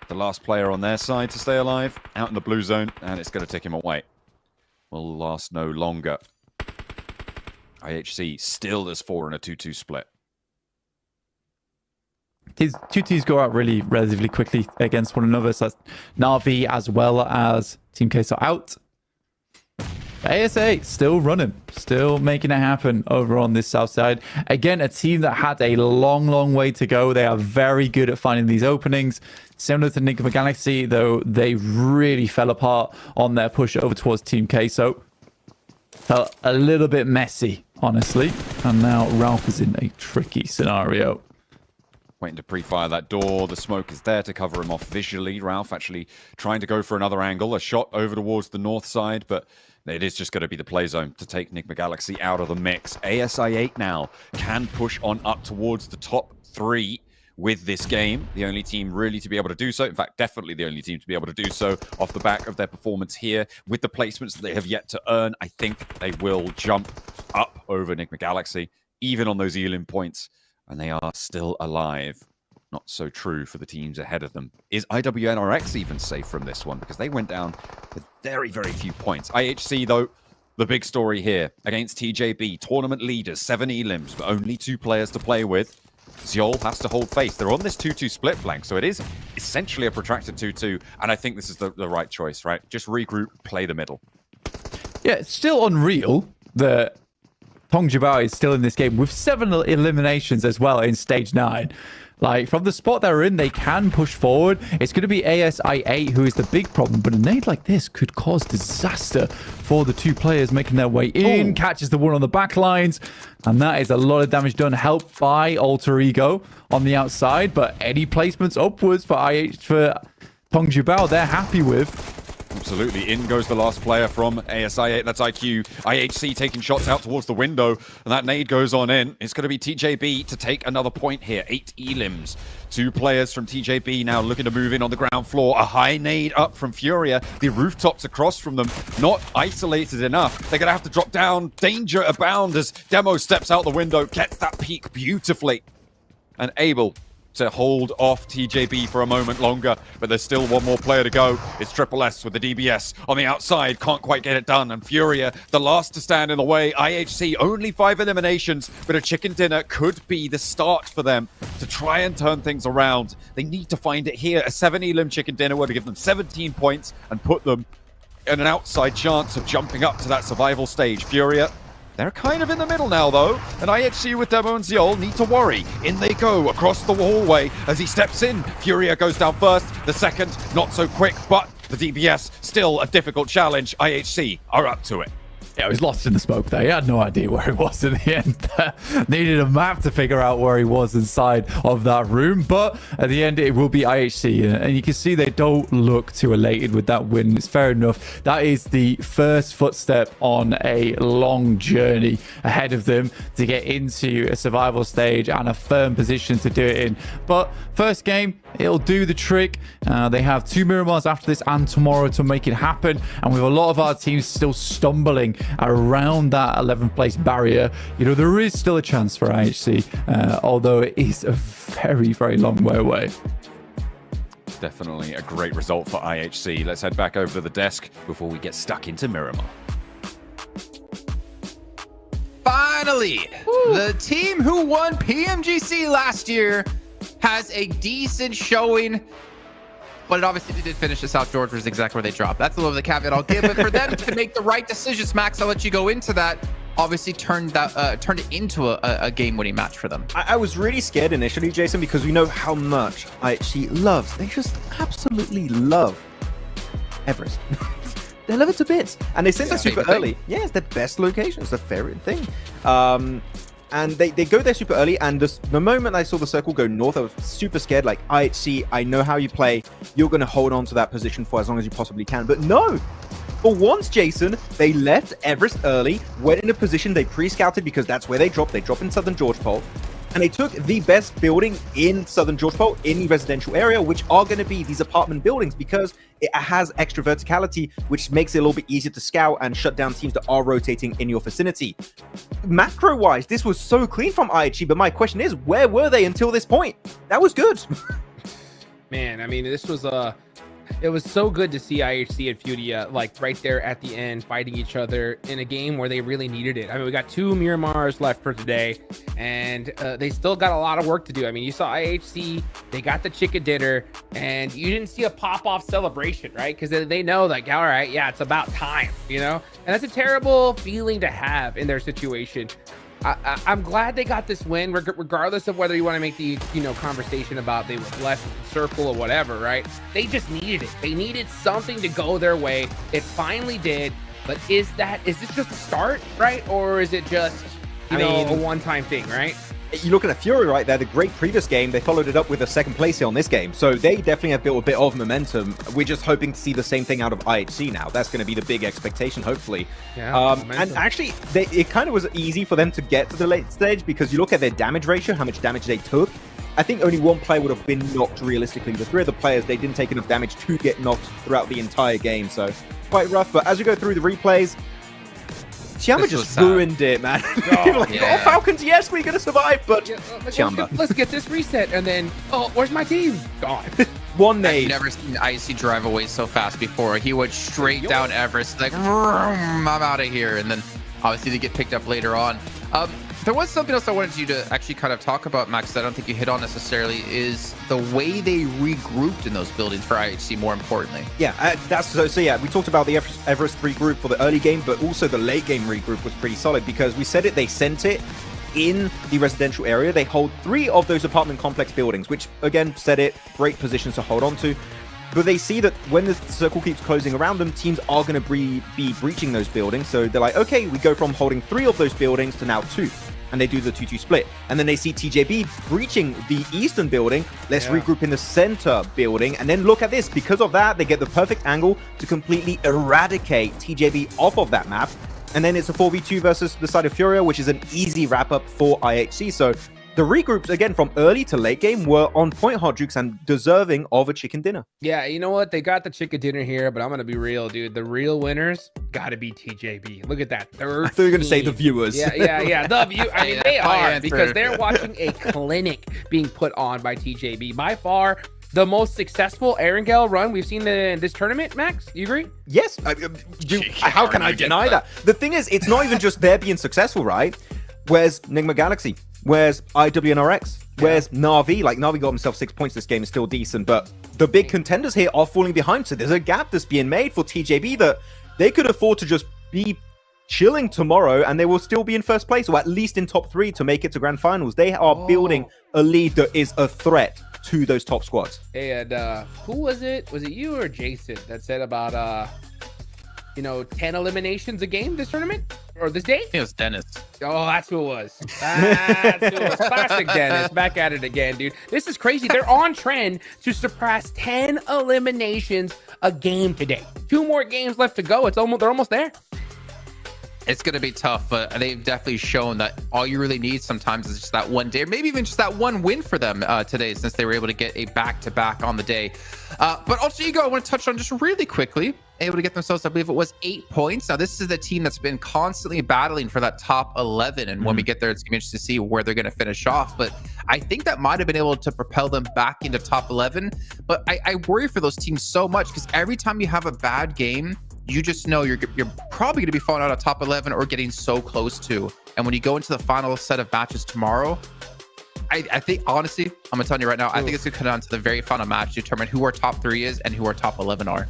The last player on their side to stay alive, out in the blue zone, and it's going to take him away. Will last no longer. IHC still is 4 in a 2-2 split. His 2-2s go out really relatively quickly against one another. So that's Na'Vi as well as Team Queso out. ASA still running, still making it happen over on this south side. Again, a team that had a long way to go. They are very good at finding these openings. Similar to Enigma Galaxy, though, they really fell apart on their push over towards Team Queso. Felt a little bit messy, honestly. And now Ralph is in a tricky scenario. Waiting to pre-fire that door. The smoke is there to cover him off visually. Ralph actually trying to go for another angle. A shot over towards the north side, but it is just going to be the play zone to take Enigma Galaxy out of the mix. ASI 8 now can push on up towards the top 3 with this game. The only team really to be able to do so. In fact, definitely the only team to be able to do so off the back of their performance here. With the placements that they have yet to earn, I think they will jump up over Enigma Galaxy, even on those Elim points. And they are still alive. Not so true for the teams ahead of them. Is IWNRX even safe from this one? Because they went down with very few points. IHC, though, the big story here. Against TJB, tournament leaders, 7 elims, but only 2 players to play with. Xiol has to hold face. They're on this 2-2 split blank, so it is essentially a protracted 2-2. And I think this is the right choice, right? Just regroup, play the middle. Yeah, it's still unreal that Tongjibao is still in this game with 7 eliminations as well in stage 9. Like, from the spot they're in, they can push forward. It's going to be ASI8 who is the big problem, but a nade like this could cause disaster for the 2 players making their way in. Ooh. Catches the one on the back lines, and that is a lot of damage done, helped by Alter Ego on the outside, but any placements upwards for Tongjibao, they're happy with. Absolutely. In goes the last player from ASI. That's IQ. IHC taking shots out towards the window. And that nade goes on in. It's going to be TJB to take another point here. 8 elims. 2 players from TJB now looking to move in on the ground floor. A high nade up from Furia. The rooftops across from them not isolated enough. They're going to have to drop down. Danger abound as Demo steps out the window. Gets that peek beautifully. And able to hold off TJB for a moment longer, but there's still one more player to go. It's Triple S with the DBS on the outside, can't quite get it done, and Furia, the last to stand in the way. IHC, only 5 eliminations, but a chicken dinner could be the start for them to try and turn things around. They need to find it here. A 7 elim chicken dinner would give them 17 points and put them in an outside chance of jumping up to that survival stage. Furia, they're kind of in the middle now, though, and IHC with Demo and Ziol need to worry. In they go across the hallway as he steps in. Furia goes down first, the second, not so quick, but the DBS, still a difficult challenge. IHC are up to it. Yeah, he was lost in the smoke there. He had no idea where he was in the end. Needed a map to figure out where he was inside of that room. But at the end, it will be IHC. And you can see they don't look too elated with that win. It's fair enough. That is the first footstep on a long journey ahead of them to get into a survival stage and a firm position to do it in. But first game, it'll do the trick. They have 2 Miramars after this and tomorrow to make it happen. And with a lot of our teams still stumbling around that 11th place barrier, you know, there is still a chance for IHC, although it is a very, very long way away. Definitely a great result for IHC. Let's head back over to the desk before we get stuck into Miramar. Finally, the team who won PMGC last year has a decent showing, but it obviously did finish the South George, which is exactly where they dropped. That's a little bit of the caveat I'll give. But for them to make the right decisions, Max, I'll let you go into that. Obviously turned it into a game-winning match for them. I was really scared initially, Jason, because we know how much IHC loves. They just absolutely love Everest. They love it to bits. And they sent us super early. Yeah, it's their best location. It's their favorite thing. And they go there super early, and the moment I saw the circle go north, I was super scared, like, IHC, I know how you play. You're going to hold on to that position for as long as you possibly can. But no! For once, Jason, they left Everest early, went in a position they pre-scouted because that's where they drop. They drop in Southern George Pole. And they took the best building in Southern George Pole in the residential area, which are going to be these apartment buildings because it has extra verticality, which makes it a little bit easier to scout and shut down teams that are rotating in your vicinity. Macro-wise, this was so clean from IHG, but my question is, where were they until this point? That was good. Man, I mean, this was it was so good to see IHC and Furia like right there at the end fighting each other in a game where they really needed it. I mean, we got 2 Miramars left for today, and they still got a lot of work to do. I mean, you saw IHC, they got the chicken dinner, and you didn't see a pop-off celebration, right? Because they know, like, all right, yeah, it's about time, you know? And that's a terrible feeling to have in their situation. I'm glad they got this win, regardless of whether you want to make the conversation about they were left circle or whatever, right? They just needed it. They needed something to go their way. It finally did. But is this just a start, right? Or is it just a one-time thing, right? You look at Fury right there, the great previous game, they followed it up with a second place here on this game. So they definitely have built a bit of momentum. We're just hoping to see the same thing out of IHC now. That's going to be the big expectation, hopefully. Yeah, and actually, it kind of was easy for them to get to the late stage because you look at their damage ratio, how much damage they took. I think only one player would have been knocked realistically. The 3 other players, they didn't take enough damage to get knocked throughout the entire game. So quite rough. But as we go through the replays, Tiamba just ruined it, man. Falcons, yes, we're going to survive, but Tiamba. Let's get this reset, and then, where's my team? Gone. One nade. I've never seen IC drive away so fast before. He went straight down Everest, like, I'm out of here, and then obviously they get picked up later on. There was something else I wanted you to actually kind of talk about, Max, that I don't think you hit on necessarily, is the way they regrouped in those buildings for IHC, more importantly. Yeah, we talked about the Everest regroup for the early game, but also the late game regroup was pretty solid because we said it, they sent it in the residential area. They hold 3 of those apartment complex buildings, which, again, said it, great positions to hold on to. But they see that when the circle keeps closing around them, teams are going to be breaching those buildings. So they're like, okay, we go from holding 3 of those buildings to now 2. and they do the 2-2 split. And then they see TJB breaching the eastern building. Let's regroup in the center building. And then look at this. Because of that, they get the perfect angle to completely eradicate TJB off of that map. And then it's a 4v2 versus the side of Furia, which is an easy wrap-up for IHC. So the regroups, again, from early to late game were on point, Hot Jukes, and deserving of a chicken dinner. Yeah, you know what? They got the chicken dinner here, but I'm going to be real, dude. The real winners got to be TJB. Look at that. I thought you were going to say the viewers. Yeah. The view. I mean, they are, because they're watching a clinic being put on by TJB. By far, the most successful Erangel run we've seen in this tournament, Max. You agree? Yes. How can I deny that? The thing is, it's not even just their being successful, right? Where's Nigma Galaxy? Where's IWNRX? Where's Na'Vi? Like, Na'Vi got himself 6 points. This game is still decent, but the big contenders here are falling behind. So there's a gap that's being made for TJB that they could afford to just be chilling tomorrow and they will still be in first place, or at least in top 3 to make it to grand finals. They are building a lead that is a threat to those top squads. And who was it? Was it you or Jason that said about 10 eliminations a game this tournament or this day? It was Dennis. Oh, that's who it was. That's who it was. Classic Dennis. Back at it again, dude. This is crazy. They're on trend to surpass 10 eliminations a game today. 2 more games left to go. They're almost there. It's going to be tough, but they've definitely shown that all you really need sometimes is just that one day, or maybe even just that one win for them today, since they were able to get a back-to-back on the day. But also, I want to touch on just really quickly, able to get themselves, I believe it was 8 points. Now, this is the team that's been constantly battling for that top 11, and when we get there, it's going to be interesting to see where they're going to finish off. But I think that might have been able to propel them back into top 11. But I worry for those teams so much, because every time you have a bad game, you just know you're probably going to be falling out of top 11 or getting so close to. And when you go into the final set of matches tomorrow, I think, honestly, I'm going to tell you right now, I think it's going to come down to the very final match to determine who our top 3 is and who our top 11 are.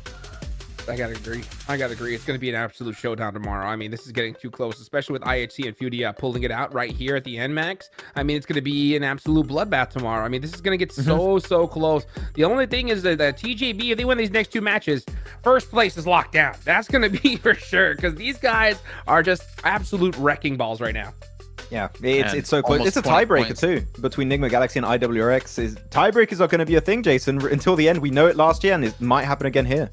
I gotta agree. It's gonna be an absolute showdown tomorrow. I mean, this is getting too close, especially with IHC and Furia pulling it out right here at the end, Max. I mean, it's gonna be an absolute bloodbath tomorrow. I mean, this is gonna get so close. The only thing is that TJB, if they win these next 2 matches, first place is locked down. That's gonna be for sure, because these guys are just absolute wrecking balls right now. Yeah, it's so close. It's a tiebreaker too between Nigma Galaxy and IWRX. Tiebreakers are going to be a thing, Jason, until the end. We know it last year, and it might happen again here.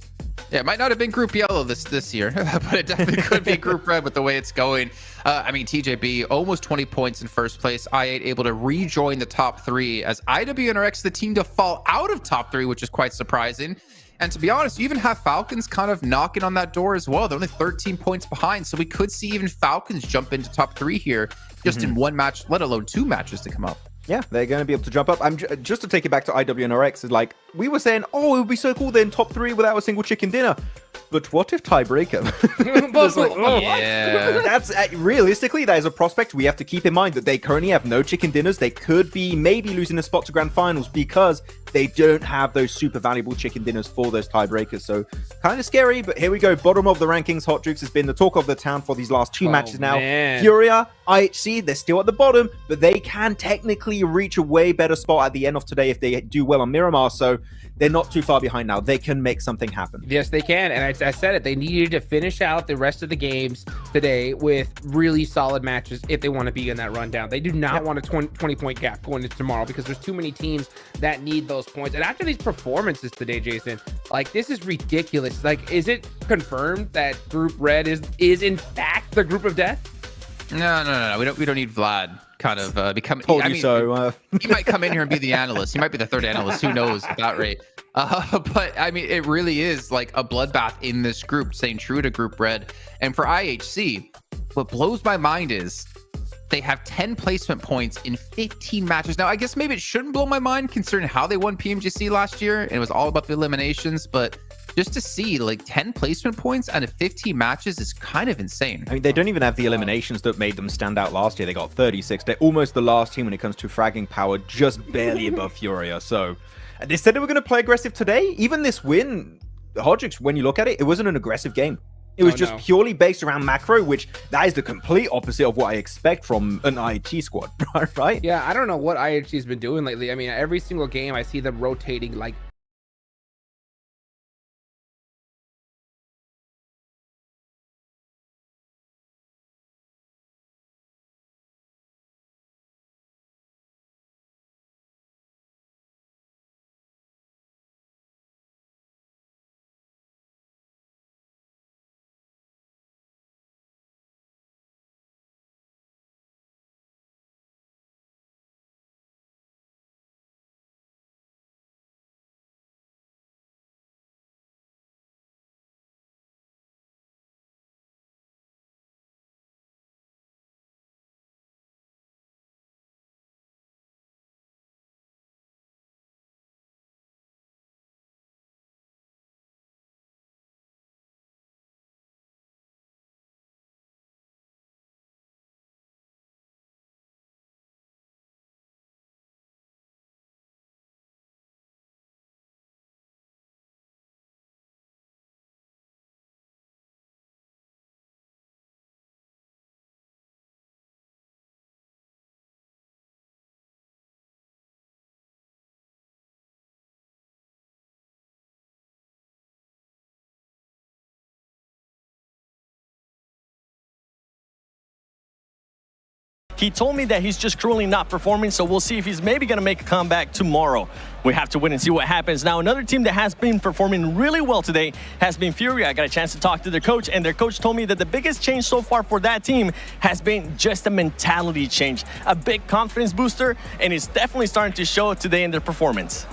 Yeah, it might not have been Group Yellow this year, but it definitely could be Group Red with the way it's going. I mean, TJB almost 20 points in first place. I8 able to rejoin the top 3 as IWNRX, the team to fall out of top 3, which is quite surprising. And to be honest, you even have Falcons kind of knocking on that door as well. They're only 13 points behind, so we could see even Falcons jump into top 3 here just in 1 match, let alone 2 matches to come up. Yeah, they're going to be able to jump up. Just to take it back to IWNRX, is like, we were saying, oh, it would be so cool they're in top 3 without a single chicken dinner. But what if tiebreaker? Yeah. That's realistically, that is a prospect we have to keep in mind, that they currently have no chicken dinners. They could be maybe losing a spot to grand finals because they don't have those super valuable chicken dinners for those tiebreakers. So kind of scary, but here we go. Bottom of the rankings. Hot Jukes has been the talk of the town for these last 2 matches now. Man. Furia, IHC, they're still at the bottom, but they can technically reach a way better spot at the end of today if they do well on Miramar. So they're not too far behind now. They can make something happen. Yes, they can. And I said it. They needed to finish out the rest of the games today with really solid matches if they want to be in that rundown. They do not want a 20-point gap going into tomorrow, because there's too many teams that need those points. And after these performances today, Jason, like, this is ridiculous. Like, is it confirmed that Group Red is in fact the group of death? No. We don't need Vlad kind of become. Told you so. He might come in here and be the analyst. He might be the 3rd analyst. Who knows at that rate? But I mean, it really is like a bloodbath in this group, staying true to Group Red. And for IHC, what blows my mind is they have 10 placement points in 15 matches. Now, I guess maybe it shouldn't blow my mind considering how they won PMGC last year, and it was all about the eliminations, but just to see like 10 placement points out of 15 matches is kind of insane. I mean, they don't even have the eliminations that made them stand out last year. They got 36. They're almost the last team when it comes to fragging power, just barely above Furia. So they said they were going to play aggressive today. Even this win, Hodgix, when you look at it, it wasn't an aggressive game. It was just purely based around macro, which that is the complete opposite of what I expect from an IHT squad, right? Yeah, I don't know what IHT has been doing lately. I mean, every single game I see them rotating like He told me that he's just currently not performing, so we'll see if he's maybe going to make a comeback tomorrow. We have to wait and see what happens. Now, another team that has been performing really well today has been Fury. I got a chance to talk to their coach, and their coach told me that the biggest change so far for that team has been just a mentality change, a big confidence booster, and it's definitely starting to show today in their performance.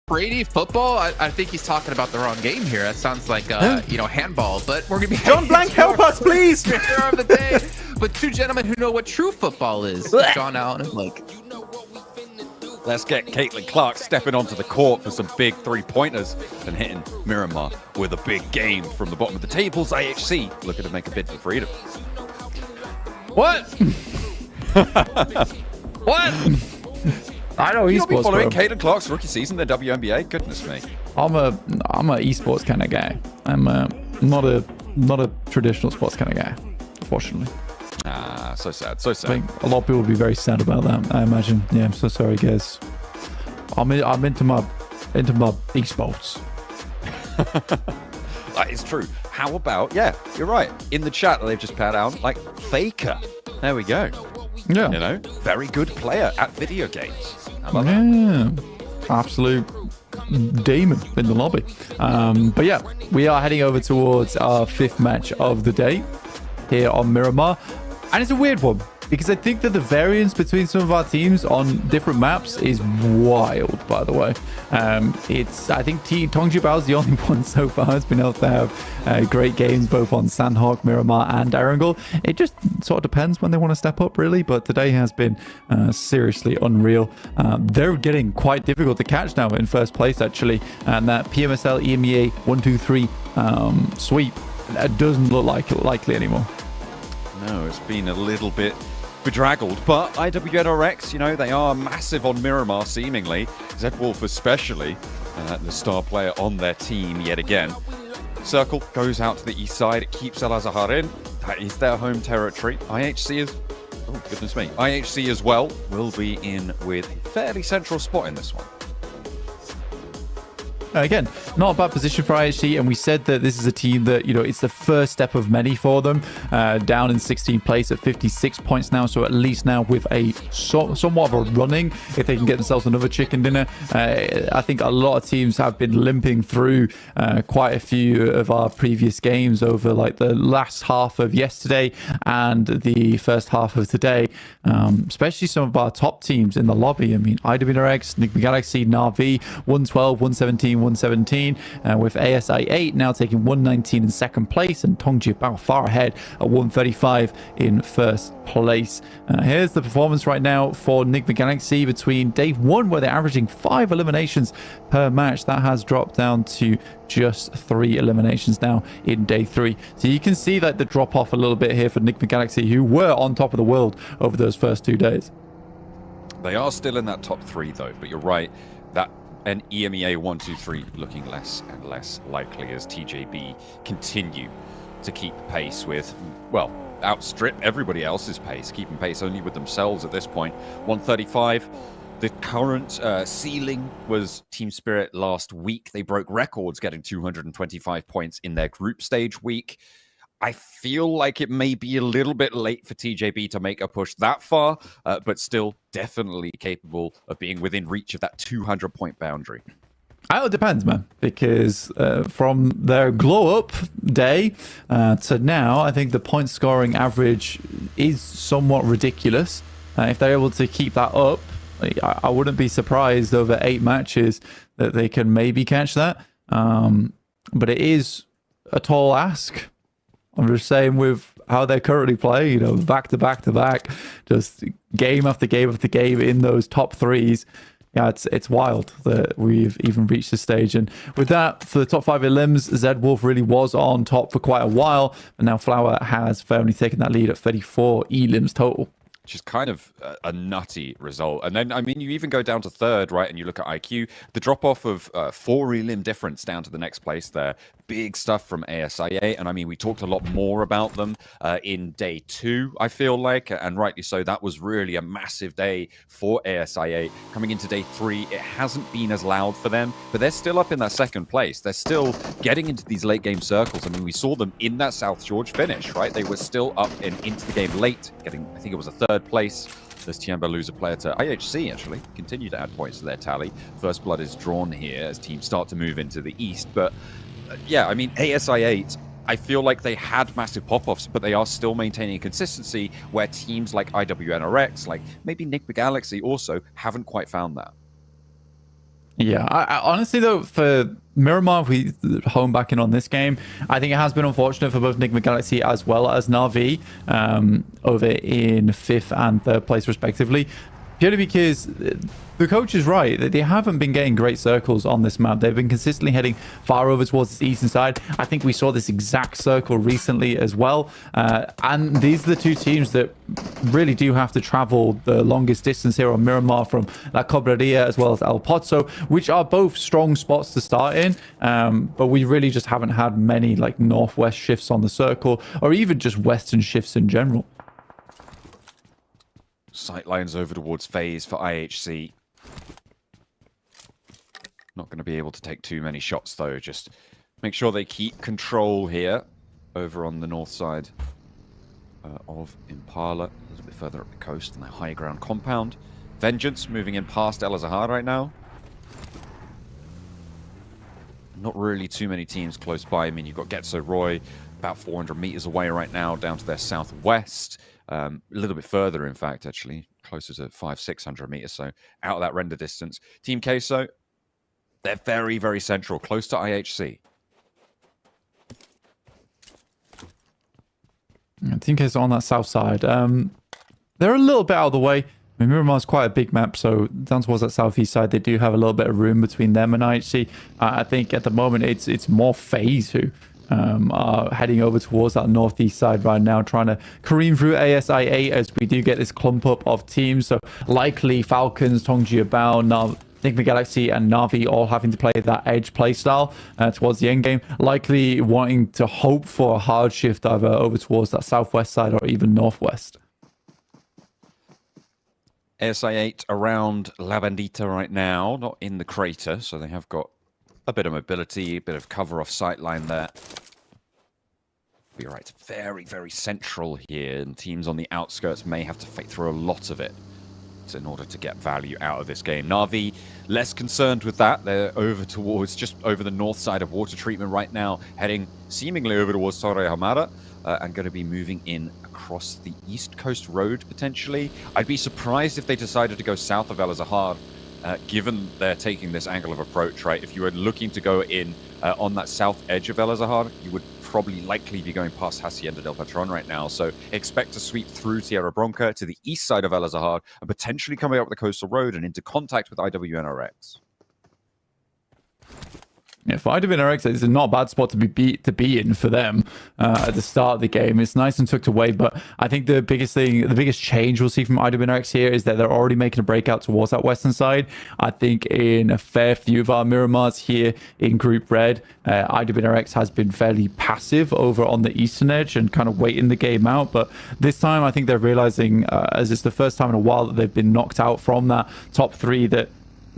Brady football? I think he's talking about the wrong game here. That sounds like handball, but we're gonna be John Blank, help us, please! of the day. But two gentlemen who know what true football is. John Allen and Blake. Let's get Caitlin Clark stepping onto the court for some big three-pointers and hitting Miramar with a big game from the bottom of the tables. IHC looking to make a bid for freedom. What? What? I know You've not been esports, following bro. Caitlin Clark's rookie season, the WNBA? Goodness me. I'm a esports kind of guy. I'm not a traditional sports kind of guy, unfortunately. Ah, so sad, so I sad. think a lot of people would be very sad about that, I imagine. Yeah, I'm so sorry, guys. I'm into my esports. That is true. How about, yeah, you're right. In the chat that they've just put out, like Faker. There we go. Yeah. You know, very good player at video games. How about that? Yeah, absolute demon in the lobby. But yeah, we are heading over towards our fifth match of the day here on Miramar, and it's a weird one because I think that the variance between some of our teams on different maps is wild. By the way, I think Tongji Bao is the only one so far has been able to have great games both on Sandhawk, Miramar, and Erangel. It just sort of depends when they want to step up, really. But today has been seriously unreal. They're getting quite difficult to catch now in first place, actually, and that PMSL EMEA 1-2-3 sweep doesn't look likely anymore. No, it's been a little bit bedraggled, but IWNRX, you know, they are massive on Miramar, seemingly. Zedwolf especially, the star player on their team yet again. Circle goes out to the east side. It keeps El Azahar in. That is their home territory. IHC is... Oh, goodness me. IHC as well will be in with a fairly central spot in this one. again, not a bad position for IHC, and we said that this is a team that, you know, it's the first step of many for them, down in 16th place at 56 points now, so at least now with a somewhat of a running, if they can get themselves another chicken dinner. I think a lot of teams have been limping through quite a few of our previous games over like the last half of yesterday and the first half of today, especially some of our top teams in the lobby. I mean, IWNRX, Enigma Galaxy, Na'Vi, 112, 117, 117, with ASI 8 now taking 119 in second place, and Tongji Bao far ahead at 135 in first place. Here's the performance right now for Enigma Galaxy between day 1, where they're averaging 5 eliminations per match. That has dropped down to just 3 eliminations now in day 3. So you can see that the drop off a little bit here for Enigma Galaxy, who were on top of the world over those first 2 days. They are still in that top 3 though, but you're right, that an EMEA 1-2-3 looking less and less likely as TJB continue to keep pace with, well, outstrip everybody else's pace, keeping pace only with themselves at this point. 135. The current ceiling was Team Spirit last week. They broke records getting 225 points in their group stage week. I feel like it may be a little bit late for TJB to make a push that far, but still definitely capable of being within reach of that 200-point boundary. It depends, man, because from their glow-up day to now, I think the point scoring average is somewhat ridiculous. If they're able to keep that up, I wouldn't be surprised over 8 matches that they can maybe catch that. But it is a tall ask. I'm just saying, with how they're currently playing, you know, back to back to back, just game after game after game in those top 3s. Yeah, it's wild that we've even reached this stage. And with that, for the top 5 elims, Zed Wolf really was on top for quite a while, but now Flower has firmly taken that lead at 34 elims total. Which is kind of a nutty result. And then, I mean, you even go down to 3rd, right? And you look at IQ, the drop-off of 4 elim difference down to the next place there. Big stuff from ASIA. And I mean, we talked a lot more about them in day 2, I feel like. And rightly so, that was really a massive day for ASIA. Coming into day 3, it hasn't been as loud for them, but they're still up in that 2nd place. They're still getting into these late game circles. I mean, we saw them in that South George finish, right? They were still up and into the game late, getting, I think it was a 3rd place. Does Tiamba lose a player to IHC, actually? Continue to add points to their tally. First blood is drawn here as teams start to move into the east. But yeah, I mean, ASI 8, I feel like they had massive pop-offs, but they are still maintaining consistency where teams like IWNRX, like maybe Enigma Galaxy also, haven't quite found that. Yeah, I honestly, though, for Miramar, if we home back in on this game, I think it has been unfortunate for both Enigma Galaxy as well as Na'Vi over in 5th and 3rd place, respectively. Purely because the coach is right that they haven't been getting great circles on this map. They've been consistently heading far over towards the eastern side. I think we saw this exact circle recently as well. And these are the 2 teams that really do have to travel the longest distance here on Miramar, from La Cobreria as well as El Pozo, which are both strong spots to start in. But we really just haven't had many like northwest shifts on the circle, or even just western shifts in general. Sightlines over towards FaZe for IHC. Not going to be able to take too many shots, though. Just make sure they keep control here over on the north side of Impala. A little bit further up the coast in the high ground compound. Vengeance moving in past El Azahar right now. Not really too many teams close by. I mean, you've got Getso Roy about 400 meters away right now, down to their southwest. A little bit further, in fact, actually, closer to 500-600 meters, so out of that render distance. Team Queso, they're very, very central, close to IHC. Team Queso on that south side. They're a little bit out of the way. I mean, Miramar's quite a big map, so down towards that southeast side, they do have a little bit of room between them and IHC. I think at the moment, it's more FaZe who are heading over towards that northeast side right now, trying to careen through ASI 8 as we do get this clump up of teams. So likely Falcons, Tongjiabao, Enigma Galaxy and Na'Vi all having to play that edge playstyle towards the end game, likely wanting to hope for a hard shift either over towards that southwest side or even northwest. ASI 8 around La Bandita right now, not in the crater, so they have got a bit of mobility, a bit of cover off sightline there. You're right, it's very, very central here, and teams on the outskirts may have to fight through a lot of it in order to get value out of this game. Na'Vi less concerned with that. They're over towards, just over the north side of water treatment right now, heading seemingly over towards Torre Hamada, and going to be moving in across the East Coast Road, potentially. I'd be surprised if they decided to go south of El Azahar, given they're taking this angle of approach, right? If you were looking to go in on that south edge of El Azahar, you would probably likely be going past Hacienda del Patron right now. So expect to sweep through Tierra Bronca to the east side of El Azahar and potentially coming up the coastal road and into contact with IWNRX. Yeah, for IWNRX, it's not a bad spot to be in for them at the start of the game. It's nice and tucked away, but I think the biggest change we'll see from IWNRX here is that they're already making a breakout towards that western side. I think in a fair few of our Miramars here in Group Red, IWNRX has been fairly passive over on the eastern edge and kind of waiting the game out. But this time, I think they're realizing, as it's the first time in a while that they've been knocked out from that top three, that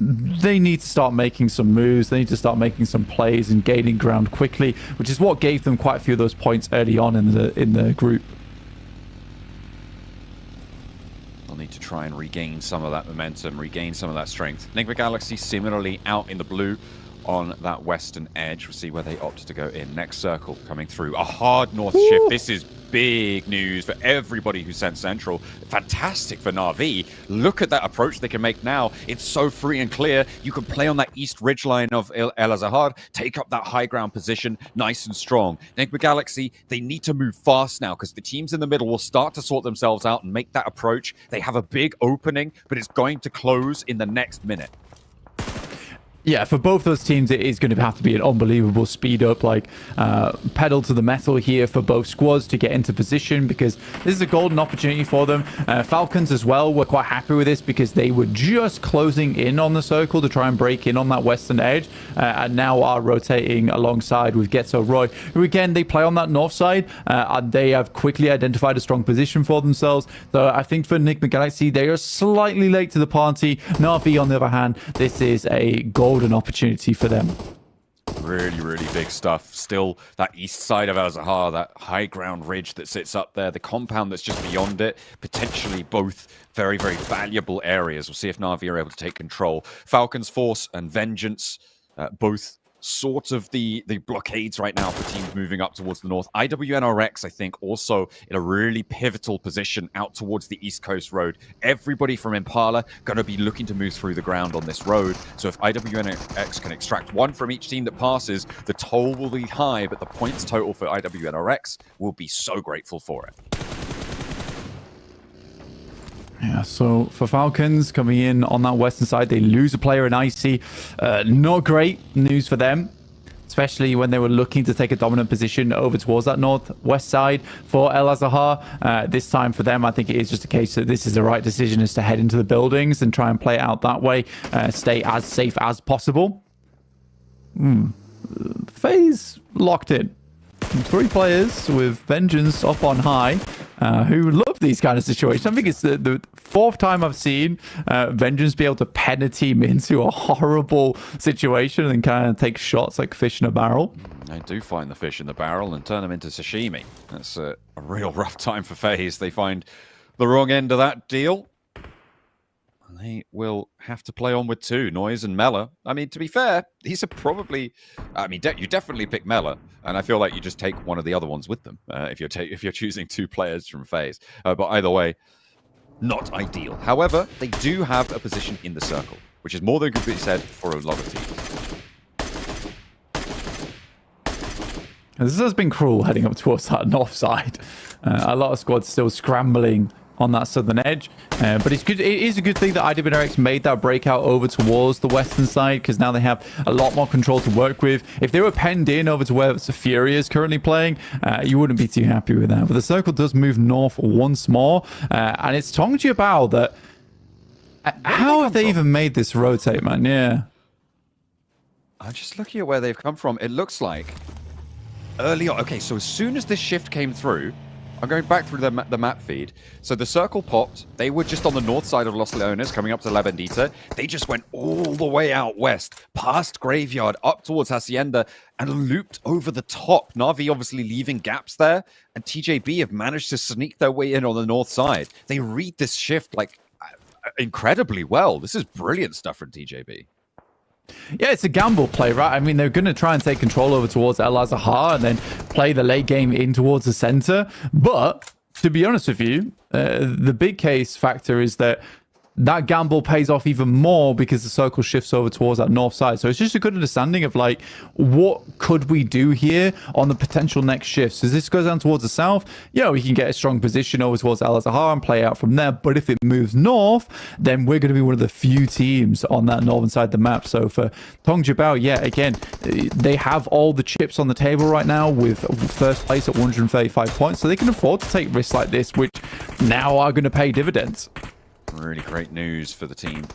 they need to start making some moves. They need to start making some plays and gaining ground quickly, which is what gave them quite a few of those points early on in the group. They'll need to try and regain some of that momentum, regain some of that strength. Enigma Galaxy similarly out in the blue on that western edge. We'll see where they opt to go in. Next circle coming through. A hard north shift. This is big news for everybody who sent central. Fantastic for Na'Vi. Look at that approach they can make now. It's so free and clear. You can play on that east ridgeline of El Azahar, take up that high ground position nice and strong. Enigma Galaxy, they need to move fast now because the teams in the middle will start to sort themselves out and make that approach. They have a big opening, but it's going to close in the next minute. Yeah, for both those teams, it is going to have to be an unbelievable speed up, like pedal to the metal here for both squads to get into position, because this is a golden opportunity for them. Falcons as well were quite happy with this because they were just closing in on the circle to try and break in on that western edge, and now are rotating alongside with Ghetto Roy, who again, they play on that north side, and they have quickly identified a strong position for themselves. So I think for Enigma Galaxy, they are slightly late to the party. Na'Vi, on the other hand, this is a golden opportunity for them. Really, really big stuff. Still, that east side of El Azahar, that high ground ridge that sits up there, the compound that's just beyond it, potentially both very, very valuable areas. We'll see if Na'Vi are able to take control. Falcons Force and Vengeance, both sort of the blockades right now for teams moving up towards the north. IWNRX, I think, also in a really pivotal position out towards the East Coast Road. Everybody from Impala going to be looking to move through the ground on this road. So if IWNRX can extract one from each team that passes, the toll will be high, but the points total for IWNRX will be so grateful for it. Yeah, so for Falcons coming in on that western side, they lose a player in Icy. Not great news for them, especially when they were looking to take a dominant position over towards that northwest side for El Azahar. This time for them, I think it is just a case that this is the right decision, is to head into the buildings and try and play it out that way, stay as safe as possible. FaZe locked in. 3 players with Vengeance up on high, who love these kind of situations. I think it's the 4th time I've seen Vengeance be able to pen a team into a horrible situation and kind of take shots like fish in a barrel. They do find the fish in the barrel and turn them into sashimi. That's a real rough time for FaZe. They find the wrong end of that deal. They will have to play on with 2, Noise and Mela. I mean, to be fair, these are probably... I mean, you definitely pick Mela, and I feel like you just take one of the other ones with them if you're choosing 2 players from FaZe. But either way, not ideal. However, they do have a position in the circle, which is more than could be said for a lot of teams. This has been cruel heading up towards that north side. A lot of squads still scrambling on that southern edge, but it's good. It is a good thing that IWNRX made that breakout over towards the western side, because now they have a lot more control to work with. If they were penned in over to where Fury is currently playing, you wouldn't be too happy with that. But the circle does move north once more, and it's Tongji Bao that... how have they even made this rotate, man? Yeah. I'm just looking at where they've come from. It looks like early on... Okay, so as soon as this shift came through, I'm going back through the map feed. So the circle popped. They were just on the north side of Los Leones, coming up to La Bendita. They just went all the way out west, past Graveyard, up towards Hacienda, and looped over the top. Na'Vi obviously leaving gaps there, and TJB have managed to sneak their way in on the north side. They read this shift like incredibly well. This is brilliant stuff from TJB. Yeah, it's a gamble play, right? I mean, they're going to try and take control over towards El Azahar and then play the late game in towards the center. But to be honest with you, the big case factor is that gamble pays off even more because the circle shifts over towards that north side. So it's just a good understanding of like, what could we do here on the potential next shifts? As this goes down towards the south, yeah, we can get a strong position over towards Al Azhar and play out from there. But if it moves north, then we're going to be one of the few teams on that northern side of the map. So for Tongjabao, yeah, again, they have all the chips on the table right now with first place at 135 points. So they can afford to take risks like this, which now are going to pay dividends. Really great news for the team.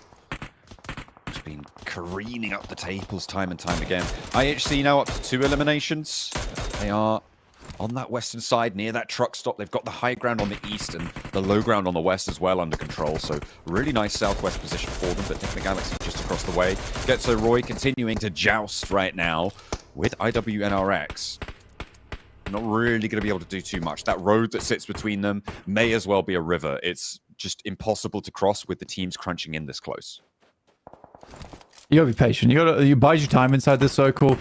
It's been careening up the tables time and time again. IHC now up to 2 eliminations. They are on that western side near that truck stop. They've got the high ground on the east and the low ground on the west as well under control. So really nice southwest position for them. But Nick Galaxy just across the way. Getso Roy continuing to joust right now with IWNRX. Not really going to be able to do too much. That road that sits between them may as well be a river. It's just impossible to cross with the teams crunching in this close. You gotta be patient. You bide your time inside the circle,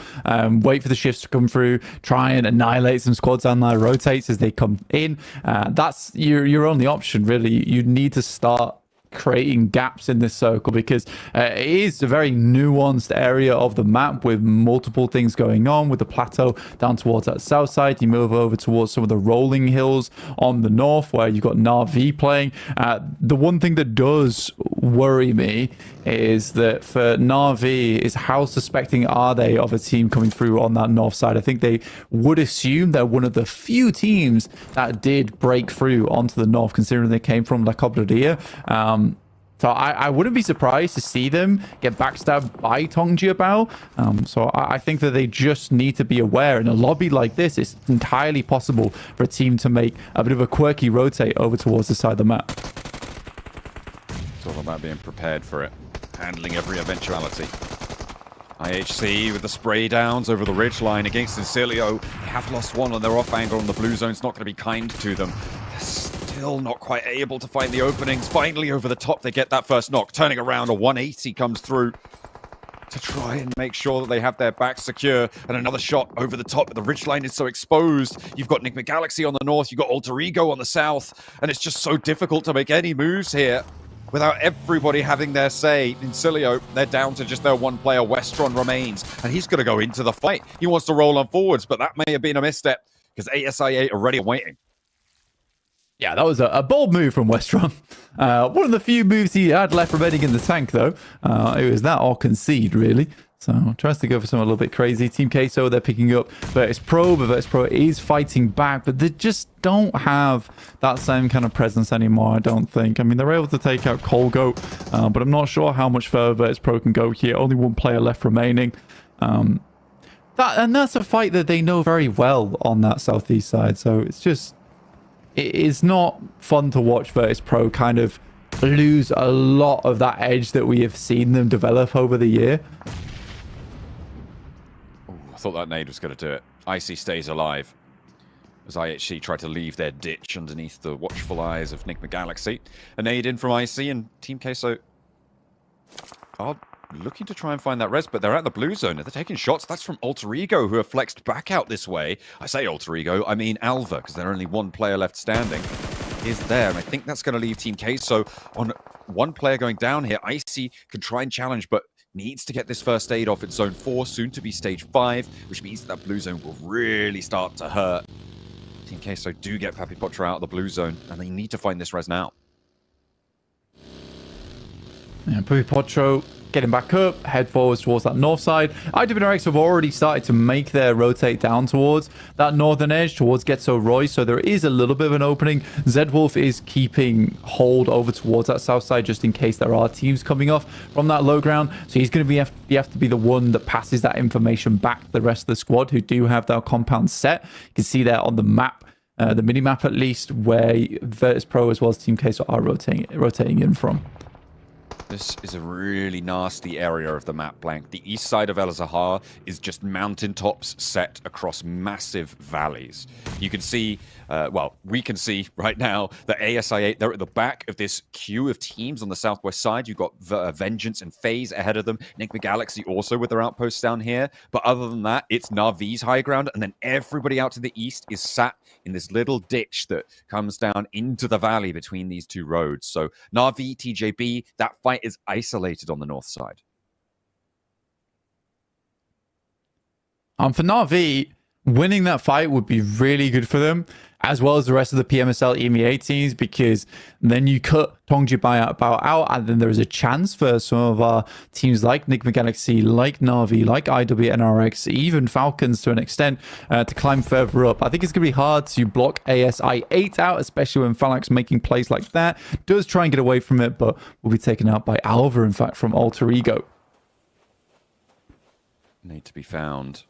wait for the shifts to come through, try and annihilate some squads and rotates as they come in. That's your only option, really. You need to start creating gaps in this circle because it is a very nuanced area of the map with multiple things going on with the plateau down towards that south side. You move over towards some of the rolling hills on the north where you've got Na'Vi playing. The one thing that does worry me is that for Na'Vi is how suspecting are they of a team coming through on that north side. I think they would assume they're one of the few teams that did break through onto the north, considering they came from La Cobreria. So I wouldn't be surprised to see them get backstabbed by Tongjabao. So I think that they just need to be aware. In a lobby like this, it's entirely possible for a team to make a bit of a quirky rotate over towards the side of the map. It's all about being prepared for it. Handling every eventuality. IHC with the spray downs over the ridge line against Incilio. They have lost one on their off angle and the blue zone's not going to be kind to them. They're still not quite able to find the openings. Finally over the top they get that first knock. Turning around, a 180 comes through to try and make sure that they have their back secure. And another shot over the top, but the ridgeline is so exposed. You've got Nick Galaxy on the north, you've got Alter Ego on the south, and it's just so difficult to make any moves here without everybody having their say. Incilio, they're down to just their one player. Westron remains, and he's going to go into the fight. He wants to roll on forwards, but that may have been a misstep because ASI8 are ready and waiting. Yeah, that was a bold move from Westron. One of the few moves he had left remaining in the tank, though. It was that or concede, really. So tries to go for something a little bit crazy. Team Queso, they're picking up Virtus Pro, but Virtus Pro is fighting back, but they just don't have that same kind of presence anymore, I don't think. I mean, they're able to take out Colgo, but I'm not sure how much further Virtus Pro can go here. Only one player left remaining. That's a fight that they know very well on that southeast side, so it's just... It's not fun to watch Virtus Pro kind of lose a lot of that edge that we have seen them develop over the year. Ooh, I thought that nade was going to do it. Icy stays alive as IHC try to leave their ditch underneath the watchful eyes of Nick Galaxy. A nade in from Icy, and Team Queso are looking to try and find that res, but they're at the blue zone. They're taking shots. That's from Alter Ego, who are flexed back out this way. I say Alter Ego, I mean Alva, because there's only one player left standing. Is there, and I think that's going to leave Team Queso on one player going down here. Icy can try and challenge, but needs to get this first aid off in Zone 4, soon to be Stage 5, which means that blue zone will really start to hurt. Team Queso do get Papi Potra out of the blue zone, and they need to find this res now. Yeah, Papi Potro getting back up, head forwards towards that north side. IWNRX have already started to make their rotate down towards that northern edge, towards Getso Roy, so there is a little bit of an opening. Zedwolf is keeping hold over towards that south side just in case there are teams coming off from that low ground, so he's going to have to be the one that passes that information back to the rest of the squad who do have their compound set. You can see that on the map. the minimap at least, where Virtus Pro as well as Team Queso are rotating in from. This is a really nasty area of the map, Blank. The east side of El Zahar is just mountaintops set across massive valleys. You can see, well, we can see right now that ASI8, they're at the back of this queue of teams on the southwest side. You've got Vengeance and FaZe ahead of them. Enigma Galaxy also with their outposts down here. But other than that, it's Na'Vi's high ground. And then everybody out to the east is sat in this little ditch that comes down into the valley between these two roads. So Na'Vi, TJB, that fight is isolated on the north side. For Na'Vi, winning that fight would be really good for them, as well as the rest of the PMSL EMEA teams, because then you cut Tongji Bao out, and then there is a chance for some of our teams like Enigma Galaxy, like Na'Vi, like IWNRX, even Falcons to an extent, to climb further up. I think it's going to be hard to block ASI8 out, especially when Phalanx making plays like that. Does try and get away from it, but will be taken out by Alva, in fact, from Alter Ego. Need to be found.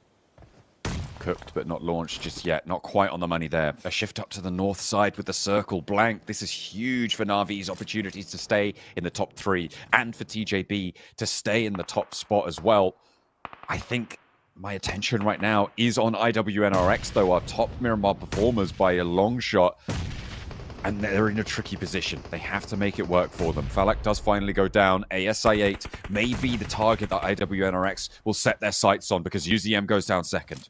Cooked but not launched just yet. Not quite on the money there. A shift up to the north side with the circle blank. This is huge for Na'Vi's opportunities to stay in the top 3 and for TJB to stay in the top spot as well. I think my attention right now is on IWNRX, though, our top Miramar performers by a long shot. And they're in a tricky position. They have to make it work for them. Falak does finally go down. ASI8 may be the target that IWNRX will set their sights on, because UZM goes down second.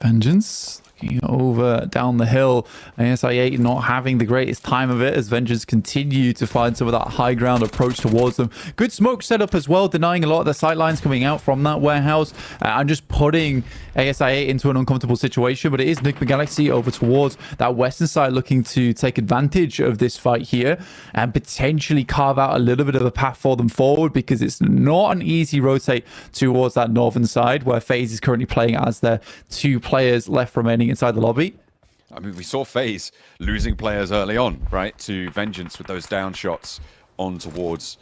Vengeance looking over down the hill. ASI8 not having the greatest time of it as Vengeance continue to find some of that high ground approach towards them. Good smoke setup as well, denying a lot of the sight lines coming out from that warehouse and just putting ASI8 into an uncomfortable situation. But it is Enigma Galaxy over towards that western side looking to take advantage of this fight here and potentially carve out a little bit of a path for them forward, because it's not an easy rotate towards that northern side where FaZe is currently playing as their 2 players left remaining inside the lobby. I mean, we saw FaZe losing players early on, right, to Vengeance with those down shots on towards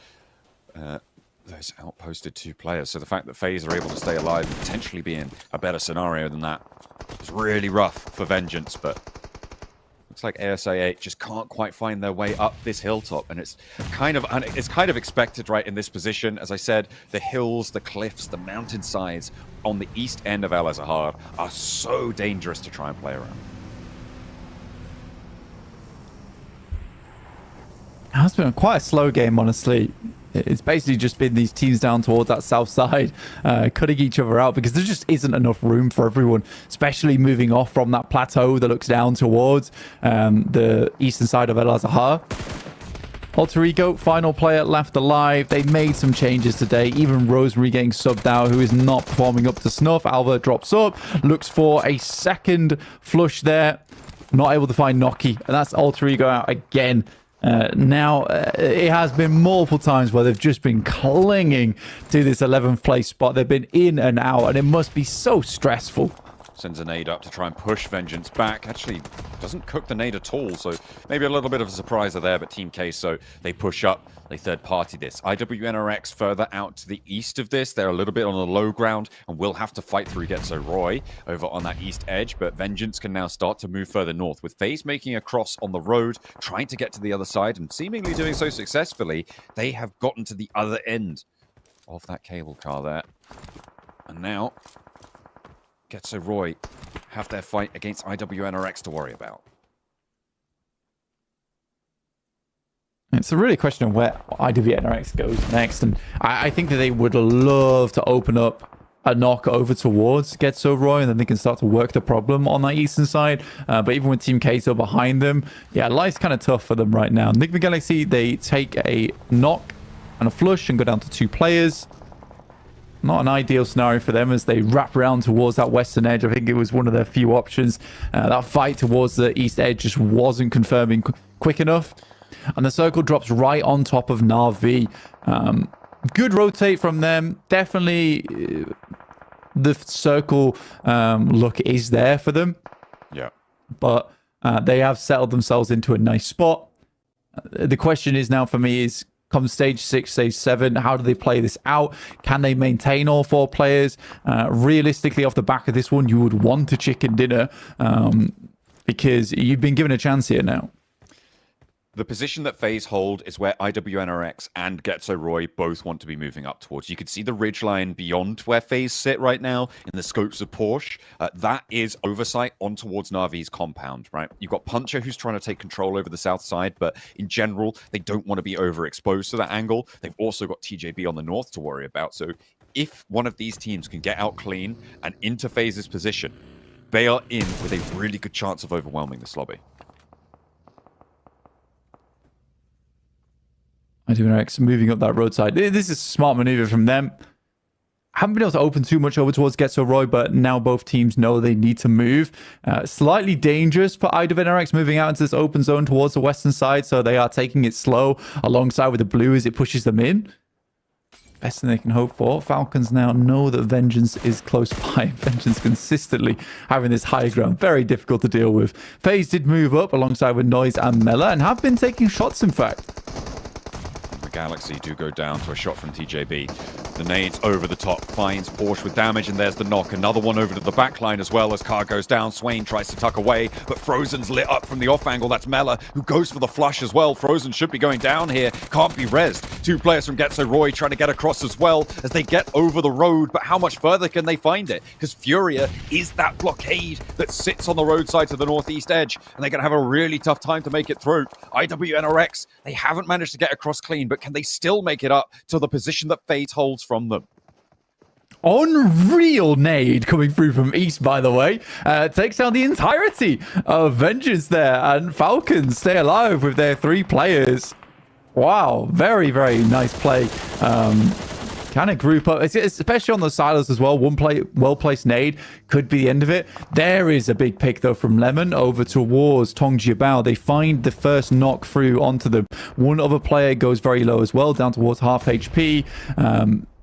those outposted 2 players. So the fact that FaZe are able to stay alive and potentially be in a better scenario than that is really rough for Vengeance, but looks like ASI8 just can't quite find their way up this hilltop, and it's kind of expected, right, in this position. As I said, the hills, the cliffs, the mountainsides on the east end of El Zahar are so dangerous to try and play around. It's been quite a slow game, honestly. It's basically just been these teams down towards that south side, cutting each other out, because there just isn't enough room for everyone, especially moving off from that plateau that looks down towards the eastern side of El Zahar. Alter Ego, final player left alive. They made some changes today. Even Rosemary getting subbed out, who is not performing up to snuff. Alva drops up, looks for a second flush there. Not able to find Noki, and that's Alter Ego out again. Now, it has been multiple times where they've just been clinging to this 11th place spot. They've been in and out, and it must be so stressful. Sends a nade up to try and push Vengeance back. Actually, doesn't cook the nade at all, so maybe a little bit of a surpriser there, but Team Queso, they push up, they third-party this. IWNRX further out to the east of this. They're a little bit on the low ground and will have to fight through Getzo Roy over on that east edge, but Vengeance can now start to move further north, with FaZe making a cross on the road, trying to get to the other side, and seemingly doing so successfully. They have gotten to the other end of that cable car there. And now Getzo Roy have their fight against IWNRX to worry about. It's a really question of where IWNRX goes next, and I think that they would love to open up a knock over towards Getzo Roy, and then they can start to work the problem on that eastern side. But even with Team Queso behind them, yeah, life's kind of tough for them right now. Enigma Galaxy, they take a knock and a flush and go down to 2 players. Not an ideal scenario for them as they wrap around towards that western edge. I think it was one of their few options. That fight towards the east edge just wasn't confirming quick enough. And the circle drops right on top of Na'Vi. Good rotate from them. Definitely the circle look is there for them. Yeah. But they have settled themselves into a nice spot. The question is now for me is, come stage 6, stage 7, how do they play this out? Can they maintain all 4 players? Realistically, off the back of this one, you would want a chicken dinner because you've been given a chance here now. The position that FaZe hold is where IWNRX and Getzo Roy both want to be moving up towards. You can see the ridgeline beyond where FaZe sit right now in the scopes of Porsche. That is oversight on towards Na'Vi's compound, right? You've got Puncher who's trying to take control over the south side, but in general, they don't want to be overexposed to that angle. They've also got TJB on the north to worry about. So if one of these teams can get out clean and into FaZe's position, they are in with a really good chance of overwhelming this lobby. IWNRX moving up that roadside. This is a smart maneuver from them. Haven't been able to open too much over towards Getzo Roy, but now both teams know they need to move. Slightly dangerous for IWNRX moving out into this open zone towards the western side, so they are taking it slow alongside with the blue as it pushes them in. Best thing they can hope for. Falcons now know that Vengeance is close by. Vengeance consistently having this high ground. Very difficult to deal with. FaZe did move up alongside with Noise and Mela and have been taking shots, in fact. Galaxy do go down to a shot from TJB. The nades over the top finds Porsche with damage, and there's the knock. Another one over to the back line as well as Car goes down. Swain tries to tuck away, but Frozen's lit up from the off angle. That's Mela, who goes for the flush as well. Frozen should be going down here. Can't be rezzed. 2 players from Getzo Roy trying to get across as well as they get over the road, but how much further can they find it? Because Furia is that blockade that sits on the roadside to the northeast edge, and they're going to have a really tough time to make it through. IWNRX, they haven't managed to get across clean, but can they still make it up to the position that FaZe holds from them? Unreal nade coming through from East, by the way. Takes down the entirety of Vengeance there, and Falcons stay alive with their 3 players. Wow, very, very nice play. Kind of group up, especially on the silos as well. One well-placed nade could be the end of it. There is a big pick, though, from Lemon over towards Tong Jiabao. They find the first knock through onto them. One other player goes very low as well, down towards half HP.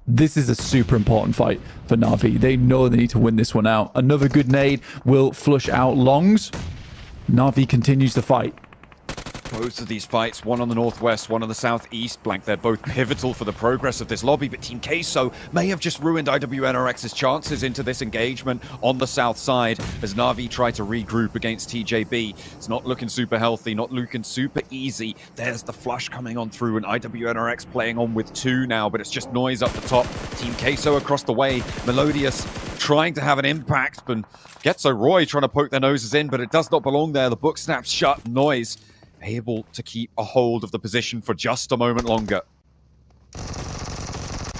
This is a super important fight for Na'Vi. They know they need to win this one out. Another good nade will flush out Longs. Na'Vi continues to fight. Both of these fights, one on the northwest, one on the southeast, Blank, they're both pivotal for the progress of this lobby, but Team Queso may have just ruined IWNRX's chances into this engagement on the south side as Na'Vi try to regroup against TJB. It's not looking super healthy, not looking super easy. There's the flush coming on through, and IWNRX playing on with 2 now, but it's just Noise up the top. Team Queso across the way, Melodious trying to have an impact, but Getzo Roy trying to poke their noses in, but it does not belong there. The book snaps shut. Noise able to keep a hold of the position for just a moment longer.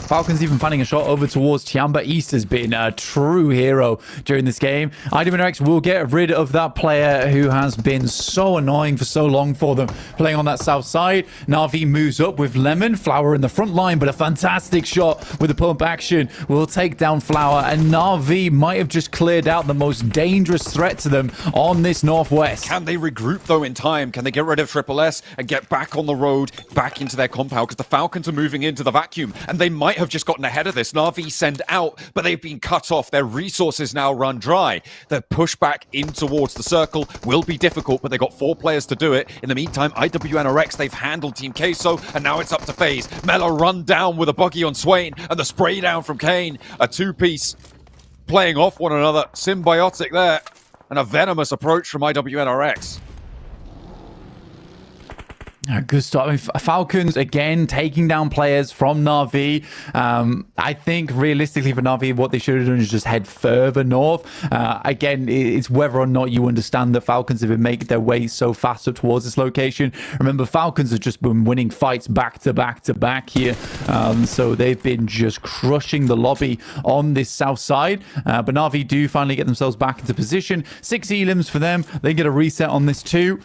Falcons even finding a shot over towards Tiamba. East has been a true hero during this game. IWNRX will get rid of that player who has been so annoying for so long for them, playing on that south side. Na'Vi moves up with Lemon. Flower in the front line, but a fantastic shot with the pump action will take down Flower, and Na'Vi might have just cleared out the most dangerous threat to them on this northwest. Can they regroup, though, in time? Can they get rid of Triple S and get back on the road, back into their compound? Because the Falcons are moving into the vacuum, and they might have just gotten ahead of this. Na'Vi send out, but they've been cut off. Their resources now run dry. Their push back in towards the circle will be difficult, but they've got 4 players to do it. In the meantime, IWNRX, they've handled Team Queso, and now it's up to FaZe. Mela run down with a buggy on Swain, and the spray down from Kane. A 2-piece playing off one another. Symbiotic there, and a venomous approach from IWNRX. Good start. I mean, Falcons, again, taking down players from Na'Vi. I think, realistically, for Na'Vi, what they should have done is just head further north. Again, it's whether or not you understand that Falcons have been making their way so fast up towards this location. Remember, Falcons have just been winning fights back to back to back here. So they've been just crushing the lobby on this south side. But Na'Vi do finally get themselves back into position. 6 elims for them. They get a reset on this too.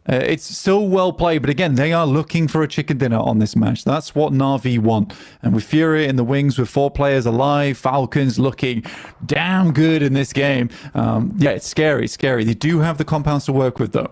It's still well played, but again, they are looking for a chicken dinner on this match. That's what Na'Vi want. And with Furia in the wings, with 4 players alive, Falcons looking damn good in this game. Yeah, it's scary, scary. They do have the compounds to work with, though.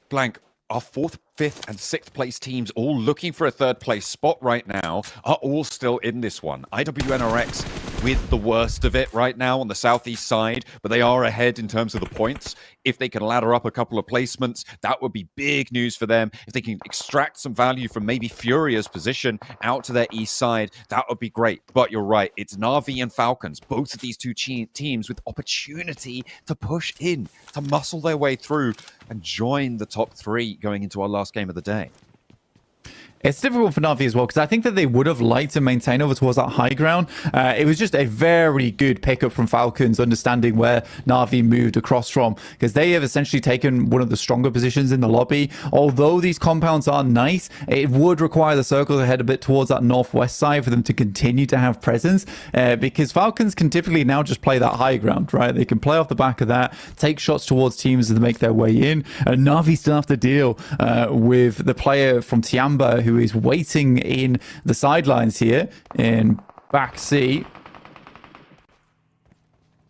Blank, our 4th, 5th, and 6th place teams, all looking for a 3rd place spot right now, are all still in this one. IWNRX with the worst of it right now on the southeast side, but they are ahead in terms of the points. If they can ladder up a couple of placements, that would be big news for them. If they can extract some value from maybe Furia's position out to their east side, that would be great. But you're right, it's Na'Vi and Falcons, both of these two teams with opportunity to push in, to muscle their way through and join the top 3 going into our last game of the day. It's difficult for Na'Vi as well, because I think that they would have liked to maintain over towards that high ground. It was just a very good pickup from Falcons, understanding where Na'Vi moved across from, because they have essentially taken one of the stronger positions in the lobby. Although these compounds are nice, it would require the circle to head a bit towards that northwest side for them to continue to have presence, because Falcons can typically now just play that high ground, right? They can play off the back of that, take shots towards teams as they make their way in, and Na'Vi still have to deal with the player from Tiamba who is waiting in the sidelines here in back C.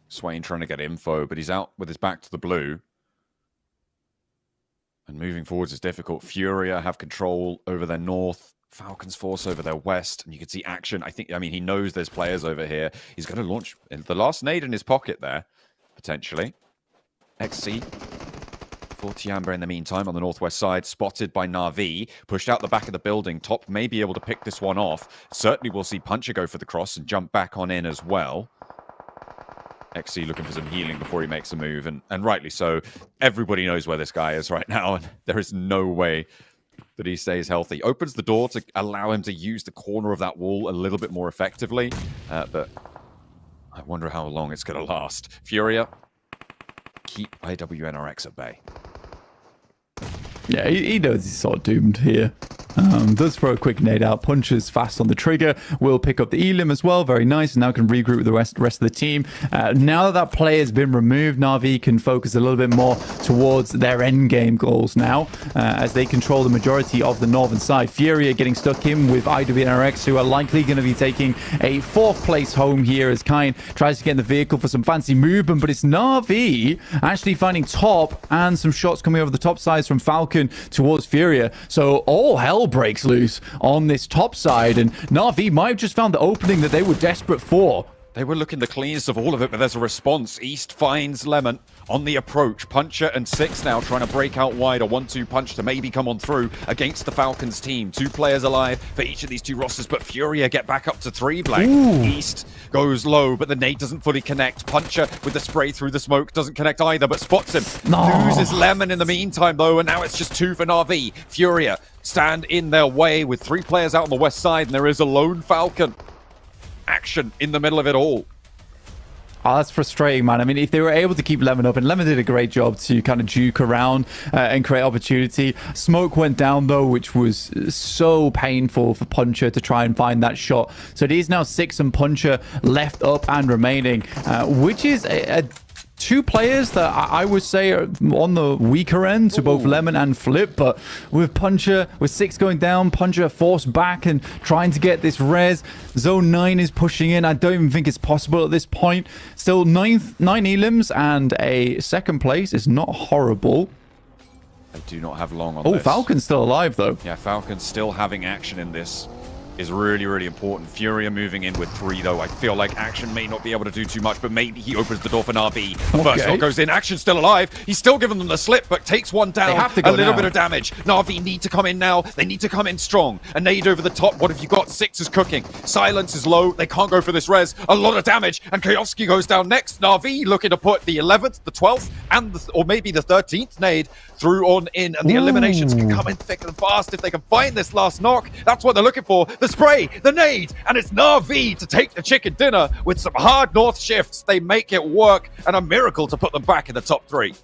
Swain trying to get info, but he's out with his back to the blue. And moving forwards is difficult. Furia have control over their north. Falcons force over their west. And you can see action. I mean, he knows there's players over here. He's going to launch the last nade in his pocket there, potentially. XC. For Tiamba in the meantime on the northwest side, spotted by Na'Vi, pushed out the back of the building. Top may be able to pick this one off. Certainly we'll see Puncher go for the cross and jump back on in as well. XC looking for some healing before he makes a move, and rightly so. Everybody knows where this guy is right now, and there is no way that he stays healthy. Opens the door to allow him to use the corner of that wall a little bit more effectively, but I wonder how long it's going to last. Furia, keep IWNRX at bay. Yeah, he knows he's sort of doomed here. Does throw a quick nade out, punches fast on the trigger, will pick up the Elim as well, very nice, and now can regroup with the rest of the team. Now that player has been removed, Na'Vi can focus a little bit more towards their end game goals now, as they control the majority of the northern side. Furia getting stuck in with IWNRX, who are likely going to be taking a 4th place home here as Kine tries to get in the vehicle for some fancy movement, but it's Na'Vi actually finding top and some shots coming over the top sides from Falcon towards Furia. So all hell breaks loose on this top side, and Na'Vi might have just found the opening that they were desperate for. They were looking the cleanest of all of it, but there's a response. East finds Lemon on the approach. Puncher and Six now trying to break out wide. A 1-2 punch to maybe come on through against the Falcons team. 2 players alive for each of these 2 rosters, but Furia get back up to 3 blank. Ooh. East goes low, but the nade doesn't fully connect. Puncher with the spray through the smoke doesn't connect either, but spots him. No. Loses Lemon in the meantime, though, and now it's just 2 for Na'Vi. Furia stand in their way with 3 players out on the west side, and there is a lone Falcon. Action in the middle of it all. Oh, that's frustrating, man. I mean, if they were able to keep Lemon up, and Lemon did a great job to kind of juke around and create opportunity. Smoke went down, though, which was so painful for Puncher to try and find that shot. So it is now 6 and Puncher left up and remaining, which is a 2 players that I would say are on the weaker end to both Lemon and Flip, but with Puncher, with 6 going down, Puncher forced back and trying to get this res. Zone 9 is pushing in. I don't even think it's possible at this point. Still 9 elims and a 2nd place is not horrible. They do not have long on this. Oh, Falcon's still alive, though. Yeah, Falcon's still having action in this. Is really important. Furia moving in with 3, though. I feel like Action may not be able to do too much, but maybe he opens the door for Na'Vi. The first shot goes in. Action's still alive. He's still giving them the slip, but takes one down. They have to go a little now. bit of damage. Na'Vi need to come in now. They need to come in strong. A nade over the top. What have you got? 6 is cooking. Silence is low. They can't go for this res. A lot of damage, and Kayovsky goes down next. Na'Vi looking to put the 11th, the 12th, and or maybe the 13th nade through on in, and the eliminations can come in thick and fast if they can find this last knock. That's what they're looking for. The spray, the nade, and it's Na'Vi to take the chicken dinner with some hard north shifts. They make it work, and a miracle to put them back in the top 3.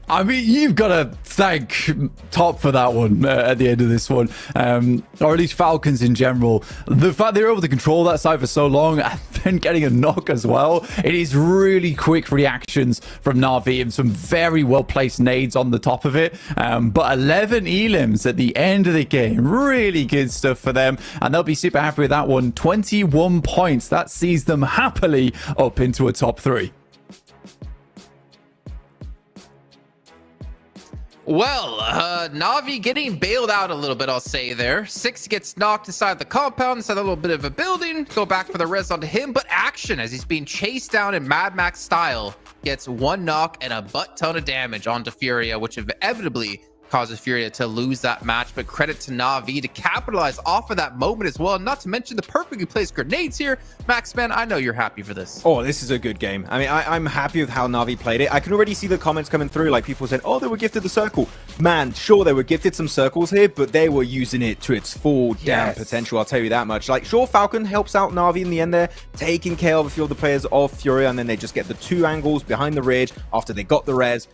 I mean, you've got to thank Top for that one at the end of this one, or at least Falcons in general. The fact they were able to control that side for so long and then getting a knock as well. It is really quick reactions from Na'Vi and some very well-placed nades on the top of it. But 11 elims at the end of the game. Really good stuff for them, and they'll be super happy with that one. 21 points. That sees them happily up into a top 3. Well, Na'Vi getting bailed out a little bit, I'll say there. 6 gets knocked inside the compound, inside a little bit of a building. Go back for the res onto him, but action as he's being chased down in Mad Max style. Gets 1 knock and a butt ton of damage onto Furia, which inevitably causes Furia to lose that match. But credit to Na'Vi to capitalize off of that moment as well. Not to mention the perfectly placed grenades here. Max, man, I know you're happy for this. Oh, this is a good game. I mean, I'm happy with how Na'Vi played it. I can already see the comments coming through, like people said, oh, they were gifted the circle. Man, sure, they were gifted some circles here, but they were using it to its full damn potential, I'll tell you that much. Like, sure, Falcon helps out Na'Vi in the end there, taking care of a few of the players of Furia, and then they just get the 2 angles behind the ridge after they got the res.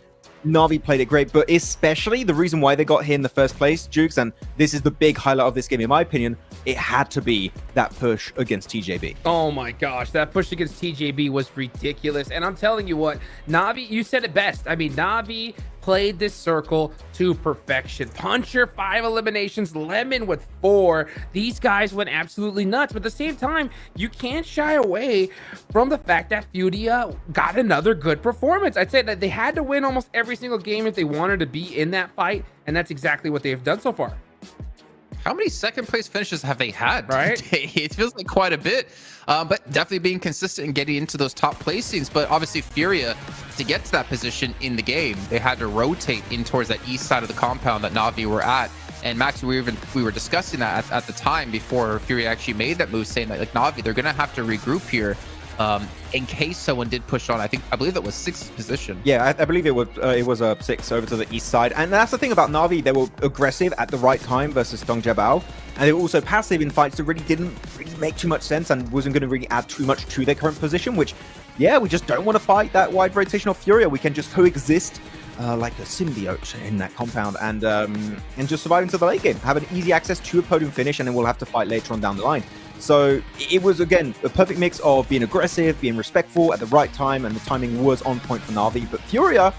Na'Vi played it great, but especially the reason why they got here in the first place, Jukes, and this is the big highlight of this game in my opinion, it had to be that push against TJB. Oh my gosh, that push against TJB was ridiculous. And I'm telling you what, Na'Vi, you said it best. I mean, Na'Vi played this circle to perfection. Puncher 5 eliminations, Lemon with 4. These guys went absolutely nuts. But at the same time, you can't shy away from the fact that Furia got another good performance. I'd say that they had to win almost every single game if they wanted to be in that fight. And that's exactly what they've done so far. How many second place finishes have they had right today? It feels like quite a bit, but definitely being consistent and getting into those top placings. But obviously Furia, to get to that position in the game, they had to rotate in towards that east side of the compound that Na'Vi were at. And Max, we were discussing that at the time before Furia actually made that move, saying that like Na'Vi, they're gonna have to regroup here in case someone did push on. I believe that was 6th position. Yeah, I believe it was a 6 over to the east side. And that's the thing about Na'Vi, they were aggressive at the right time versus Dong Jabal. And they were also passive in fights that really didn't make too much sense and wasn't going to really add too much to their current position, which, yeah, we just don't want to fight that wide rotation of Furia. We can just coexist like a symbiote in that compound and just survive into the late game. Have an easy access to a podium finish, and then we'll have to fight later on down the line. So it was, again, a perfect mix of being aggressive, being respectful at the right time, and the timing was on point for Na'Vi. But Furia,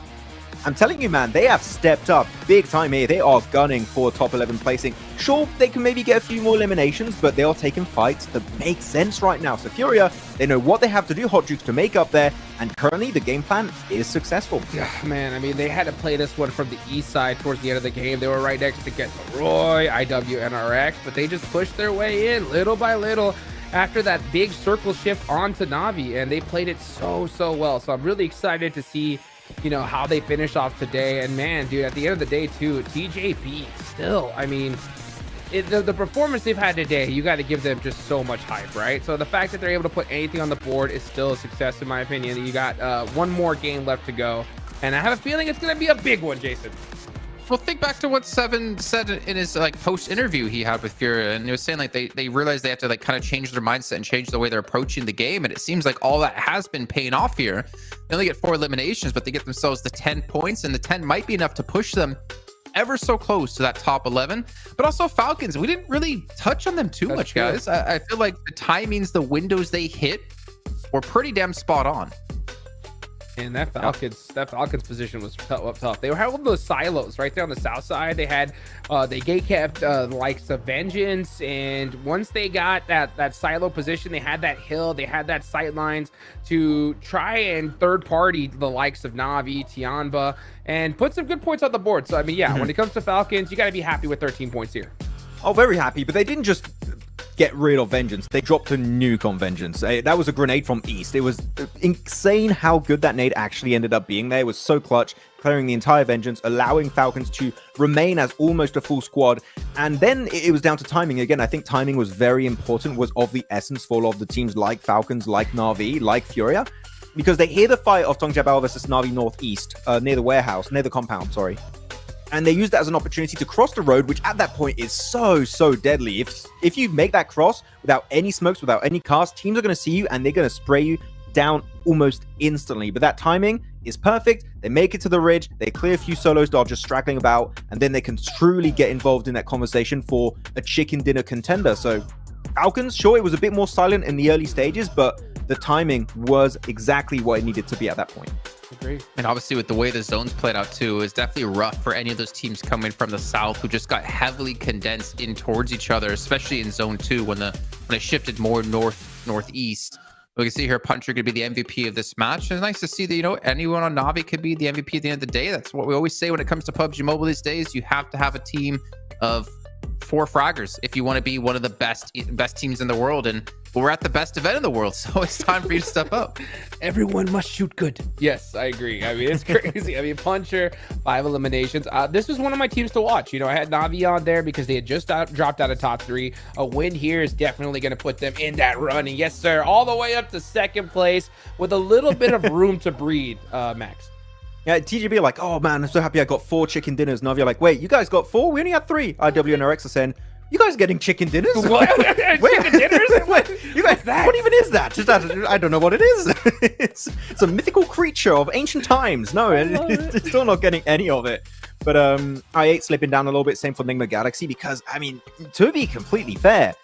I'm telling you, man, they have stepped up big time here. They are gunning for top 11 placing. Sure, they can maybe get a few more eliminations, but they are taking fights that make sense right now. So Furia, they know what they have to do, Hot Jukes, to make up there, and currently the game plan is successful. Yeah, man, I mean, they had to play this one from the east side towards the end of the game. They were right next to Get the Roy, IW, NRX, but they just pushed their way in little by little after that big circle shift onto Na'Vi, and they played it so well. So I'm really excited to see, you know, how they finish off today. And man, dude, at the end of the day too, TJB still, I mean, the performance they've had today, you got to give them just so much hype, right? So the fact that they're able to put anything on the board is still a success in my opinion. You got one more game left to go, and I have a feeling it's going to be a big one, Jason. Well, think back to what Seven said in his like post interview he had with Furia, and he was saying like they realized they have to like kind of change their mindset and change the way they're approaching the game. And it seems like all that has been paying off here. They only get 4 eliminations, but they get themselves the 10 points, and the 10 might be enough to push them ever so close to that top 11. But also Falcons, we didn't really touch on them too much, guys. I feel like the timings, the windows they hit were pretty damn spot on. And that Falcons position was tough. They were having those silos right there on the south side. They had they gate kept likes of Vengeance, and once they got that silo position, they had that hill, they had that sight lines to try and third party the likes of Na'Vi, Tianba, and put some good points on the board. So I mean, yeah, when it comes to Falcons, you got to be happy with 13 points here. Oh, very happy, but they didn't just get rid of Vengeance. They dropped a nuke on Vengeance. That was a grenade from East. It was insane how good that nade actually ended up being there. It was so clutch, clearing the entire Vengeance, allowing Falcons to remain as almost a full squad. And then it was down to timing. Again, I think timing was very important, was of the essence for a lot of the teams like Falcons, like Na'Vi, like Furia, because they hear the fight of Tong Jabal versus Na'Vi Northeast, near the compound, sorry. And they use that as an opportunity to cross the road, which at that point is so deadly. If you make that cross without any smokes, without any cars, teams are going to see you and they're going to spray you down almost instantly. But that timing is perfect. They make it to the ridge, they clear a few solos that are just straggling about, and then they can truly get involved in that conversation for a chicken dinner contender. So Falcons, sure, it was a bit more silent in the early stages, but the timing was exactly what it needed to be at that point. Great. And obviously with the way the zones played out too, it's definitely rough for any of those teams coming from the south who just got heavily condensed in towards each other, especially in zone 2 when it shifted more northeast. We can see here Puncher could be the MVP of this match. And it's nice to see that, you know, anyone on Navi could be the MVP at the end of the day. That's what we always say when it comes to PUBG Mobile these days. You have to have a team of 4 fraggers if you want to be one of the best teams in the world. And we're at the best event in the world, so it's time for you to step up. Everyone must shoot good. Yes, I agree. I mean, it's crazy. I mean, Puncher, 5 eliminations. This was one of my teams to watch. You know, I had Navi on there because they had just dropped out of top 3. A win here is definitely going to put them in that run. And yes, sir, all the way up to 2nd place with a little bit of room to breathe, Max. Yeah, TGB are like, oh man, I'm so happy I got 4 chicken dinners. Navi are like, wait, you guys got 4? We only had 3. IW and RX are saying, you guys are getting chicken dinners? What? Chicken dinners? Wait, you guys, what even is that? Just, I don't know what it is. It's a mythical creature of ancient times. No, it's still not getting any of it. But I8 slipping down a little bit. Same for Nigma Galaxy because, I mean, to be completely fair,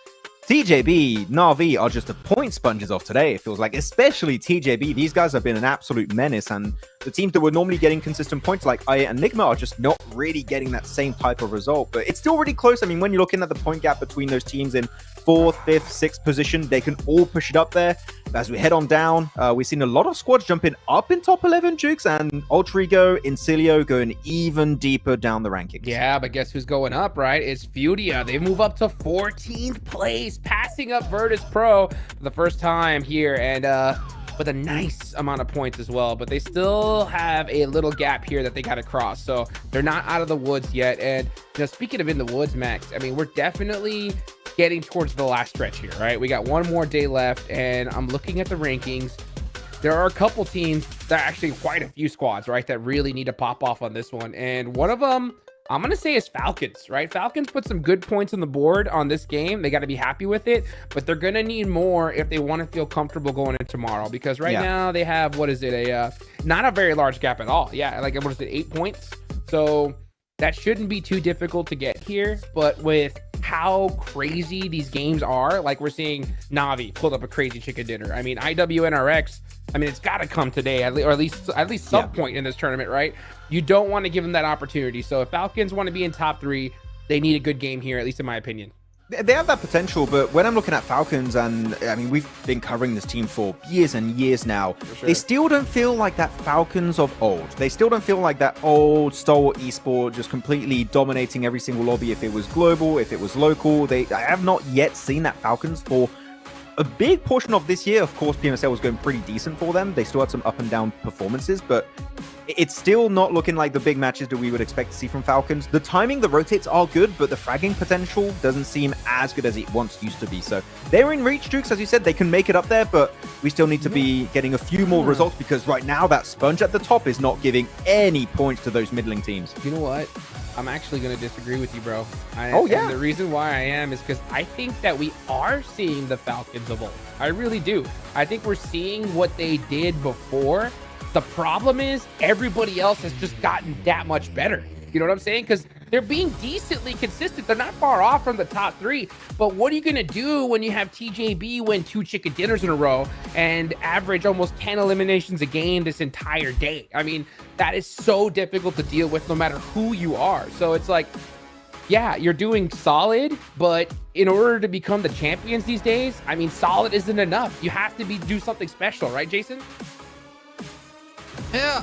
TJB, Na'Vi are just the point sponges of today, it feels like. Especially TJB. These guys have been an absolute menace, and the teams that were normally getting consistent points like I8 and Nigma are just not really getting that same type of result. But it's still really close. I mean, when you're looking at the point gap between those teams in 4th, 5th, 6th position, they can all push it up there. As we head on down, we've seen a lot of squads jumping up in top 11, Jukes, and Ultra Ego, Incilio going even deeper down the rankings. Yeah, but guess who's going up, right? It's Fudia. They move up to 14th place, passing up Virtus Pro for the first time here, and with a nice amount of points as well. But they still have a little gap here that they got to cross, so they're not out of the woods yet. And you know, speaking of in the woods, Max, I mean, we're definitely getting towards the last stretch here, right? We got one more day left, and I'm looking at the rankings. There are a couple teams that are actually quite a few squads, right, that really need to pop off on this one. And one of them, I'm going to say, is Falcons, right? Falcons put some good points on the board on this game. They got to be happy with it, but they're going to need more if they want to feel comfortable going in tomorrow, because right now they have, what is it, not a very large gap at all. Yeah, like, what is it, 8 points? So that shouldn't be too difficult to get here, but with how crazy these games are, like we're seeing Navi pulled up a crazy chicken dinner. I mean, IWNRX, I mean, it's got to come today, or at least some point in this tournament, right? You don't want to give them that opportunity. So if Falcons want to be in top 3, they need a good game here, at least in my opinion. They have that potential, but when I'm looking at Falcons, and I mean, we've been covering this team for years and years now, they still don't feel like that Falcons of old. They still don't feel like that old stalwart esport, just completely dominating every single lobby, if it was global, if it was local. I have not yet seen that Falcons for a big portion of this year. Of course, PMSL was going pretty decent for them. They still had some up and down performances, but it's still not looking like the big matches that we would expect to see from Falcons. The timing, the rotates are good, but the fragging potential doesn't seem as good as it once used to be. So they're in reach, Jukes, as you said. They can make it up there, but we still need to be getting a few more results, because right now that sponge at the top is not giving any points to those middling teams. You know what? I'm actually going to disagree with you, bro. And the reason why I am is because I think that we are seeing the Falcons of old. I really do. I think we're seeing what they did before. The problem is everybody else has just gotten that much better. You know what I'm saying? Because they're being decently consistent. They're not far off from the top 3. But what are you going to do when you have TJB win 2 chicken dinners in a row and average almost 10 eliminations a game this entire day? I mean, that is so difficult to deal with no matter who you are. So it's like, yeah, you're doing solid, but in order to become the champions these days, I mean, solid isn't enough. You have to do something special, right, Jason? Yeah,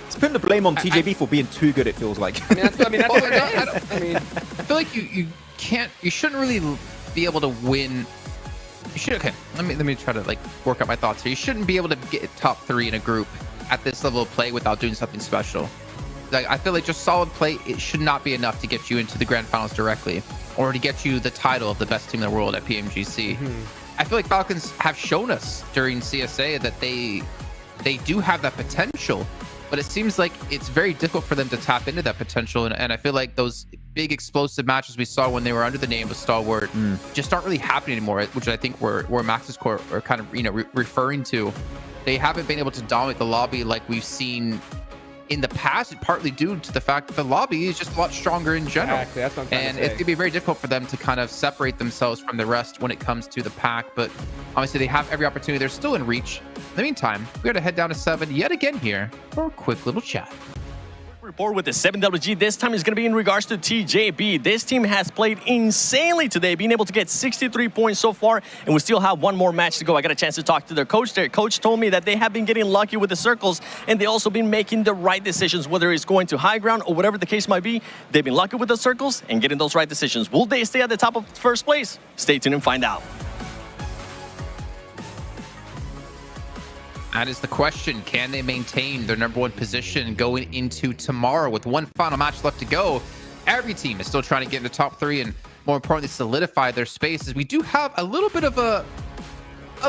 It's putting the blame on TJB for being too good, it feels like. I mean, that's what I mean, I feel like you shouldn't really be able to win. You should, okay, let me try to like work out my thoughts here. You shouldn't be able to get top 3 in a group at this level of play without doing something special. Like, I feel like just solid play, it should not be enough to get you into the grand finals directly, or to get you the title of the best team in the world at PMGC. I feel like Falcons have shown us during CSA that they do have that potential, but it seems like it's very difficult for them to tap into that potential. And I feel like those big explosive matches we saw when they were under the name of Stalwart just aren't really happening anymore, which I think where Max's core are kind of, referring to. They haven't been able to dominate the lobby like we've seen in the past, partly due to the fact that the lobby is just a lot stronger in general. Exactly, that's what I'm trying to say. It's going to be very difficult for them to kind of separate themselves from the rest when it comes to the pack. But obviously, they have every opportunity. They're still in reach. In the meantime, we're going to head down to 7 yet again here for a quick little chat. Report with the 7WG. This time is going to be in regards to TJB. This team has played insanely today, being able to get 63 points so far, and we still have one more match to go. I got a chance to talk to their coach. Their coach told me that they have been getting lucky with the circles, and they also been making the right decisions, whether it's going to high ground or whatever the case might be. They've been lucky with the circles and getting those right decisions. Will they stay at the top of first place? Stay tuned and find out. That is the question. Can they maintain their #1 position going into tomorrow with one final match left to go? Every team is still trying to get into top 3 and, more importantly, solidify their spaces. We do have a little bit of a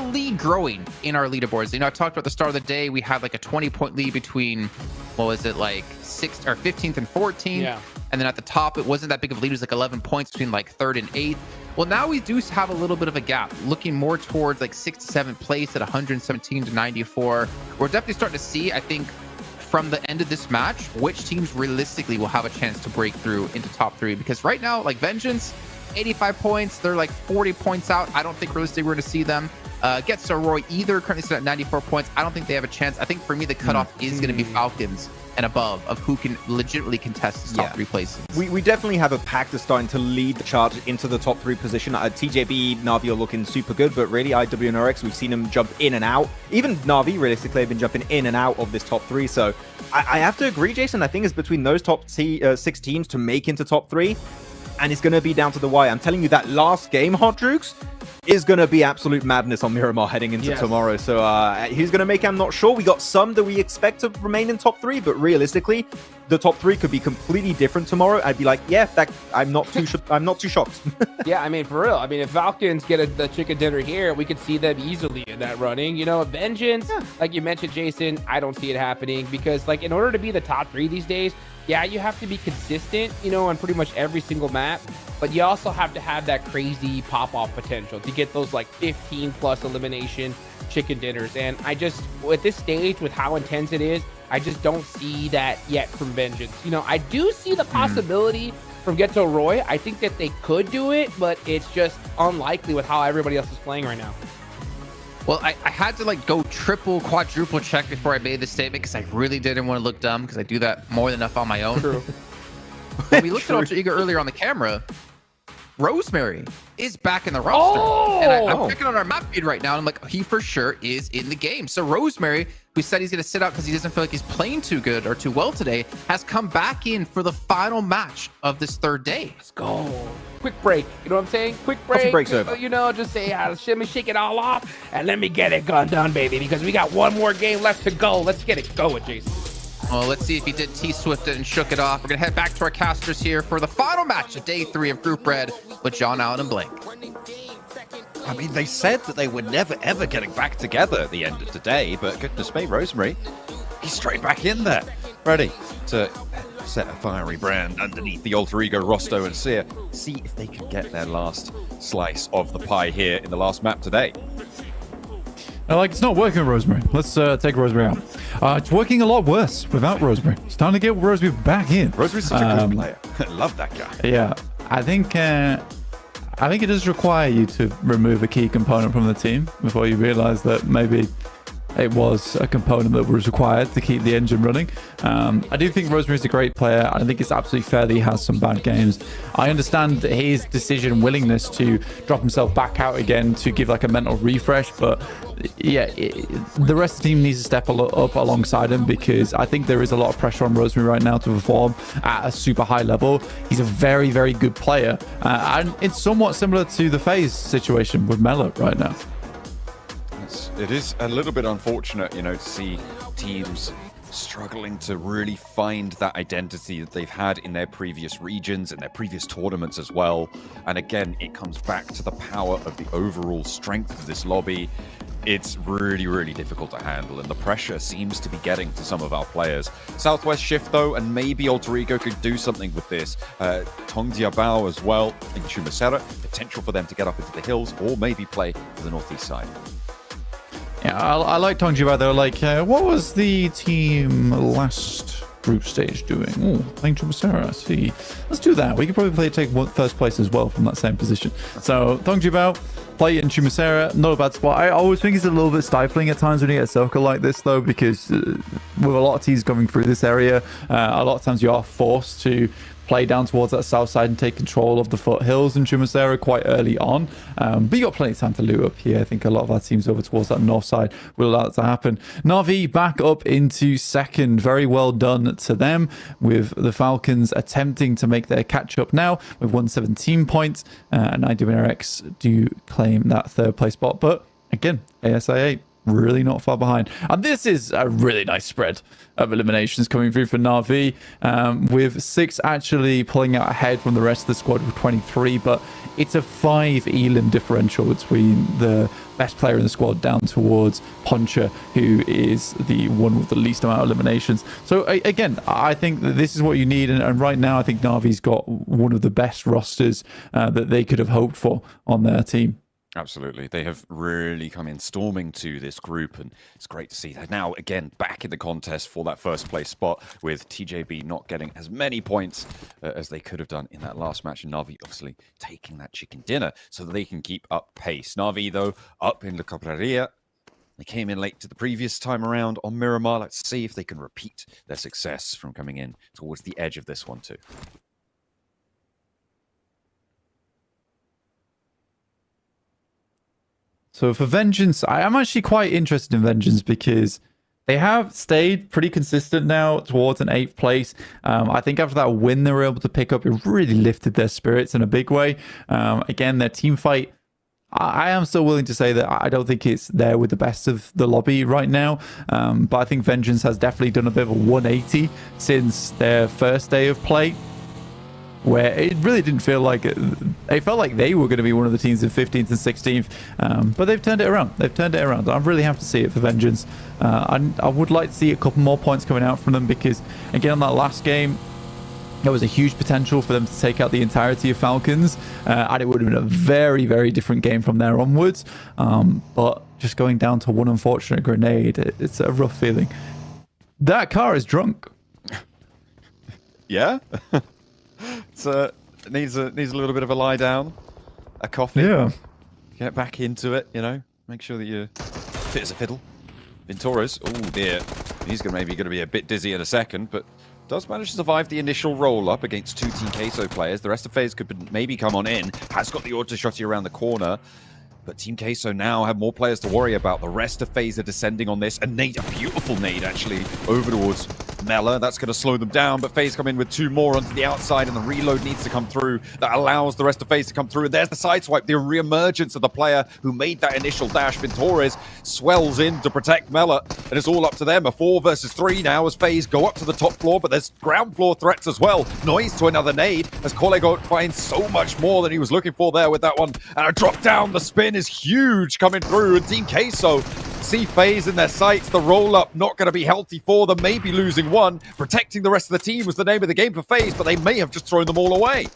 lead growing in our leaderboards. You know, I talked about the start of the day. We had like a 20-point lead between, what was it, like 6th or 15th and 14th. Yeah. And then at the top, it wasn't that big of a lead. It was like 11 points between like 3rd and 8th. Well, now we do have a little bit of a gap, looking more towards like 6th to 7th place at 117 to 94. We're definitely starting to see, I think, from the end of this match, which teams realistically will have a chance to break through into top 3. Because right now, like Vengeance, 85 points. They're like 40 points out. I don't think realistically we're going to see them get Roy either. Currently sitting at 94 points. I don't think they have a chance. I think for me, the cutoff is going to be Falcons and above of who can legitimately contest the top 3 places. We definitely have a pack that's starting to lead the charge into the top 3 position. TJB, Na'Vi are looking super good, but really IWNRX, we've seen them jump in and out. Even Na'Vi, realistically, have been jumping in and out of this top 3. So I have to agree, Jason. I think it's between those top 6 teams to make into top 3. And it's going to be down to the wire. I'm telling you, that last game, Hot Drukes, is going to be absolute madness on Miramar heading into tomorrow. So who's going to make it? I'm not sure. We got some that we expect to remain in top 3, but realistically, the top 3 could be completely different tomorrow. I'd be like, yeah, I'm not too shocked. Yeah, I mean, for real. I mean, if Falcons get the chicken dinner here, we could see them easily in that running. You know, Vengeance, like you mentioned, Jason, I don't see it happening because, like, in order to be the top 3 these days, yeah, you have to be consistent, you know, on pretty much every single map, but you also have to have that crazy pop-off potential to get those, like, 15-plus elimination chicken dinners. And I just, at this stage, with how intense it is, I just don't see that yet from Vengeance. You know, I do see the possibility from Ghetto Roy. I think that they could do it, but it's just unlikely with how everybody else is playing right now. Well, I had to like go triple, quadruple check before I made this statement because I really didn't want to look dumb because I do that more than enough on my own. True. When we looked at Ultra Ego earlier on the camera, Rosemary is back in the roster. And I'm checking on our map feed right now, and I'm like, he for sure is in the game. So Rosemary, who said he's going to sit out because he doesn't feel like he's playing too good or too well today, has come back in for the final match of this 3rd day. Let's go. Quick break. You know what I'm saying? Quick break. Coffee break's over. You know, just say, let me shake it all off and let me get it done, baby, because we got one more game left to go. Let's get it going, Jason. Well, let's see if he did T-Swift it and shook it off. We're going to head back to our casters here for the final match of day 3 of Group Red with John Allen and Blake. I mean, they said that they were never, ever getting back together at the end of the day, but goodness me, Rosemary, he's straight back in there, ready to set a fiery brand underneath the Alter Ego Rosto and Seer. See if they can get their last slice of the pie here in the last map today. Like, it's not working with Rosemary. Let's take Rosemary out. It's working a lot worse without Rosemary. It's time to get Rosemary back in. Rosemary's such a good player. I love that guy. Yeah, I think it does require you to remove a key component from the team before you realize that maybe it was a component that was required to keep the engine running. I do think Rosemary's a great player. I think it's absolutely fair that he has some bad games. I understand his decision, willingness to drop himself back out again to give like a mental refresh, but yeah, the rest of the team needs to step up alongside him because I think there is a lot of pressure on Rosemary right now to perform at a super high level. He's a very, very good player. And it's somewhat similar to the FaZe situation with Mello right now. It is a little bit unfortunate, you know, to see teams struggling to really find that identity that they've had in their previous regions and their previous tournaments as well. And again, it comes back to the power of the overall strength of this lobby. It's really, really difficult to handle, and the pressure seems to be getting to some of our players. Southwest shift, though, and maybe Alter Ego could do something with this. Tongdia Bao as well, and Chumasera, potential for them to get up into the hills or maybe play to the northeast side. Yeah, I like Tongjiba though. Like, what was the team last group stage doing? Oh, playing Chumasera. See, let's do that. We could probably take first place as well from that same position. So Tongjiba, plate and Chumacera, not a bad spot. I always think it's a little bit stifling at times when you get a circle like this, though, because with a lot of teams going through this area, a lot of times you are forced to play down towards that south side and take control of the foothills in Chumacera quite early on. But you got plenty of time to loot up here. I think a lot of our teams over towards that north side will allow that to happen. Na'Vi back up into second. Very well done to them, with the Falcons attempting to make their catch up now with 117 points. And IWNRX do claim that third place spot. But again, ASIA really not far behind. And this is a really nice spread of eliminations coming through for Na'Vi, with 6 actually pulling out ahead from the rest of the squad with 23, but it's a 5 elim differential between the best player in the squad down towards Poncha, who is the one with the least amount of eliminations. So again, I think that this is what you need, and right now I think Na'Vi's got one of the best rosters that they could have hoped for on their team. Absolutely. They have really come in storming to this group, and it's great to see they're now again back in the contest for that first place spot, with TJB not getting as many points as they could have done in that last match, and Na'Vi obviously taking that chicken dinner so that they can keep up pace. Na'Vi, though, up in La Cabrera. They came in late to the previous time around on Miramar. Let's see if they can repeat their success from coming in towards the edge of this one too. So for Vengeance, I am actually quite interested in Vengeance because they have stayed pretty consistent now towards an 8th place. I think after that win they were able to pick up, it really lifted their spirits in a big way. Again, their team fight, I am still willing to say that I don't think it's there with the best of the lobby right now. But I think Vengeance has definitely done a bit of a 180 since their first day of play, where it really didn't feel like it felt like they were going to be one of the teams in 15th and 16th, but they've turned it around. I'm really happy to see it for Vengeance. I would like to see a couple more points coming out from them, because again, on that last game there was a huge potential for them to take out the entirety of Falcons, and it would have been a very, very different game from there onwards. But just going down to one unfortunate grenade, it's a rough feeling. That car is drunk. Yeah. It needs a little bit of a lie down, a coffee. Yeah. Get back into it, you know. Make sure that you're fit as a fiddle. Ventores, oh dear, he's maybe going to be a bit dizzy in a second, but does manage to survive the initial roll-up against 2 Team Queso players. The rest of FaZe could maybe come on in. Has got the auto-shotty around the corner. But Team Queso now have more players to worry about. The rest of FaZe are descending on this. A nade, a beautiful nade, actually, over towards Mela. That's going to slow them down, but FaZe come in with 2 more onto the outside, and the reload needs to come through. That allows the rest of FaZe to come through. And there's the sideswipe, the re-emergence of the player who made that initial dash. Ventores swells in to protect Mela, and it's all up to them. A 4 versus 3 now as FaZe go up to the top floor, but there's ground floor threats as well. Noise to another nade as Kolego finds so much more than he was looking for there with that one. And a drop down, the spin is huge coming through, and Team Queso see FaZe in their sights. The roll-up not going to be healthy for them, maybe losing one. Protecting the rest of the team was the name of the game for FaZe, but they may have just thrown them all away.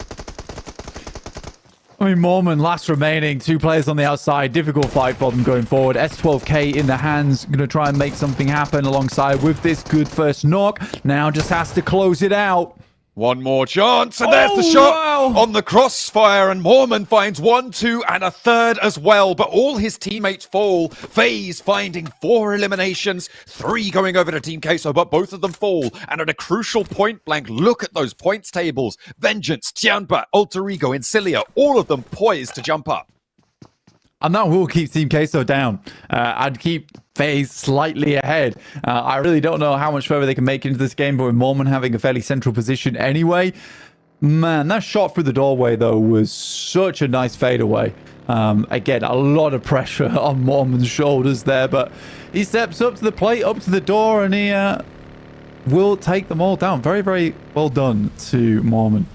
I mean, Mormon last remaining, 2 players on the outside, difficult fight for them going forward. S12K in the hands, going to try and make something happen alongside with this good first knock. Now just has to close it out. One more chance, and there's the shot on the crossfire, and Mormon finds 1, 2, and a third as well, but all his teammates fall. FaZe finding 4 eliminations, 3 going over to Team Queso, but both of them fall, and at a crucial point blank, look at those points tables. Vengeance, Tianba, Alter Ego, Incilia, all of them poised to jump up. And that will keep Team Queso down. I'd keep FaZe slightly ahead. I really don't know how much further they can make into this game, but with Mormon having a fairly central position anyway, man, that shot through the doorway, though, was such a nice fadeaway. Again, a lot of pressure on Mormon's shoulders there, but he steps up to the plate, up to the door, and he will take them all down. Very, very well done to Mormon.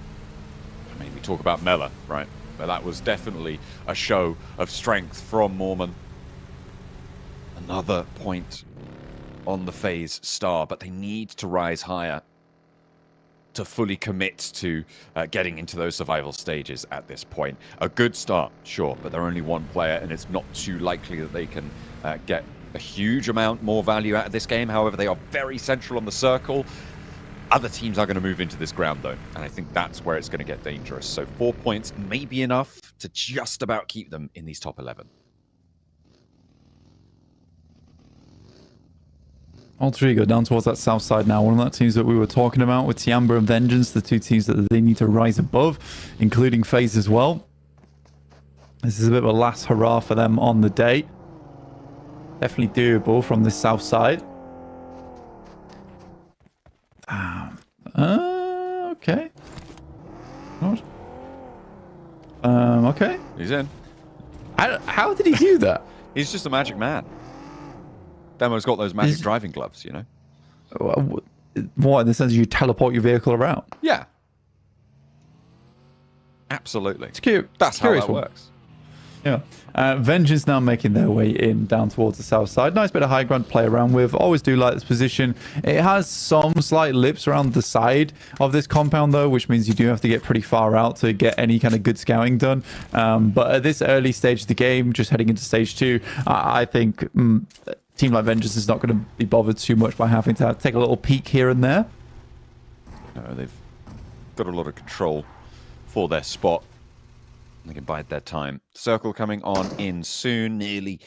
I mean, we talk about Mela, right? But that was definitely a show of strength from Mormon. Another point on the FaZe star, but they need to rise higher to fully commit to getting into those survival stages at this point. A good start, sure, but they're only 1 player, and it's not too likely that they can get a huge amount more value out of this game. However, they are very central on the circle. Other teams are going to move into this ground, though, and I think that's where it's going to get dangerous. So 4 points may be enough to just about keep them in these top 11. All three go down towards that south side now. One of the teams that we were talking about with Tiamba and Vengeance, the two teams that they need to rise above, including FaZe as well. This is a bit of a last hurrah for them on the day. Definitely doable from the south side. Okay. What? Okay. He's in. How did he do that? He's just a magic man. Demo's got those magic driving gloves, you know? What, in the sense you teleport your vehicle around? Yeah. Absolutely. It's cute. That's how that works. Yeah. Vengeance now making their way in down towards the south side. Nice bit of high ground to play around with. Always do like this position. It has some slight lips around the side of this compound though, which means you do have to get pretty far out to get any kind of good scouting done. But at this early stage of the game, just heading into stage 2, I think a team like Vengeance is not going to be bothered too much by having to take a little peek here and there. They've got a lot of control for their spot. They can bide their time. Circle coming on in soon, nearly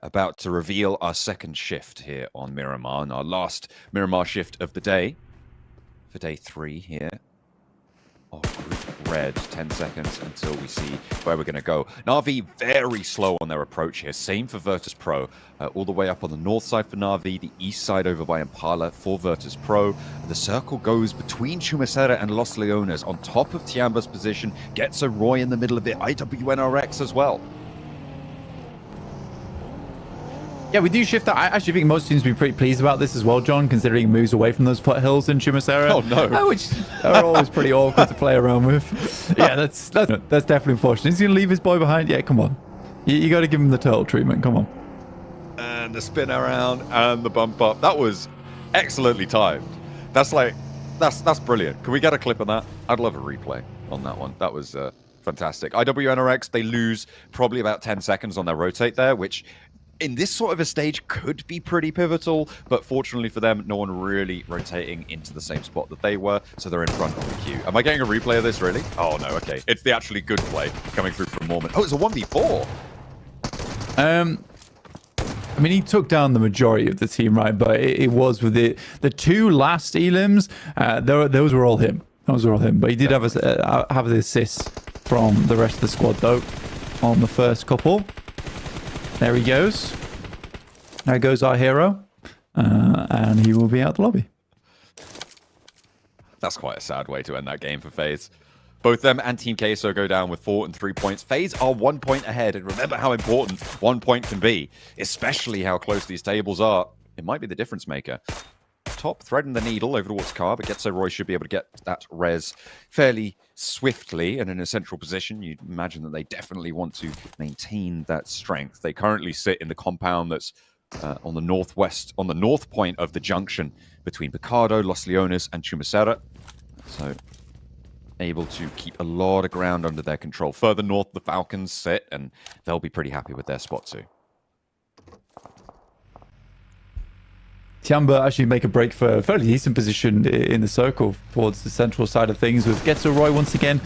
about to reveal our second shift here on Miramar, and our last Miramar shift of the day for day 3 here. Oh, red, 10 seconds until we see where we're going to go. Na'Vi very slow on their approach here. Same for Virtus Pro. All the way up on the north side for Na'Vi, the east side over by Impala for Virtus Pro. The circle goes between Chumacera and Los Leones on top of Tiamba's position. Gets a Roy in the middle of it. IWNRX as well. Yeah, we do shift that. I actually think most teams will be pretty pleased about this as well, John, considering it moves away from those foothills in Chumacera. Oh, no. Which are always pretty awkward to play around with. Yeah, that's definitely unfortunate. He's going to leave his boy behind. Yeah, come on. You got to give him the turtle treatment. Come on. And the spin around and the bump up. That was excellently timed. That's brilliant. Can we get a clip of that? I'd love a replay on that one. That was fantastic. IWNRX, they lose probably about 10 seconds on their rotate there, which in this sort of a stage could be pretty pivotal, but fortunately for them, no one really rotating into the same spot that they were, so they're in front of the queue. Am I getting a replay of this, really? Oh, no, okay. It's the actually good play coming through from Mormon. Oh, it's a 1v4! I mean, he took down the majority of the team, right? But it was with the two last elims, those were all him. Those were all him. But he did have the assist from the rest of the squad, though, on the first couple. There he goes. There goes our hero. And he will be out the lobby. That's quite a sad way to end that game for FaZe. Both them and Team Queso go down with 4 and 3 points. FaZe are 1 point ahead, and remember how important 1 point can be, especially how close these tables are. It might be the difference maker. Top threading the needle over towards Car, but Getso Roy should be able to get that res fairly swiftly and in a central position. You'd imagine that they definitely want to maintain that strength. They currently sit in the compound that's on the northwest, on the north point of the junction between Picardo, Los Leones, and Chumacera. So able to keep a lot of ground under their control. Further north, the Falcons sit, and they'll be pretty happy with their spot too. Tiamba actually make a break for a fairly decent position in the circle towards the central side of things, with Getso Roy once again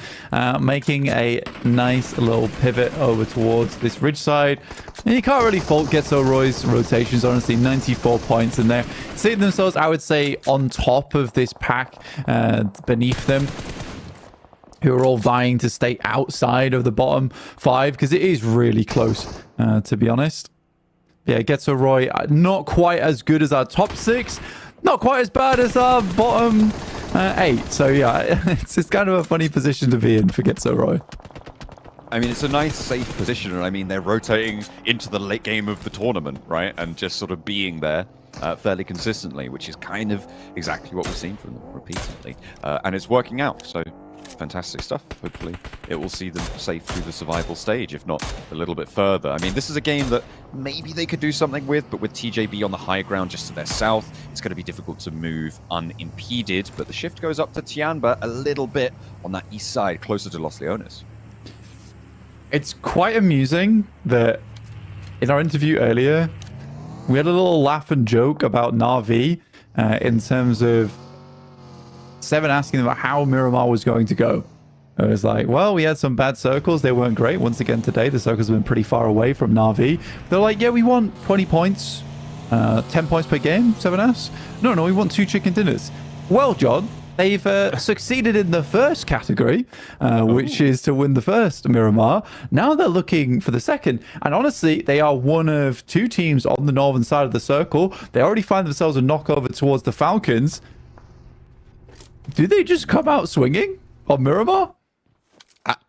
making a nice little pivot over towards this ridge side. And you can't really fault Getso Roy's rotations, honestly. 94 points in there. Seeing themselves, I would say, on top of this pack, beneath them, who are all vying to stay outside of the bottom 5, because it is really close, to be honest. Yeah, Getso Roy, not quite as good as our top 6, not quite as bad as our bottom 8. So yeah, it's kind of a funny position to be in for Getso Roy. I mean, it's a nice, safe position, and I mean, they're rotating into the late game of the tournament, right? And just sort of being there fairly consistently, which is kind of exactly what we've seen from them repeatedly. And it's working out, so fantastic stuff. Hopefully it will see them safe through the survival stage, if not a little bit further. I mean, this is a game that maybe they could do something with, but with TJB on the high ground just to their south, it's going to be difficult to move unimpeded. But the shift goes up to Tiamba a little bit on that east side, closer to Los Leones. It's quite amusing that in our interview earlier, we had a little laugh and joke about Na'Vi in terms of Seven asking them about how Miramar was going to go. It was like, well, we had some bad circles. They weren't great. Once again today, the circles have been pretty far away from Na'Vi. They're like, yeah, we want 20 points, 10 points per game, 7S. No, we want 2 chicken dinners. Well, John, they've succeeded in the first category, which is to win the first Miramar. Now they're looking for the second. And honestly, they are one of 2 teams on the northern side of the circle. They already find themselves a knockover towards the Falcons. Do they just come out swinging on Miramar?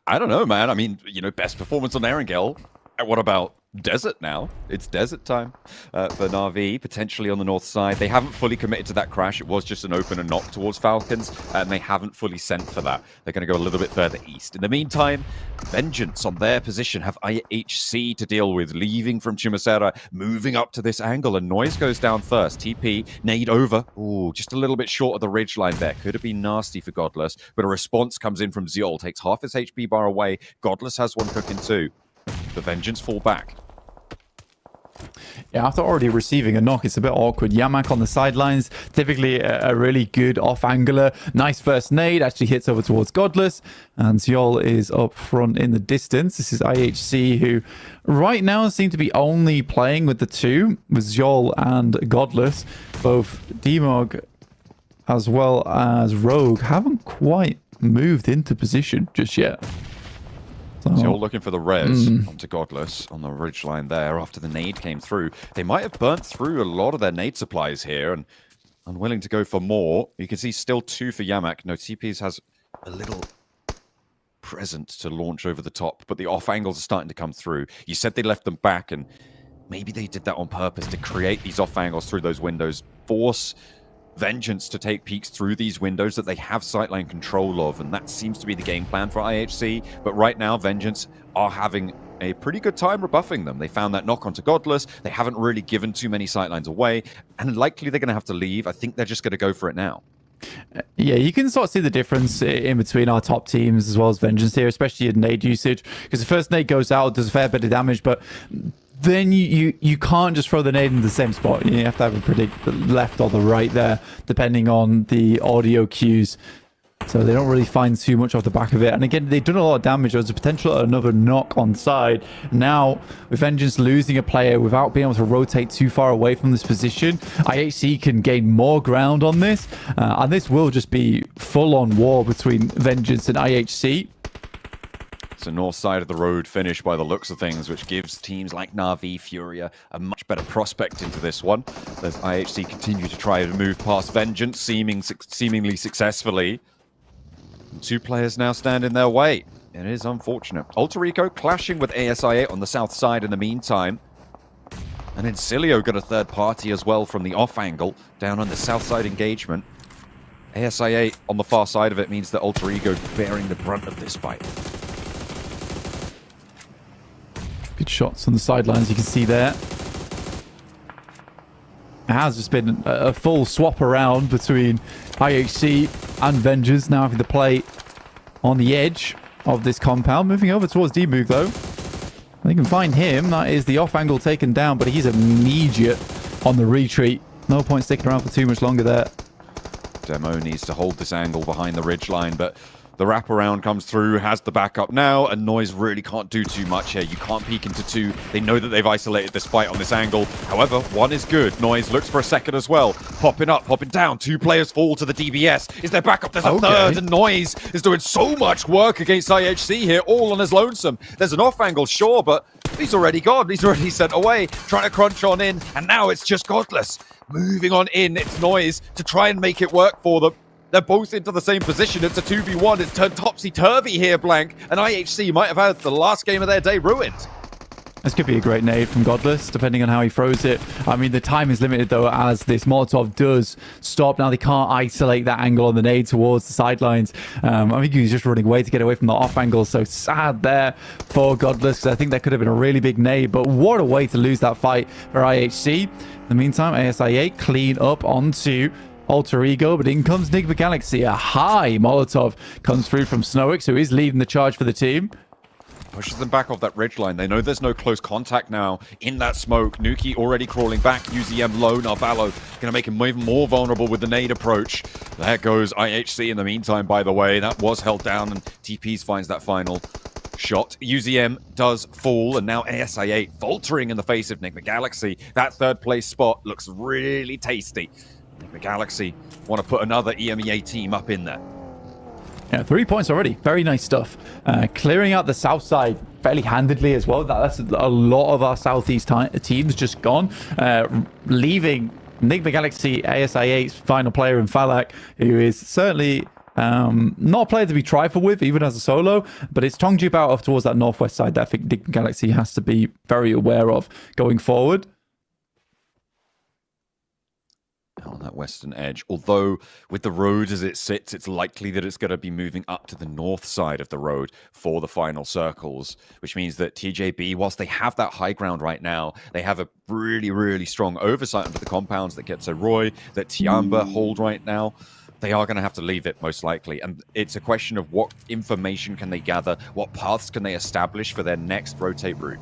I don't know, man. I mean, you know, best performance on Erangel. What about Desert now? It's Desert time for Na'Vi, potentially on the north side. They haven't fully committed to that crash. It was just an open and knock towards Falcons, and they haven't fully sent for that. They're going to go a little bit further east. In the meantime, Vengeance on their position have IHC to deal with, leaving from Chumacera, moving up to this angle, and Noise goes down first. TP, nade over. Ooh, just a little bit short of the ridge line there. Could have been nasty for Godless, but a response comes in from Zeol, takes half his HP bar away. Godless has one cooking too. The Vengeance fall back. Yeah, after already receiving a knock, it's a bit awkward. Yamak on the sidelines, typically a really good off-angler. Nice first nade, actually hits over towards Godless. And Zeol is up front in the distance. This is IHC, who right now seem to be only playing with the 2, with Zeol and Godless. Both Demog as well as Rogue haven't quite moved into position just yet. So all looking for the res onto Godless on the ridge line there after the nade came through. They might have burnt through a lot of their nade supplies here and unwilling to go for more. You can see still 2 for Yamak. No, TPs has a little present to launch over the top, but the off angles are starting to come through. You said they left them back, and maybe they did that on purpose to create these off angles through those windows, force Vengeance to take peeks through these windows that they have sightline control of, and that seems to be the game plan for IHC. But right now, Vengeance are having a pretty good time rebuffing them. They found that knock onto Godless. They haven't really given too many sightlines away, and likely they're going to have to leave. I think they're just going to go for it now. Yeah, you can sort of see the difference in between our top teams as well as Vengeance here, especially in nade usage, because the first nade goes out, does a fair bit of damage, but then you can't just throw the nade in the same spot. You have to have a predict the left or the right there, depending on the audio cues. So they don't really find too much off the back of it. And again, they've done a lot of damage. There's a potential another knock on side. Now, with Vengeance losing a player without being able to rotate too far away from this position, IHC can gain more ground on this. And this will just be full-on war between Vengeance and IHC. It's a north side of the road finish by the looks of things, which gives teams like Na'Vi, Furia a much better prospect into this one. As IHC continue to try to move past Vengeance, seemingly successfully. 2 players now stand in their way. It is unfortunate. Alter Ego clashing with ASIA on the south side in the meantime. And then Cilio got a third party as well from the off angle down on the south side engagement. ASIA on the far side of it means that Alter Ego bearing the brunt of this fight. Good shots on the sidelines, you can see there. It has just been a full swap around between IHC and Vengeance, now having to play on the edge of this compound. Moving over towards D-Move, though. They can find him. That is the off angle taken down, but he's immediate on the retreat. No point sticking around for too much longer there. Demo needs to hold this angle behind the ridgeline, but the wraparound comes through, has the backup now, and Noise really can't do too much here. You can't peek into 2. They know that they've isolated this fight on this angle. However, 1 is good. Noise looks for a second as well. Popping up, popping down. 2 players fall to the DBS. Is there backup? There's a third, and Noise is doing so much work against IHC here, all on his lonesome. There's an off angle, sure, but he's already gone. He's already sent away, trying to crunch on in, and now it's just Godless. Moving on in, it's Noise to try and make it work for them. They're both into the same position. It's a 2v1. It's turned topsy-turvy here, Blank. And IHC might have had the last game of their day ruined. This could be a great nade from Godless, depending on how he throws it. I mean, the time is limited, though, as this Molotov does stop. Now, they can't isolate that angle on the nade towards the sidelines. I think he's just running away to get away from the off angle. So sad there for Godless, because I think that could have been a really big nade. But what a way to lose that fight for IHC. In the meantime, ASIA clean up onto Alter Ego, but in comes Nigma Galaxy. A high Molotov comes through from Snowix, who is leading the charge for the team. pushes them back off that ridge line. They know there's no close contact now in that smoke. Nuki already crawling back. UZM low. Narvalo going to make him even more vulnerable with the nade approach. There goes IHC in the meantime, by the way. That was held down, and TPs finds that final shot. UZM does fall, and now ASI8 faltering in the face of Enigma Galaxy. That third place spot looks really tasty. Enigma Galaxy want to put another EMEA team up in there. Yeah, 3 points already. Very nice stuff. Clearing out the south side fairly handedly as well. That's a lot of our southeast teams just gone. Leaving Enigma Galaxy, ASI8's final player in Falak, who is certainly not a player to be trifled with, even as a solo, but it's Tongju out off towards that northwest side that I think Enigma Galaxy has to be very aware of going forward. On that western edge, although with the road as it sits, it's likely that it's going to be moving up to the north side of the road for the final circles, which means that TJB, whilst they have that high ground right now, they have a really, really strong oversight under the compounds that Getso Roy, that Tiamba hold right now. They are going to have to leave it most likely, and it's a question of what information can they gather, what paths can they establish for their next rotate route.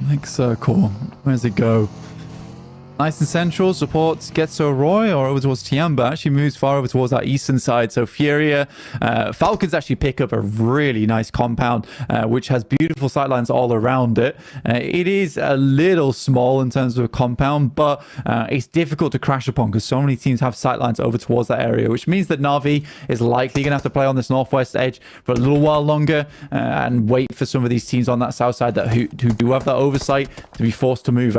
Next circle, where does it go? Nice and central, supports Getso Roy or over towards Tiamba. Actually moves far over towards that eastern side. So Furia, Falcons actually pick up a really nice compound, which has beautiful sightlines all around it. It is a little small in terms of a compound, but it's difficult to crash upon because so many teams have sightlines over towards that area, which means that Na'Vi is likely going to have to play on this northwest edge for a little while longer and wait for some of these teams on that south side that who do have that oversight to be forced to move